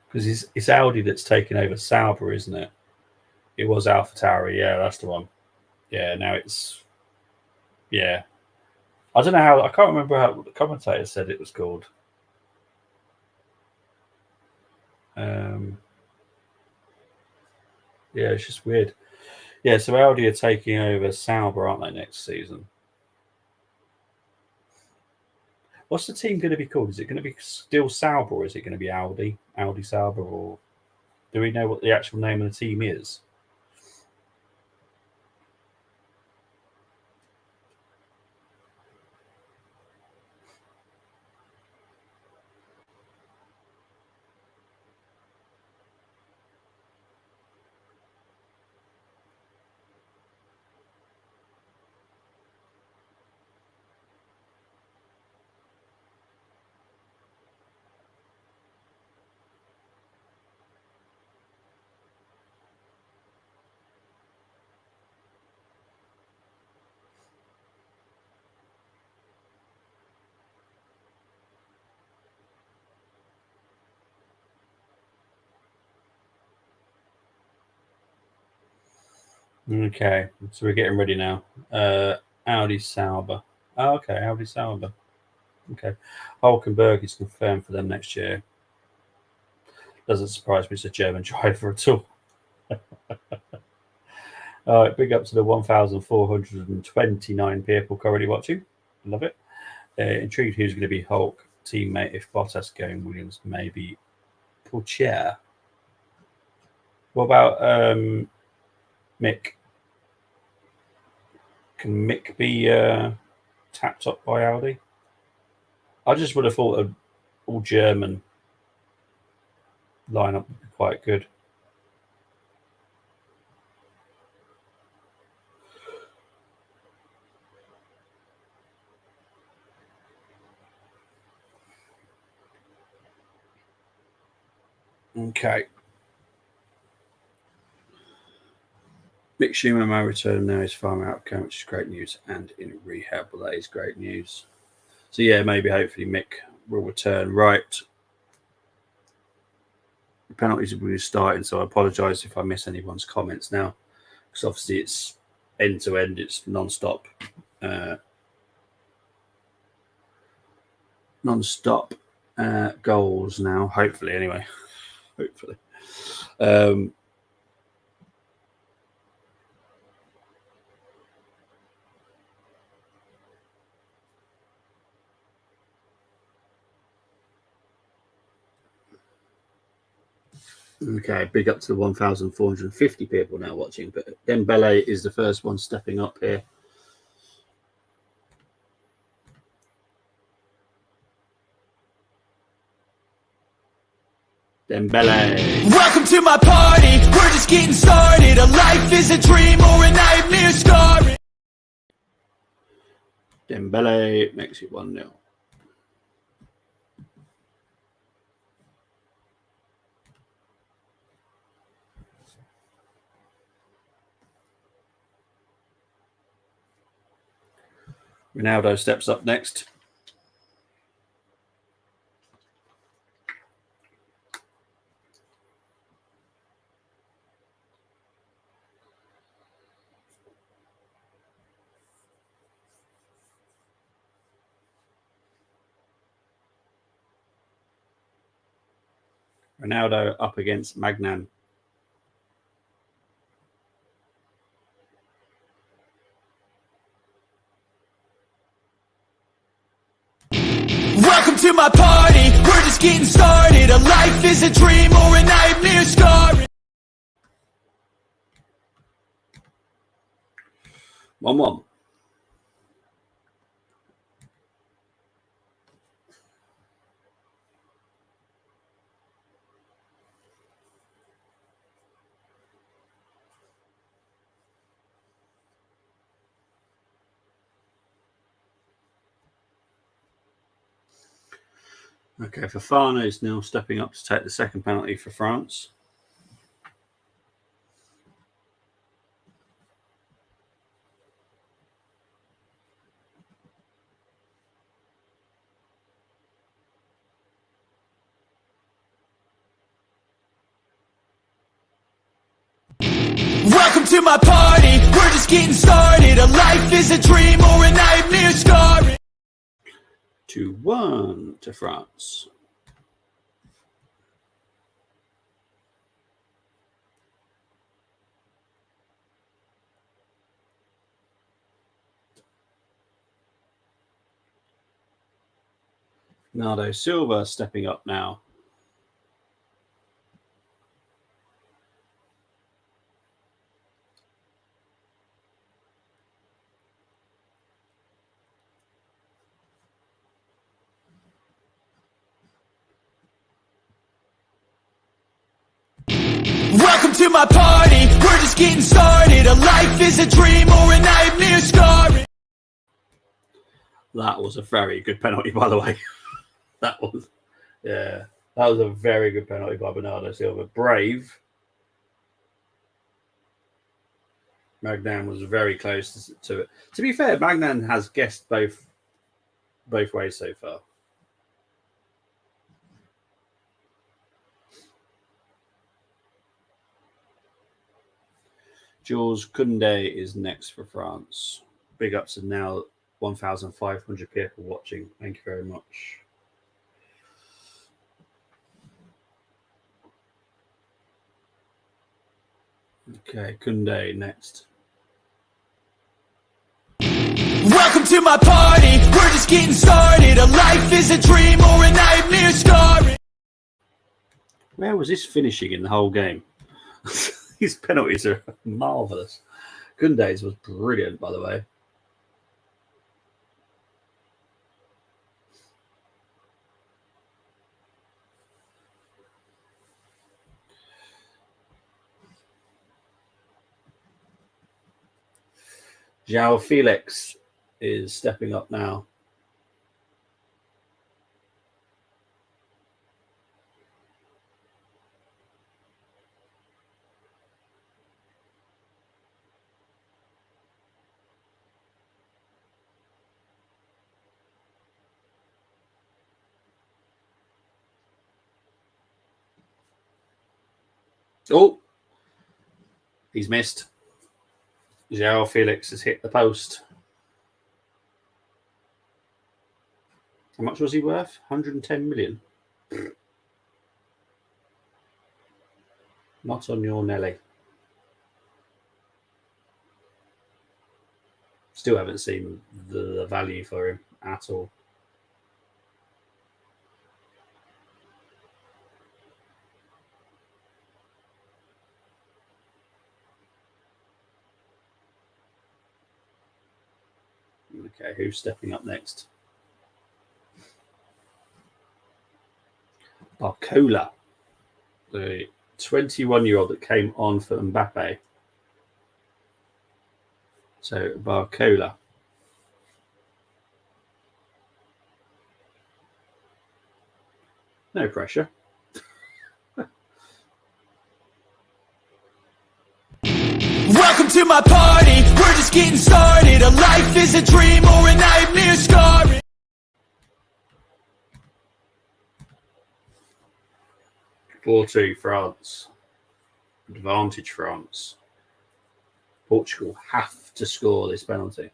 Because it's Audi that's taken over Sauber, isn't it? It was AlphaTauri. Yeah, that's the one. Yeah, now it's... Yeah. I don't know how... I can't remember how the commentator said it was called. Yeah, it's just weird. Yeah, so Audi are taking over Sauber, aren't they, next season? What's the team going to be called? Is it going to be still Sauber, or is it going to be Audi Sauber, or do we know what the actual name of the team is? Okay, so we're getting ready now. Audi Sauber. Oh, okay, Audi Sauber. Okay. Hulkenberg is confirmed for them next year. Doesn't surprise me, it's a German driver at all. All right, big up to the 1,429 people currently watching. Love it. Intrigued who's going to be Hulk teammate if Bottas going Williams, maybe Poulcher. What about Mick? Can Mick be tapped up by Audi? I just would have thought an all German lineup would be quite good. Okay. Mick Schumacher may return now. His farm outcome, which is great news, and in rehab. Well, that is great news. So yeah, maybe hopefully Mick will return. Right. The penalties will be starting, so I apologise if I miss anyone's comments now, because obviously it's end to end, it's non-stop, goals now. Hopefully, anyway. Hopefully. Okay, big up to the 1,450 people now watching, but Dembele is the first one stepping up here. Dembele. Welcome to my party, we're just getting started. A life is a dream or a nightmare scarring. Dembele makes it 1-0. Ronaldo steps up next. Ronaldo up against Magnan. Welcome to my party, we're just getting started. A life is a dream or a nightmare scarring. 1-1. Okay, Fofana is now stepping up to take the second penalty for France. Welcome to my party, we're just getting started. A life is a dream or a nightmare scarring. 2-1 to France. Bernardo Silva stepping up now. Welcome to my party, we're just getting started. A life is a dream or a nightmare scarring. That was a very good penalty, by the way. That was a very good penalty by Bernardo Silva. Brave. Magnan was very close to it. To be fair, Magnan has guessed both ways so far. Jules Koundé is next for France. Big ups to now 1,500 people watching. Thank you very much. Okay, Koundé next. Welcome to my party, we're just getting started. A life is a dream or a nightmare scarring. Where was this finishing in the whole game? These penalties are marvellous. Koundé's was brilliant, by the way. João Felix is stepping up now. Oh, he's missed. João Felix has hit the post. How much was he worth? 110 million. Not on your Nelly. Still haven't seen the value for him at all. Okay, who's stepping up next? Barcola, the 21-year-old that came on for Mbappe. So Barcola. No pressure. Welcome to my party, we're just getting started. A life is a dream or a nightmare scarring. (4-2) France. Advantage France. Portugal have to score this penalty.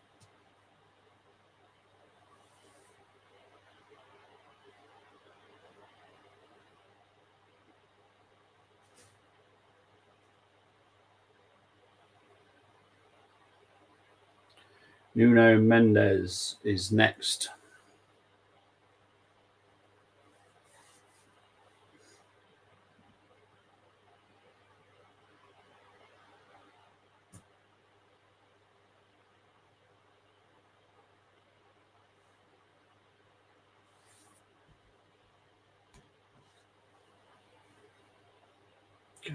Nuno Mendes is next.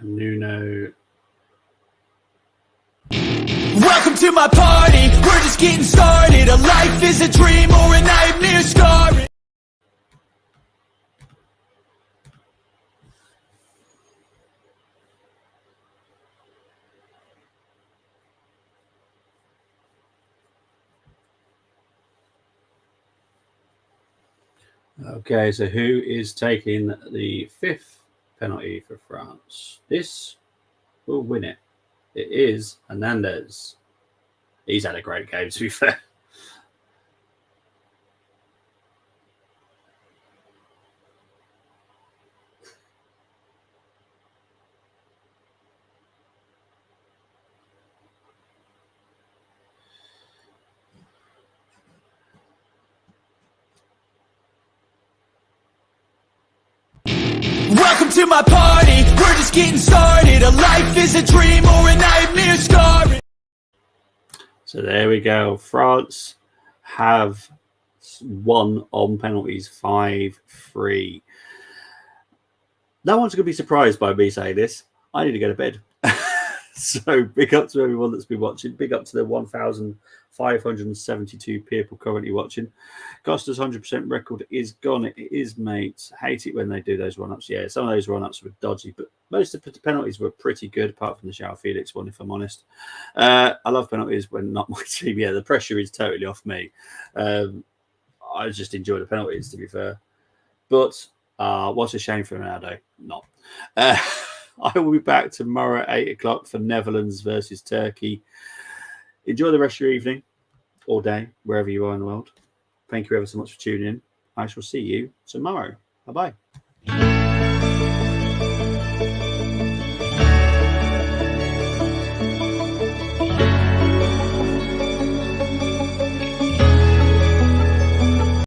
Nuno. Welcome to my party, we're just getting started. A life is a dream or a nightmare scarring. Okay, so who is taking the 5th penalty for France? This will win it. It is Hernandez. He's had a great game, to be fair. to my party, we're just getting started. A life is a dream or a nightmare scarring. So there we go. France have won on penalties 5-3. No one's going to be surprised by me saying this. I need to go to bed. So big up to everyone that's been watching. Big up to the 1,572 people currently watching. Costa's 100% record is gone. It is, mate. Hate it when they do those run-ups. Yeah, some of those run-ups were dodgy, but most of the penalties were pretty good, apart from the João Felix one, if I'm honest. I love penalties when not my team. Yeah, the pressure is totally off me. I just enjoy the penalties, to be fair. But what's a shame for Ronaldo? Not. I will be back tomorrow at 8 o'clock for Netherlands versus Turkey. Enjoy the rest of your evening or day, wherever you are in the world. Thank you ever so much for tuning in. I shall see you tomorrow. Bye-bye.